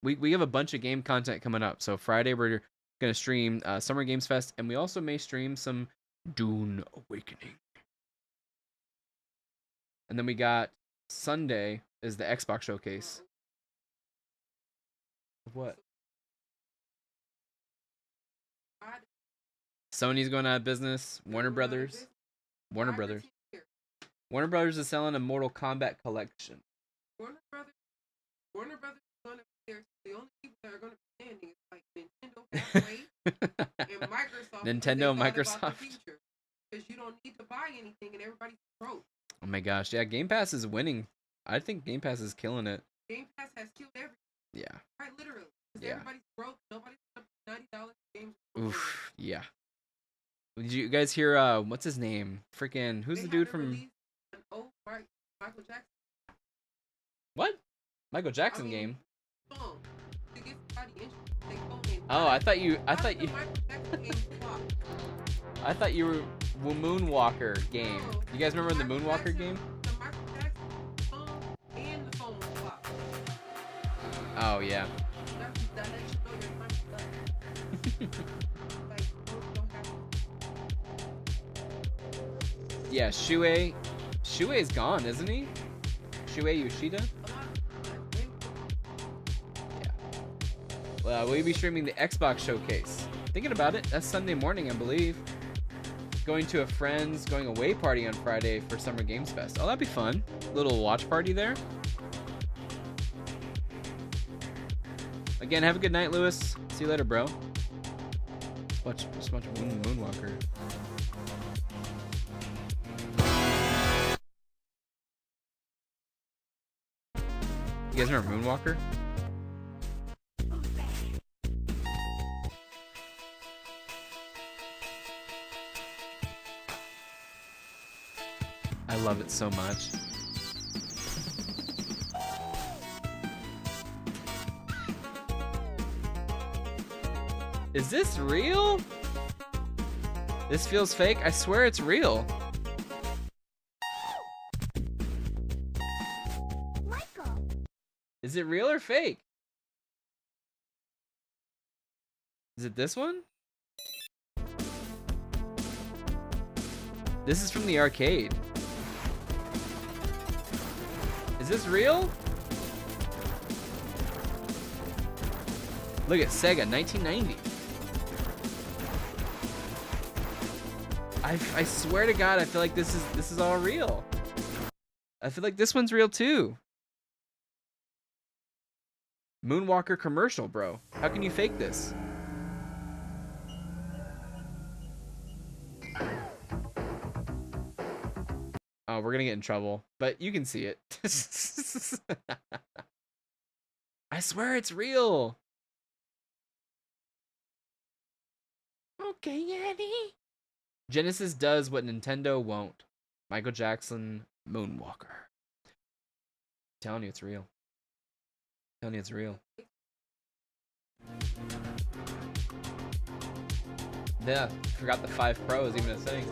We have a bunch of game content coming up. So Friday we're gonna stream Summer Games Fest, and we also may stream some Dune Awakening. And then we got Sunday is the Xbox showcase. What? Sony's going out of business. Warner Brothers is selling a Mortal Kombat collection. Warner Brothers is going to be there. The only people that are going to be standing is like Nintendo, halfway, and Microsoft. Nintendo, Microsoft. Because you don't need to buy anything, and everybody's broke. Oh my gosh, yeah, Game Pass is winning. I think Game Pass is killing it. Game Pass has killed everything. Yeah. Right, literally. Yeah. Everybody's broke. Nobody's $90 games. Oof. Yeah. Did you guys hear? What's his name? Freaking who's the dude from? Michael Jackson. What? Michael Jackson game? Oh, I thought you were Moonwalker game. You guys remember the Moonwalker game? Oh yeah. Yeah, Shuei's gone, isn't he? Shuei Yoshida? Yeah. Well, we'll be streaming the Xbox showcase. Thinking about it, that's Sunday morning, I believe. Going to a friend's going away party on Friday for Summer Games Fest. Oh, that'd be fun. Little watch party there. Again, have a good night, Lewis. See you later, bro. Just watch Moonwalker. You guys remember Moonwalker? I love it so much. Is this real? This feels fake. I swear it's real. Is it real or fake? Is it this one? This is from the arcade. Is this real? Look at Sega, 1990. I swear to God, I feel like this is all real. I feel like this one's real too. Moonwalker commercial, bro. How can you fake this? Oh, we're gonna get in trouble, but you can see it. I swear it's real. Okay, Eddie. Genesis does what Nintendo won't. Michael Jackson, Moonwalker. I'm telling you it's real. I'm telling you it's real. Yeah, forgot the 5 Pro is even a thing.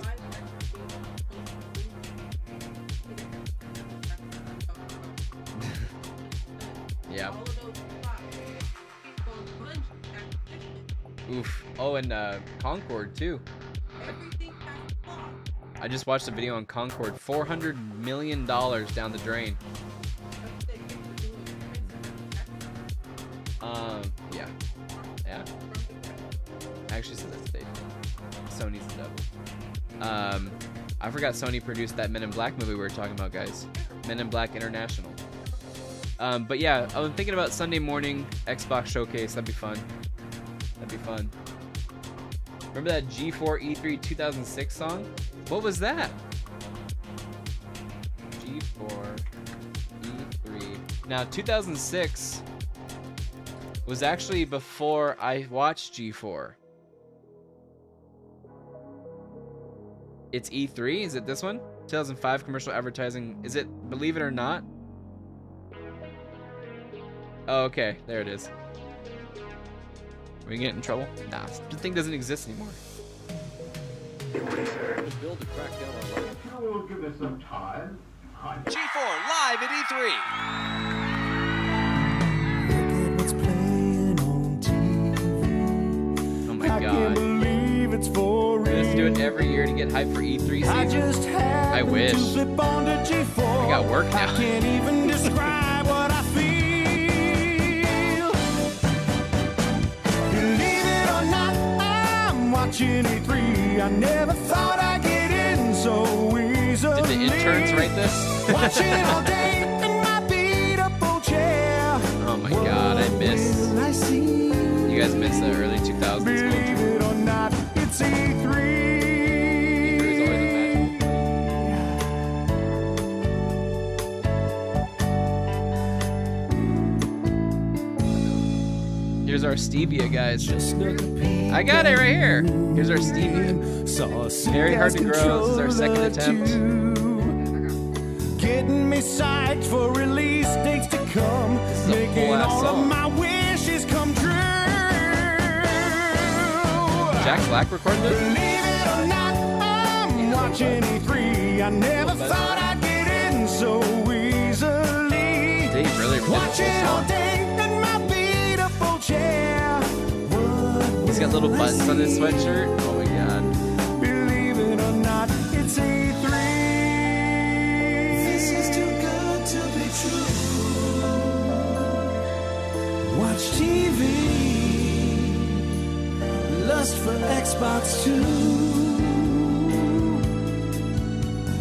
Yeah. Oof. Oh, and Concord too. I just watched a video on Concord. $400 million down the drain. Yeah. Yeah. Actually says that's state. Sony's the devil. I forgot Sony produced that Men in Black movie we were talking about, guys. Men in Black International. But yeah, I was thinking about Sunday morning Xbox showcase. That'd be fun. That'd be fun. Remember that G4 E3 2006 song? What was that? G4 E3. Now, 2006 was actually before I watched G4. It's E3? Is it this one? 2005 commercial advertising. Is it Believe It or Not? Oh, okay. There it is. Are we getting in trouble? Nah, the thing doesn't exist anymore. Build a crackdown on life. We'll give it some time. G4 live at E3. Oh my god. Let's do it every year to get hyped for E3 season. I wish. I got work now. I can't even describe what I feel. Believe it or not, I'm watching E3. I never thought I'd get in so easily. Did the interns write this? Watching all day in my beat-up chair. Oh my god, I miss. You guys miss the early 2000s. Believe it or not, it's E3. Here's our stevia, guys. I got it right here. Here's our stevia. Very hard to grow. This is our second attempt. Getting me psyched for release dates to come. Making all of my wishes come true. Jack Black recorded this? Believe it or not, I'm watching E3. I never thought I'd get in so easily. Dave really watching all day in my beat-up chair. He's got little buttons on his sweatshirt. Oh my god. Believe it or not, it's E3. This is too good to be true. Watch TV. Lust for Xbox 2.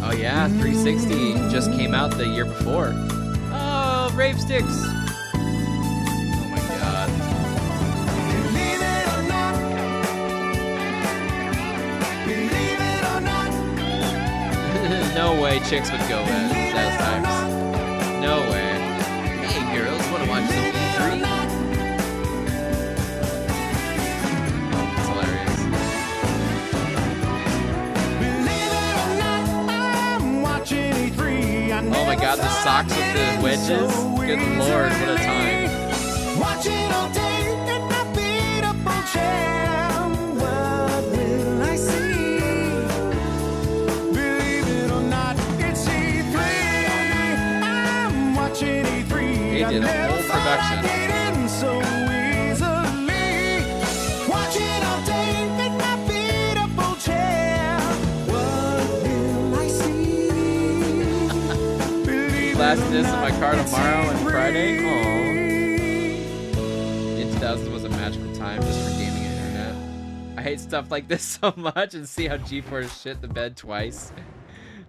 Oh yeah, 360 just came out the year before. Oh, rave sticks. Oh my god. Believe it or not. Believe it or not. No way chicks would go at those times. No way. Hey girls, wanna watch some E3? That's hilarious. Believe it or not, I'm watching E3. Oh my god, the socks with the wedges. Good lord, what a time. Watching all day in my beat-up chair. What will I see? Believe it or not, it's E3. I'm watching E3. They did a whole production. So easily. Watching all day in my beat-up chair. What will I see? Last disc of my car tomorrow and Friday. Aww. In 2000s was a magical time just for gaming internet. I hate stuff like this so much, and see how GeForce shit the bed twice.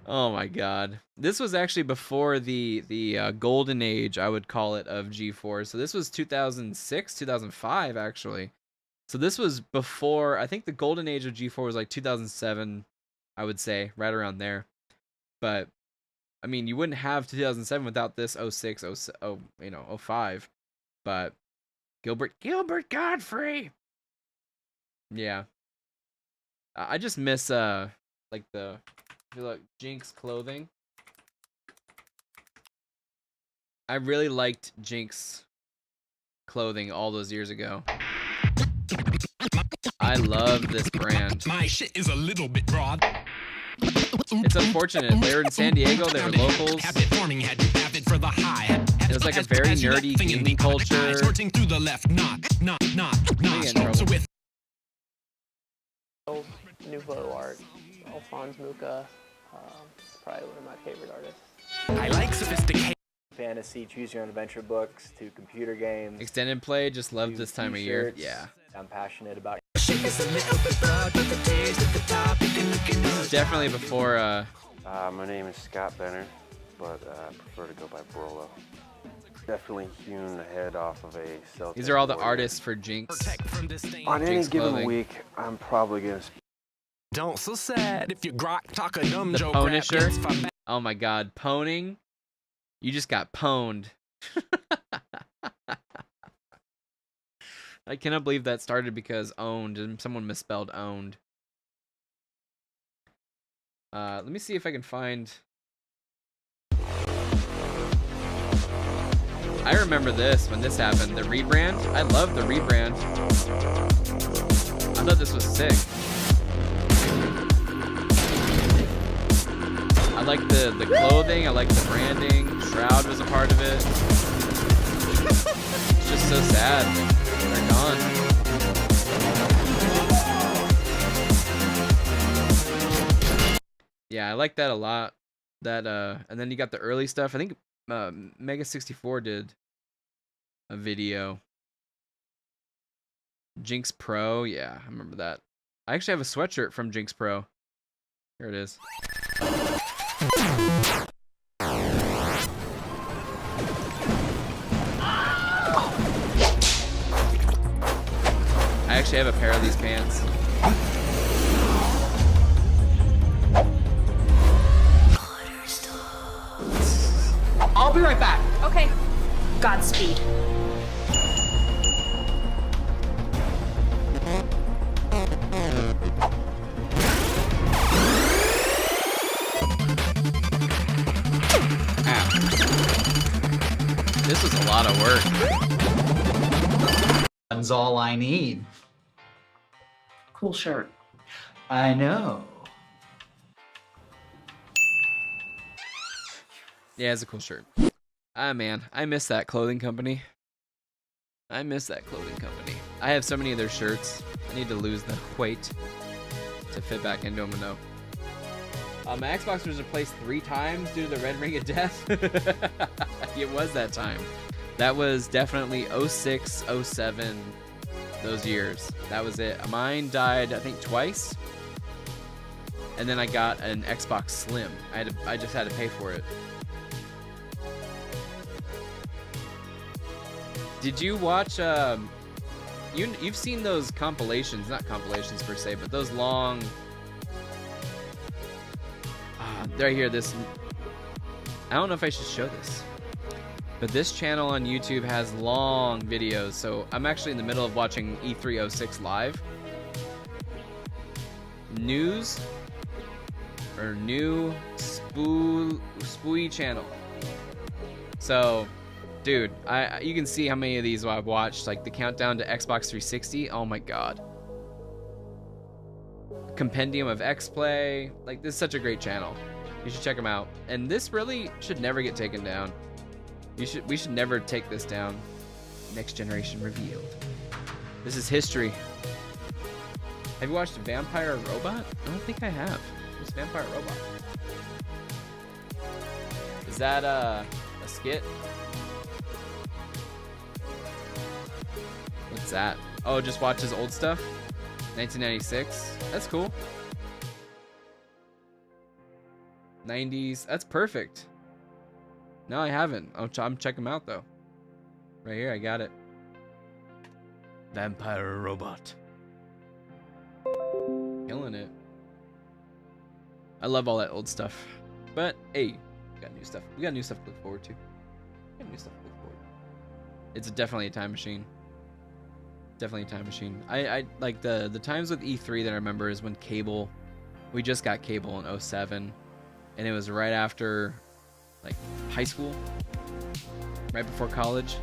Oh my god. This was actually before the golden age, I would call it, of GeForce. So this was 2006, 2005 actually. So this was before, I think the golden age of GeForce was like 2007, I would say, right around there. But I mean, you wouldn't have 2007 without this 06, 05. But Gilbert Godfrey. Yeah. I just miss like the Jinx clothing. I really liked Jinx clothing all those years ago. I love this brand. My shit is a little bit broad. It's unfortunate. They were in San Diego. They were locals. It was like a very nerdy gaming culture. Through the left, not. Nouveau art, Alphonse Mucha, probably one of my favorite artists. I like sophisticated fantasy, choose your own adventure books to computer games. Extended play, just love this time of year. Yeah. I'm passionate about. This is definitely before. My name is Scott Benner, but I prefer to go by Brolo. Definitely hewn the head off of a Celtic. These are all the artists for Jinx. On any Jinx given clothing. week, I'm probably gonna. Don't so sad if you grok talk a dumb The joke. Punisher. Oh my god, poning. You just got pwned. I cannot believe that started because owned and someone misspelled owned. Let me see if I can find. I remember this when this happened. The rebrand. I love the rebrand. I thought this was sick. I like the clothing. I like the branding. Shroud was a part of it. It's just so sad. They're gone. Yeah, I like that a lot. That and then you got the early stuff. I think Mega 64 did a video. Jinx Pro, yeah, I remember that. I actually have a sweatshirt from Jinx Pro. Here it is. I actually have a pair of these pants. I'll be right back. Okay. Godspeed. This was a lot of work. That's all I need. Cool shirt. I know. Yeah, it's a cool shirt. Ah, man, I miss that clothing company. I miss that clothing company. I have so many of their shirts. I need to lose the weight to fit back into them, though. My Xbox was replaced 3 times due to the Red Ring of Death. It was that time. That was definitely 06, 07, those years. That was it. Mine died, I think, twice. And then I got an Xbox Slim. I just had to pay for it. Did you watch, you've seen those compilations, not compilations per se, but those long, right here, this, I don't know if I should show this, but this channel on YouTube has long videos, so I'm actually in the middle of watching E306 live. News, or new Spooey channel. So, dude, you can see how many of these I've watched, like the countdown to Xbox 360. Oh my god. Compendium of X-Play. Like, this is such a great channel. You should check them out. And this really should never get taken down. We should never take this down. Next Generation Revealed. This is history. Have you watched Vampire Robot? I don't think I have. What's Vampire Robot? Is that a skit? What's that? Oh, just watch his old stuff. 1996. That's cool. 90s. That's perfect. No, I haven't. I'm checking them out though. Right here, I got it. Vampire Robot. Killing it. I love all that old stuff. But hey, we got new stuff. We got new stuff to look forward to. We got new stuff to look forward to. It's definitely a time machine. Definitely a time machine. I like the times with E3 that I remember is when cable, we just got cable in 07, and it was right after like high school, right before college,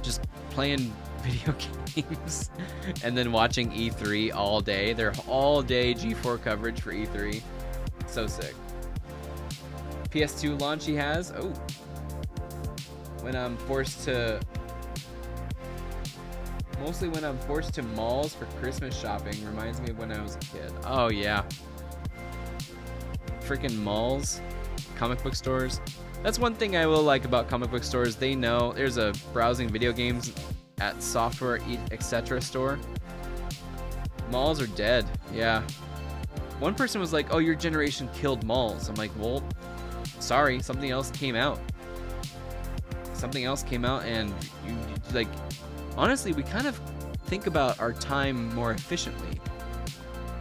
just playing video games and then watching E3 all day. They're all day G4 coverage for E3. So sick. PS2 launch he has. Oh, when I'm forced to, mostly when I'm forced to malls for Christmas shopping. Reminds me of when I was a kid. Oh yeah, freaking malls, comic book stores. That's one thing I will like about comic book stores. They know there's a browsing video games at software etc. store. Malls are dead. Yeah. One person was like, "Oh, your generation killed malls." I'm like, "Well, sorry, something else came out. Something else came out, and you like." Honestly, we kind of think about our time more efficiently,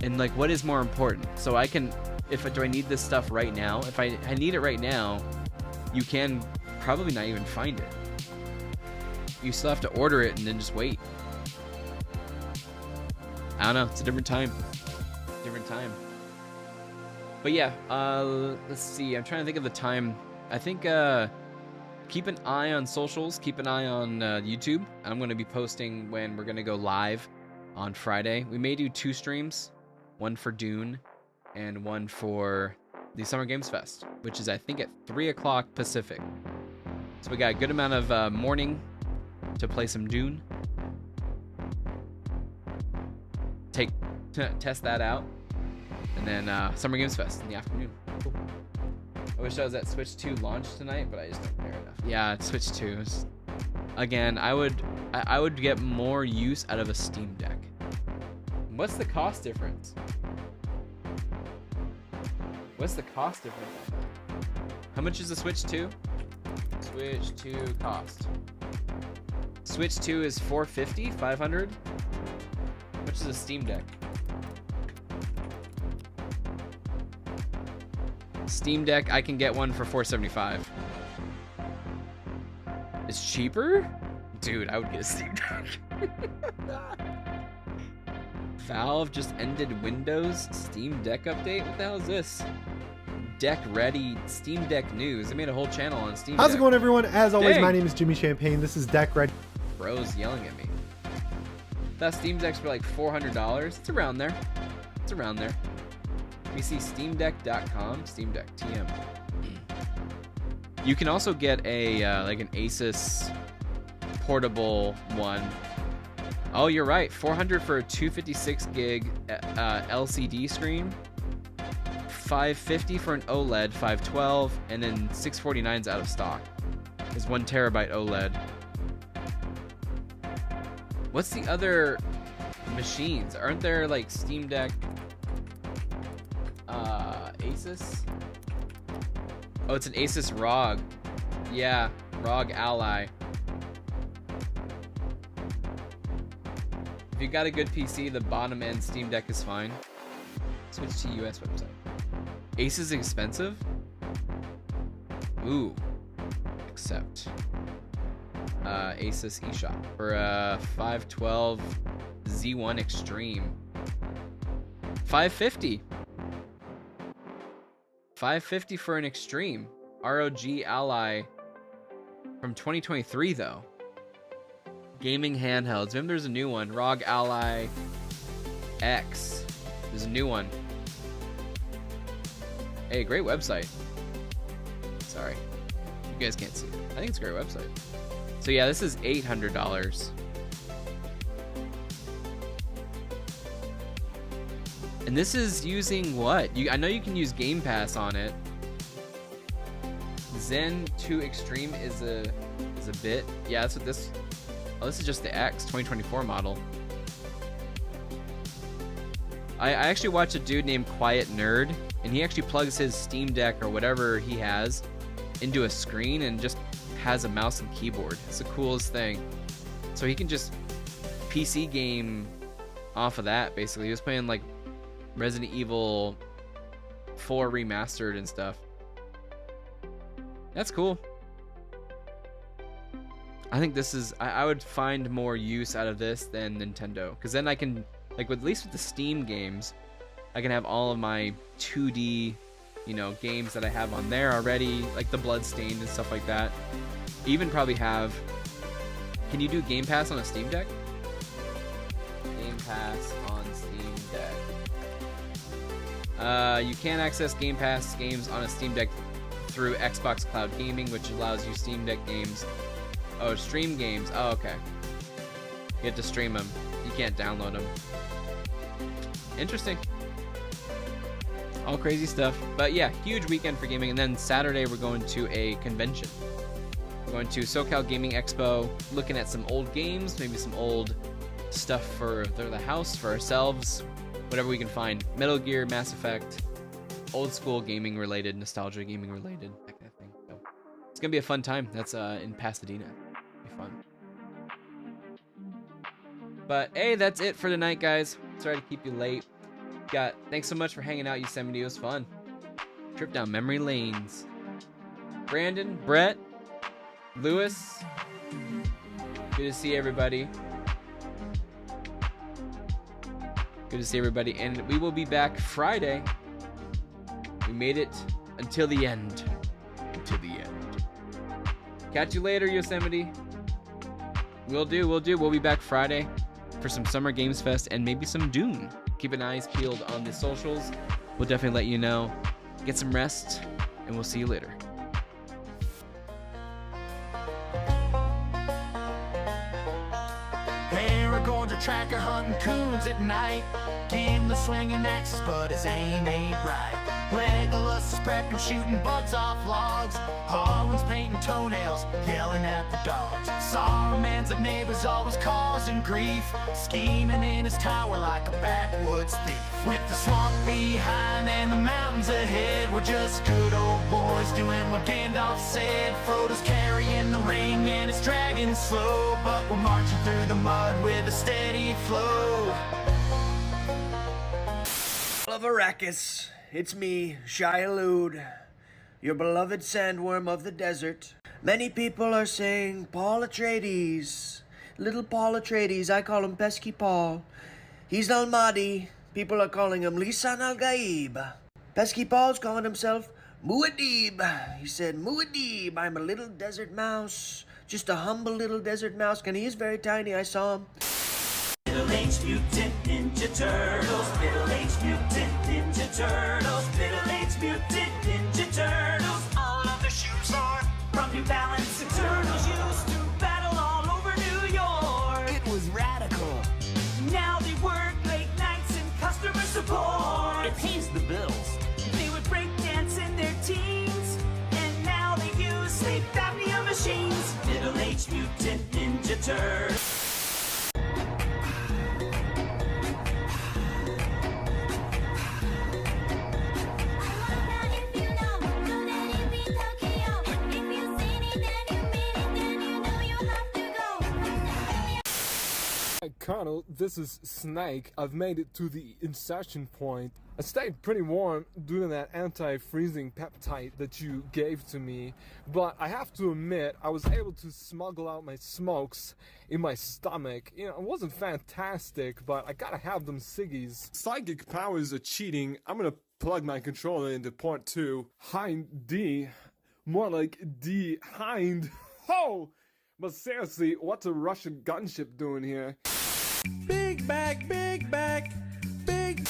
and like what is more important. So I can, do I need this stuff right now? If I need it right now, you can probably not even find it. You still have to order it and then just wait. I don't know. It's a different time. Different time. But yeah, let's see. I'm trying to think of the time. I think keep an eye on socials. Keep an eye on YouTube. I'm going to be posting when we're going to go live on Friday. We may do 2 streams, one for Dune and one for the Summer Games Fest, which is I think at 3 o'clock Pacific. So we got a good amount of morning to play some Dune. Test that out. And then Summer Games Fest in the afternoon. Cool. I wish I was at Switch 2 launch tonight, but I just don't care enough. Yeah, Switch 2. Again, I would get more use out of a Steam Deck. What's the cost difference? What's the cost difference? How much is the Switch 2? Switch 2 cost. Switch 2 is $450, $500. How much is a Steam Deck? Steam Deck, I can get one for $475. It's cheaper? Dude, I would get a Steam Deck. Valve just ended Windows Steam Deck update? What the hell is this? Deck Ready Steam Deck news. They made a whole channel on Steam Deck. How's it going, everyone? As always, Dang. my name is Jimmy Champagne. This is Deck Ready. Bro's yelling at me. That Steam Deck's for like $400. It's around there. It's around there. Let me see SteamDeck.com. Steam Deck TM. You can also get a like an Asus portable one. Oh, you're right. $400 for a 256 gig LCD screen. $550 for an OLED 512, and then $649's out of stock. Is 1 terabyte OLED. What's the other machines? Aren't there like Steam Deck? Asus? Oh, it's an Asus ROG. Yeah, ROG Ally. If you got a good PC, the bottom end Steam Deck is fine. Switch to US website. Asus is expensive? Ooh. Accept. Asus eShop for a 512 Z1 Extreme. $550. $550 for an Extreme. ROG Ally from 2023 though. Gaming handhelds. Remember there's a new one. ROG Ally X. There's a new one. Hey, great website. Sorry. You guys can't see it. I think it's a great website. So yeah, this is $800. And this is using what? I know you can use Game Pass on it. Zen 2 Extreme is a bit. Yeah, that's what this. Oh, this is just the X 2024 model. I actually watched a dude named Quiet Nerd, and he actually plugs his Steam Deck or whatever he has into a screen and just has a mouse and keyboard. It's the coolest thing. So he can just PC game off of that, basically. He was playing like Resident Evil 4 remastered and stuff. That's cool. I think this is, I would find more use out of this than Nintendo, because then I can, like, at least with the Steam games, I can have all of my 2D, you know, games that I have on there already, like the Bloodstained and stuff like that. Even probably have, can you do Game Pass on a Steam Deck? Game Pass on Steam Deck. You can access Game Pass games on a Steam Deck through Xbox Cloud Gaming, which allows you Steam Deck games. Oh, stream games. Oh, okay. You have to stream them. You can't download them. Interesting. All crazy stuff. But yeah, huge weekend for gaming. And then Saturday, we're going to a convention. We're going to SoCal Gaming Expo, looking at some old games, maybe some old stuff for the house, for ourselves, whatever we can find. Metal Gear, Mass Effect, old school gaming related, nostalgia gaming related, that kind of thing. So it's going to be a fun time. That's in Pasadena. It'll be fun. But hey, that's it for tonight, guys. Sorry to keep you late. Thanks so much for hanging out, Yosemite. It was fun. Trip down memory lanes. Brandon, Brett, Lewis, good to see everybody. Good to see everybody. And we will be back Friday. We made it until the end. Until the end. Catch you later, Yosemite. We'll do. We'll be back Friday for some Summer Games Fest and maybe some Dune. Keep an eyes peeled on the socials. We'll definitely let you know. Get some rest, and we'll see you later. Aragorn's a tracker hunting coons at night. Gimli swinging axes, but his aim ain't right. Legolas is prepping, shooting buds off logs. Harlan's painting toenails, yelling at the dogs. Saruman's a neighbor's always causing grief, scheming in his tower like a backwoods thief. With the swamp behind and the mountains ahead, we're just good old boys doing what Gandalf said. Frodo's carrying the ring and it's dragging slow, but we're marching through the mud with a steady flow. Of Arrakis, it's me, Shai-Hulud, your beloved sandworm of the desert. Many people are saying Paul Atreides, little Paul Atreides. I call him Pesky Paul. He's Al-Mahdi. People are calling him Lisan Al-Gaib. Pesky Paul's calling himself Muad'Dib. He said, Muad'Dib, I'm a little desert mouse. Just a humble little desert mouse. And he is very tiny, I saw him. Middle-aged mutant ninja turtles. Middle-aged mutant ninja turtles. Middle-aged mutant ninja turtles. All of their shoes are from New Balance. The turtles used to battle all over New York. It was radical. Now they work late nights in customer support. It pays the bills. They would break dance in their teens, and now they use sleep apnea machines. Middle-aged mutant ninja turtles. Hi Colonel, this is Snake. I've made it to the insertion point. I stayed pretty warm due to that anti-freezing peptide that you gave to me, but I have to admit I was able to smuggle out my smokes in my stomach. You know, it wasn't fantastic, but I gotta have them ciggies. Psychic powers are cheating. I'm gonna plug my controller into port 2. Hind D. More like D Hind. Ho! But seriously, what's a Russian gunship doing here? Big back, big back, big...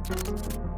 Bye.